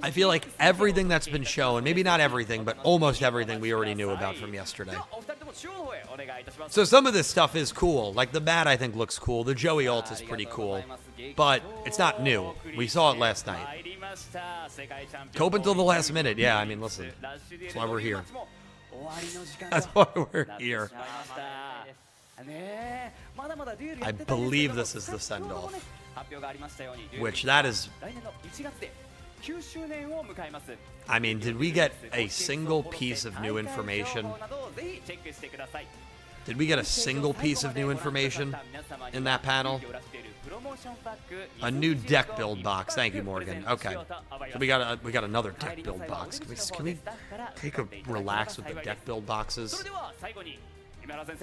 I feel like everything that's been shown, maybe not everything, but almost everything we already knew about from yesterday. So some of this stuff is cool. Like the bat, I think, looks cool. The Joey ult is pretty cool. But it's not new. We saw it last night. Cope until the last minute. Yeah, I mean, listen. That's why we're here. That's why we're here. I believe this is the send-off. Which, that is... I mean, did we get a single piece of new information? Did we get a single piece of new information in that panel? A new deck build box. Thank you, Morgan. Okay. So we got another deck build box. Can we take a relax with the deck build boxes?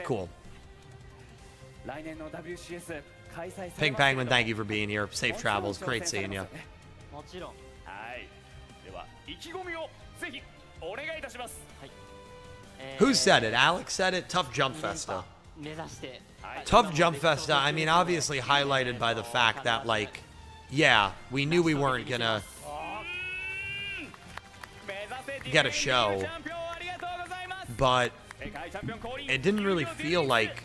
Cool. Pink Penguin, thank you for being here. Safe travels. Great seeing you. Who said it? Alex said it? Tough Jump Festa. Tough Jump Festa, I mean, obviously highlighted by the fact that, like, yeah, we knew we weren't gonna get a show, but it didn't really feel like...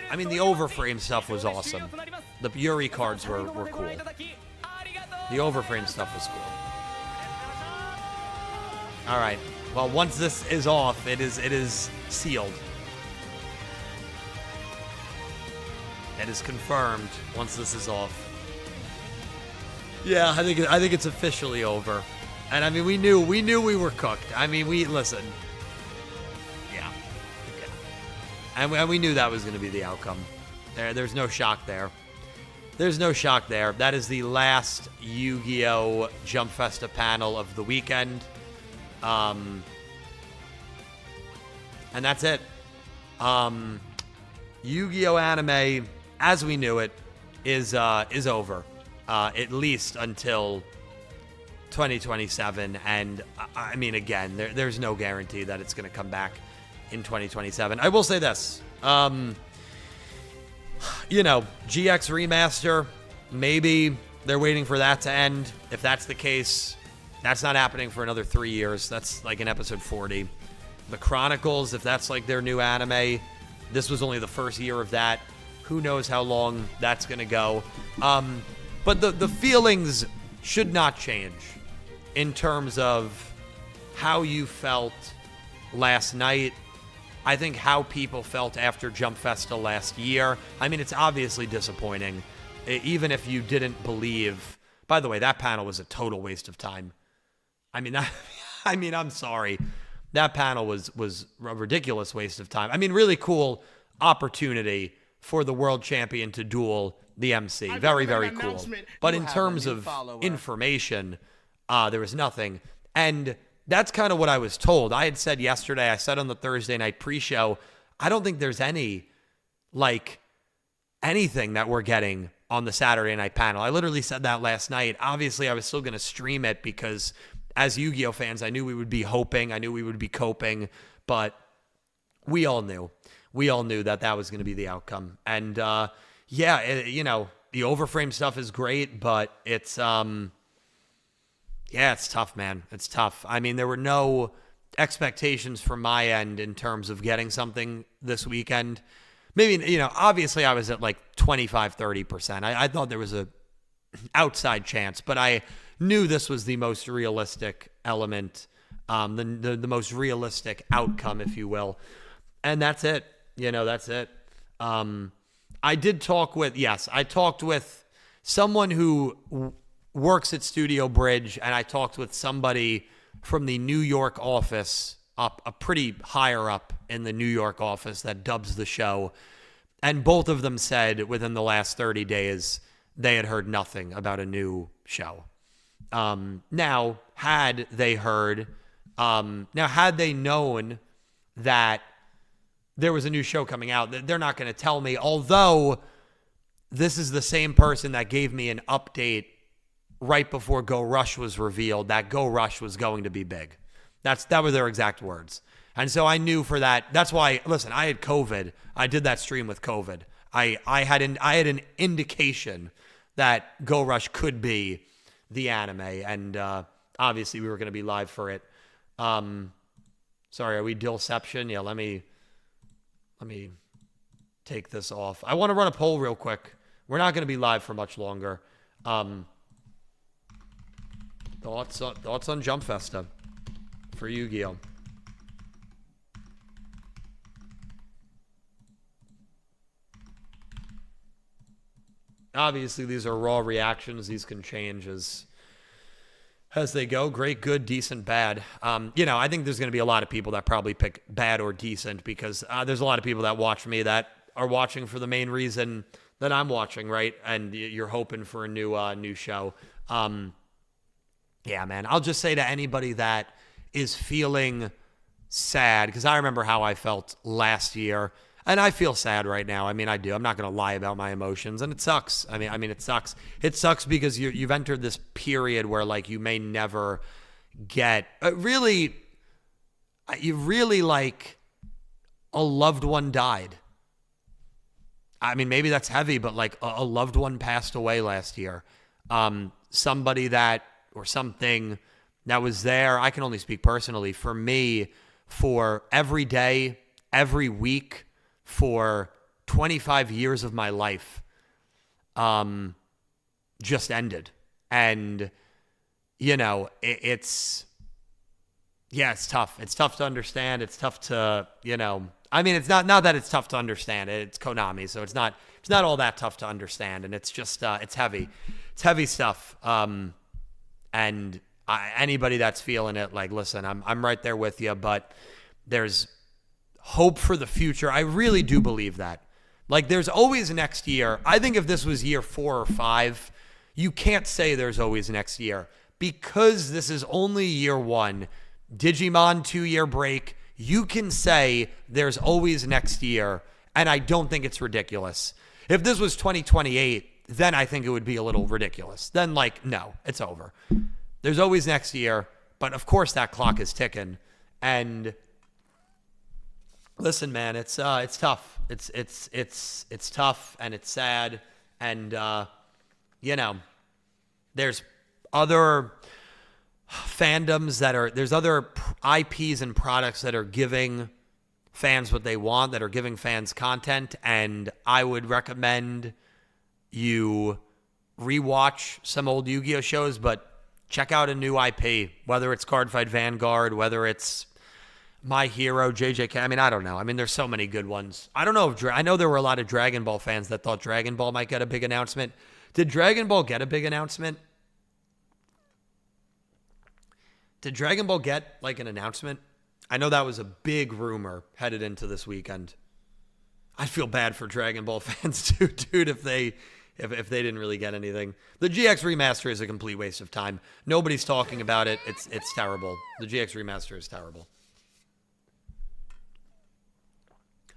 I mean, the overframe stuff was awesome. The Yuri cards were cool. The overframe stuff was cool. All right. Well, once this is off, it is sealed. It is confirmed once this is off. Yeah, I think it's officially over. And I mean, we knew we were cooked. I mean, listen. Yeah. And we knew that was going to be the outcome. There's no shock there. There's no shock there. That is the last Yu-Gi-Oh! Jump Festa panel of the weekend. And that's it. Yu-Gi-Oh anime, as we knew it, is over, at least until 2027. And I mean, again, there's no guarantee that it's going to come back in 2027. I will say this, GX remaster, maybe they're waiting for that to end. If that's the case, that's not happening for another 3 years. That's like in episode 40. The Chronicles, if that's like their new anime, this was only the first year of that. Who knows how long that's going to go. But the feelings should not change in terms of how you felt last night. I think how people felt after Jump Festa last year. I mean, it's obviously disappointing, even if you didn't believe. By the way, that panel was a total waste of time. I mean, I'm sorry. That panel was a ridiculous waste of time. I mean, really cool opportunity for the world champion to duel the MC. Very, very cool. But in terms of information, there was nothing. And that's kind of what I was told. I had said yesterday, I said on the Thursday night pre-show, I don't think there's anything that we're getting on the Saturday night panel. I literally said that last night. Obviously, I was still going to stream it because as Yu-Gi-Oh fans, I knew we would be hoping, I knew we would be coping, but we all knew that was going to be the outcome. And the overframe stuff is great, but it's it's tough, man. It's tough. I mean, there were no expectations from my end in terms of getting something this weekend. Maybe, obviously I was at like 25-30%. I thought there was a outside chance, but I knew this was the most realistic element, the most realistic outcome, if you will. And that's it. That's it. I talked with someone who works at Studio Bridge, and I talked with somebody from the New York office, a pretty higher up in the New York office that dubs the show. And both of them said within the last 30 days, they had heard nothing about a new show. Now, had they known that there was a new show coming out, they're not going to tell me, although this is the same person that gave me an update right before Go Rush was revealed, that Go Rush was going to be big. That were their exact words. And so I knew for that. That's why, listen, I had COVID. I did that stream with COVID. I had an indication that Go Rush could be the anime, and obviously we were going to be live for it. Sorry, are we Dilception? Yeah, let me take this off. I want to run a poll real quick. We're not going to be live for much longer. Thoughts on Jump Festa for Yu-Gi-Oh? Obviously, these are raw reactions. These can change as they go. Great, good, decent, bad. I think there's going to be a lot of people that probably pick bad or decent because there's a lot of people that watch me that are watching for the main reason that I'm watching, right? And you're hoping for a new show. Yeah, man. I'll just say to anybody that is feeling sad, because I remember how I felt last year, and I feel sad right now. I mean, I do. I'm not going to lie about my emotions, and it sucks. I mean, it sucks. It sucks because you've entered this period where, like, you may never get really like a loved one died. I mean, maybe that's heavy, but like a loved one passed away last year. Somebody that or something that was there. I can only speak personally. For me, for every day, every week, for 25 years of my life, just ended. And, it's tough. It's tough to understand. It's tough to, I mean, it's not that it's tough to understand. It's Konami, so it's not all that tough to understand. And it's just, it's heavy. It's heavy stuff. And anybody that's feeling it, like, listen, I'm right there with you, but there's hope for the future. I really do believe that. Like, there's always next year. I think if this was year 4 or 5, you can't say there's always next year because this is only year 1. Digimon 2-year break. You can say there's always next year, And I don't think it's ridiculous. If this was 2028, then I think it would be a little ridiculous. Then, like, no, it's over. There's always next year, but of course that clock is ticking. And listen, man, it's tough. It's tough and it's sad. And you know, there's other fandoms there's other IPs and products that are giving fans what they want, that are giving fans content, and I would recommend you rewatch some old Yu-Gi-Oh shows, but check out a new IP, whether it's Cardfight Vanguard, whether it's My Hero, JJK. I mean, I don't know. I mean, there's so many good ones. I don't know if I know there were a lot of Dragon Ball fans that thought Dragon Ball might get a big announcement. Did Dragon Ball get a big announcement? Did Dragon Ball get like an announcement? I know that was a big rumor headed into this weekend. I feel bad for Dragon Ball fans too, dude, if they didn't really get anything. The GX remaster is a complete waste of time. Nobody's talking about it. It's terrible. The GX remaster is terrible.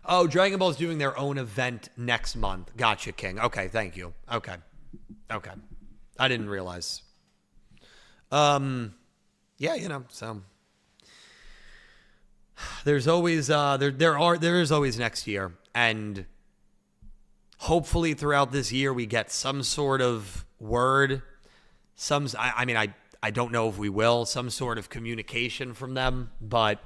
Oh, Dragon Ball's doing their own event next month. Gotcha, King. Okay, thank you. Okay. I didn't realize. Yeah, you know, so there's always there is always next year, and hopefully throughout this year we get some sort of word, I don't know if we will, some sort of communication from them, but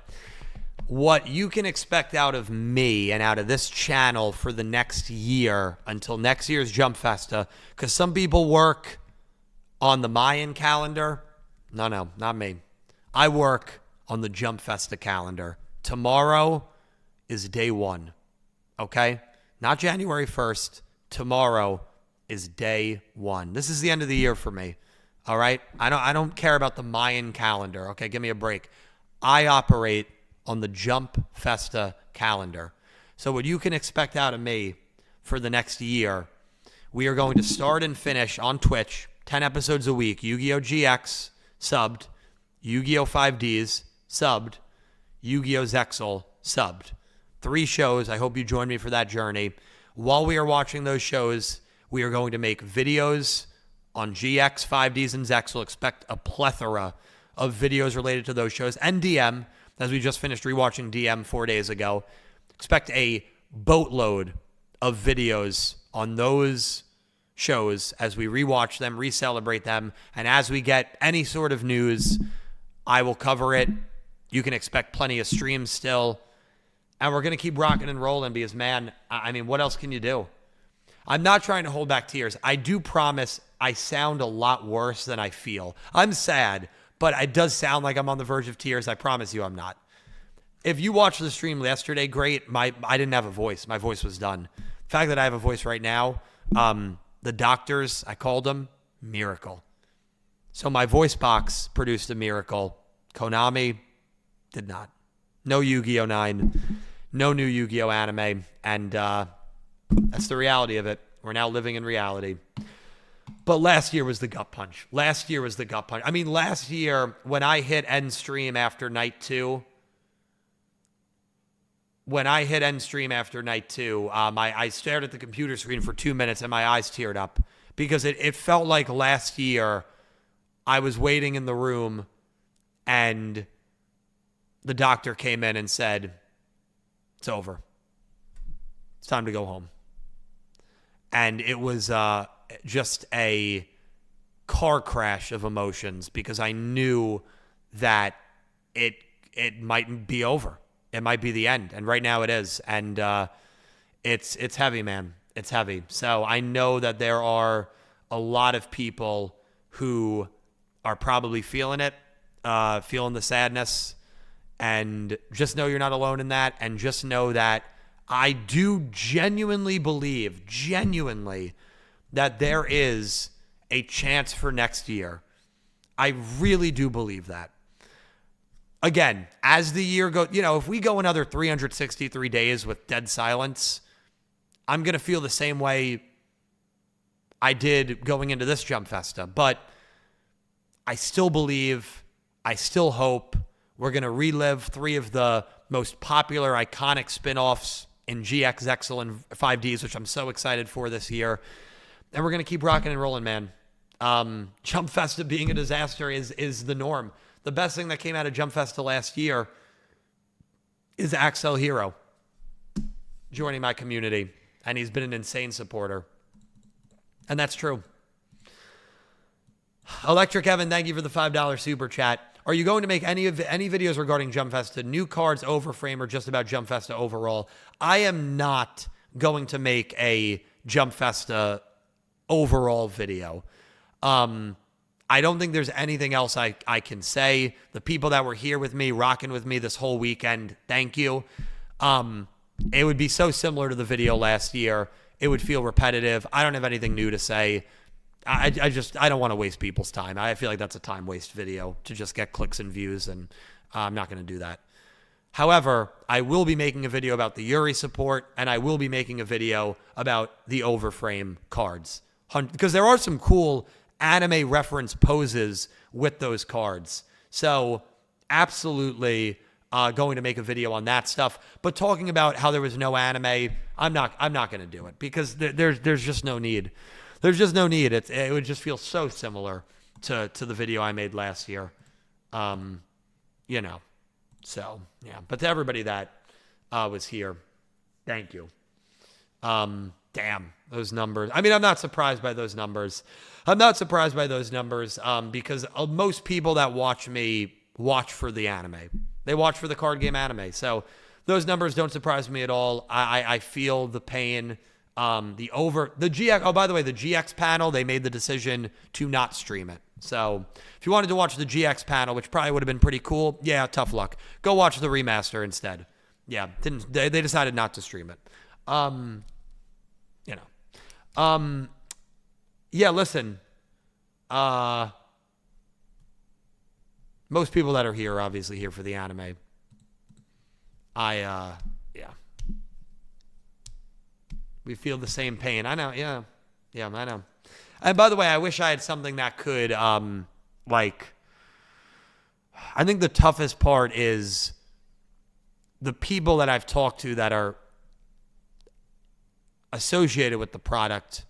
what you can expect out of me and out of this channel for the next year until next year's Jump Festa, because some people work on the Mayan calendar. No, not me. I work on the Jump Festa calendar. Tomorrow is day one, okay? Not January 1st. Tomorrow is day one. This is the end of the year for me, all right? I don't care about the Mayan calendar, okay? Give me a break. I operate on the Jump Festa calendar. So what you can expect out of me for the next year, we are going to start and finish on Twitch, 10 episodes a week. Yu-Gi-Oh! GX, subbed. Yu-Gi-Oh! 5Ds, subbed. Yu-Gi-Oh! Zexal, subbed. 3 shows. I hope you join me for that journey. While we are watching those shows, we are going to make videos on GX, 5Ds, and Zexal. Expect a plethora of videos related to those shows. And DM, as we just finished rewatching DM 4 days ago. Expect a boatload of videos on those shows as we rewatch them, re-celebrate them, and as we get any sort of news, I will cover it. You can expect plenty of streams still, and we're going to keep rocking and rolling because, man, I mean, what else can you do? I'm not trying to hold back tears. I do promise I sound a lot worse than I feel. I'm sad, but it does sound like I'm on the verge of tears. I promise you I'm not. If you watched the stream yesterday, great. I didn't have a voice. My voice was done. The fact that I have a voice right now, the doctors, I called them, miracle. So my voice box produced a miracle. Konami did not. No Yu-Gi-Oh! 9. No new Yu-Gi-Oh! Anime. And that's the reality of it. We're now living in reality. But last year was the gut punch. I mean, last year, when I hit end stream after night 2, I stared at the computer screen for 2 minutes and my eyes teared up because it felt like last year I was waiting in the room and the doctor came in and said, "It's over. It's time to go home." And it was just a car crash of emotions because I knew that it might be over. It might be the end. And right now it is. And it's heavy, man. It's heavy. So I know that there are a lot of people who are probably feeling it, feeling the sadness. And just know you're not alone in that. And just know that I do genuinely believe, that there is a chance for next year. I really do believe that. Again, as the year goes, if we go another 363 days with dead silence, I'm going to feel the same way I did going into this Jump Festa. But I still believe, I still hope we're going to relive 3 of the most popular, iconic spin-offs in GX, Zexal, and 5Ds, which I'm so excited for this year. And we're going to keep rocking and rolling, man. Jump Festa being a disaster is the norm. The best thing that came out of Jump Festa last year is Axel Hero joining my community. And he's been an insane supporter. And that's true. Electric Evan, thank you for the $5 super chat. Are you going to make any videos regarding Jump Festa, new cards, overframe, or just about Jump Festa overall? I am not going to make a Jump Festa overall video. I don't think there's anything else I can say. The people that were here with me, rocking with me this whole weekend, thank you. It would be so similar to the video last year. It would feel repetitive. I don't have anything new to say. I don't want to waste people's time. I feel like that's a time waste video to just get clicks and views, and I'm not going to do that. However, I will be making a video about the Yuri support, and I will be making a video about the overframe cards. Because there are some cool anime reference poses with those cards. So absolutely going to make a video on that stuff. But talking about how there was no anime, I'm not going to do it because there's just no need. There's just no need. It would just feel so similar to the video I made last year. You know. So, yeah. But to everybody that was here, thank you. Damn, those numbers. I mean, I'm not surprised by those numbers. Because most people that watch me watch for the anime. They watch for the card game anime. So those numbers don't surprise me at all. I feel the pain. The GX. Oh, by the way, the GX panel, they made the decision to not stream it. So if you wanted to watch the GX panel, which probably would have been pretty cool, yeah, tough luck. Go watch the remaster instead. Yeah, they decided not to stream it. You know. Yeah, listen. Most people that are here are obviously here for the anime. Yeah. We feel the same pain. I know, yeah. Yeah, I know. And by the way, I wish I had something that could, I think the toughest part is the people that I've talked to that are associated with the product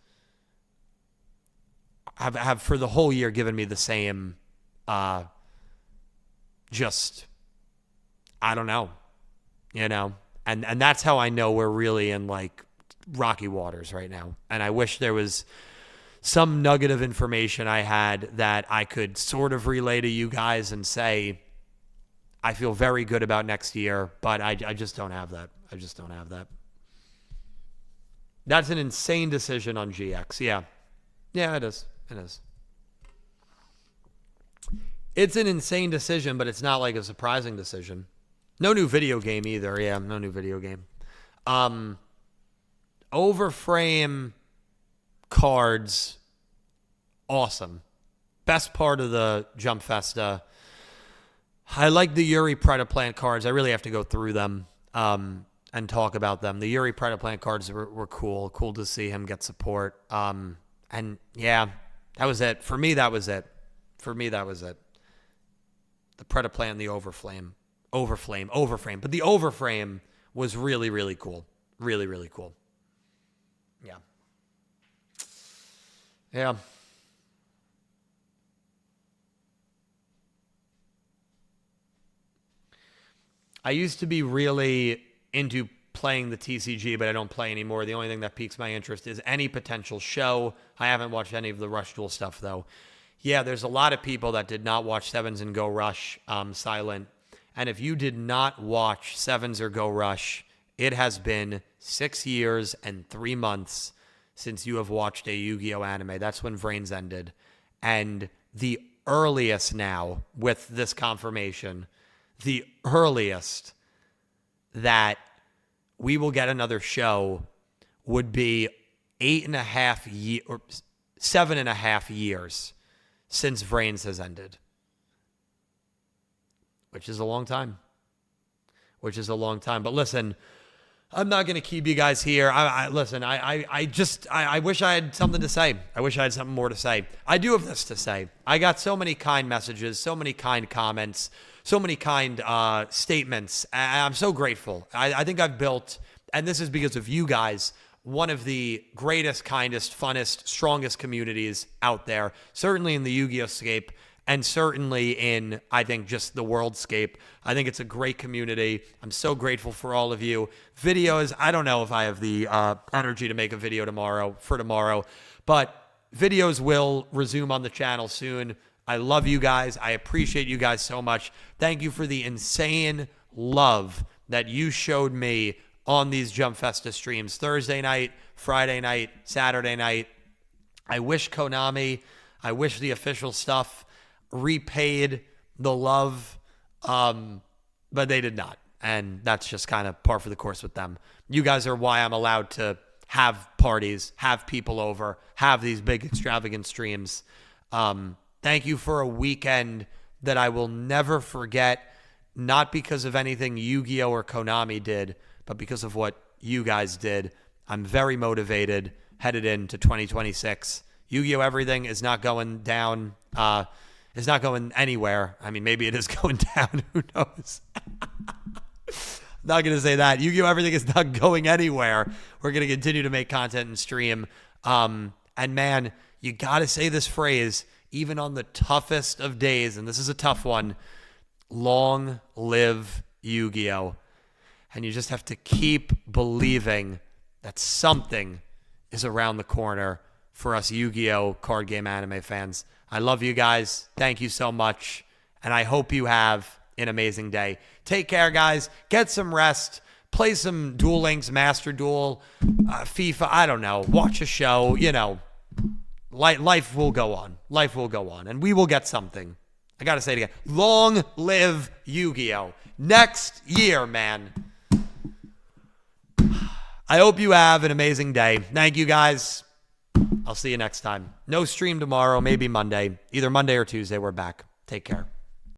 have for the whole year given me the same, I don't know, you know? And that's how I know we're really in, like, rocky waters right now. And I wish there was some nugget of information I had that I could sort of relay to you guys and say, I feel very good about next year, but I just don't have that. I just don't have that. That's an insane decision on GX. Yeah. Yeah, it is. It is. It's an insane decision, but it's not like a surprising decision. No new video game either. Yeah, no new video game. Overframe cards, awesome. Best part of the Jump Festa. I like the Yuri Predaplant cards. I really have to go through them and talk about them. The Yuri Predaplant cards were cool. Cool to see him get support. And yeah, that was it. For me, that was it. The Predaplant and the Overframe. But the Overframe was really, really cool. Really, really cool. Yeah. Yeah. I used to be really into playing the TCG, but I don't play anymore. The only thing that piques my interest is any potential show. I haven't watched any of the Rush Duel stuff, though. Yeah, there's a lot of people that did not watch Sevens and Go Rush, Silent. And if you did not watch Sevens or Go Rush, it has been 6 years and 3 months since you have watched a Yu-Gi-Oh anime. That's when Vrains ended. And the earliest now, with this confirmation, the earliest that we will get another show would be 7.5 years since Vrains has ended. Which is a long time. But listen, I'm not going to keep you guys here. I wish I had something to say. I wish I had something more to say. I do have this to say. I got so many kind messages, so many kind comments, so many kind statements. I'm so grateful. I think I've built And this is because of you guys, one of the greatest, kindest, funnest, strongest communities out there, certainly in the Yu-Gi-Oh! Scape, and certainly in, I think, just the worldscape. I think it's a great community. I'm so grateful for all of you. Videos, I don't know if I have the energy to make a video tomorrow, but videos will resume on the channel soon. I love you guys. I appreciate you guys so much. Thank you for the insane love that you showed me on these Jump Festa streams. Thursday night, Friday night, Saturday night. I wish Konami, I wish the official stuff repaid the love, but they did not. And that's just kind of par for the course with them. You guys are why I'm allowed to have parties, have people over, have these big extravagant streams. Thank you for a weekend that I will never forget, not because of anything Yu-Gi-Oh! Or Konami did, but because of what you guys did. I'm very motivated, headed into 2026. Yu-Gi-Oh! Everything is not going down. It's not going anywhere. I mean, maybe it is going down. Who knows? Not going to say that. Yu-Gi-Oh! Everything is not going anywhere. We're going to continue to make content and stream. And man, you got to say this phrase, even on the toughest of days, and this is a tough one, long live Yu-Gi-Oh! And you just have to keep believing that something is around the corner for us Yu-Gi-Oh! Card game anime fans. I love you guys. Thank you so much. And I hope you have an amazing day. Take care, guys. Get some rest. Play some Duel Links, Master Duel, FIFA. I don't know. Watch a show. You know, life will go on. Life will go on. And we will get something. I got to say it again. Long live Yu-Gi-Oh! Next year, man. I hope you have an amazing day. Thank you, guys. I'll see you next time. No stream tomorrow, maybe Monday. Either Monday or Tuesday, we're back. Take care.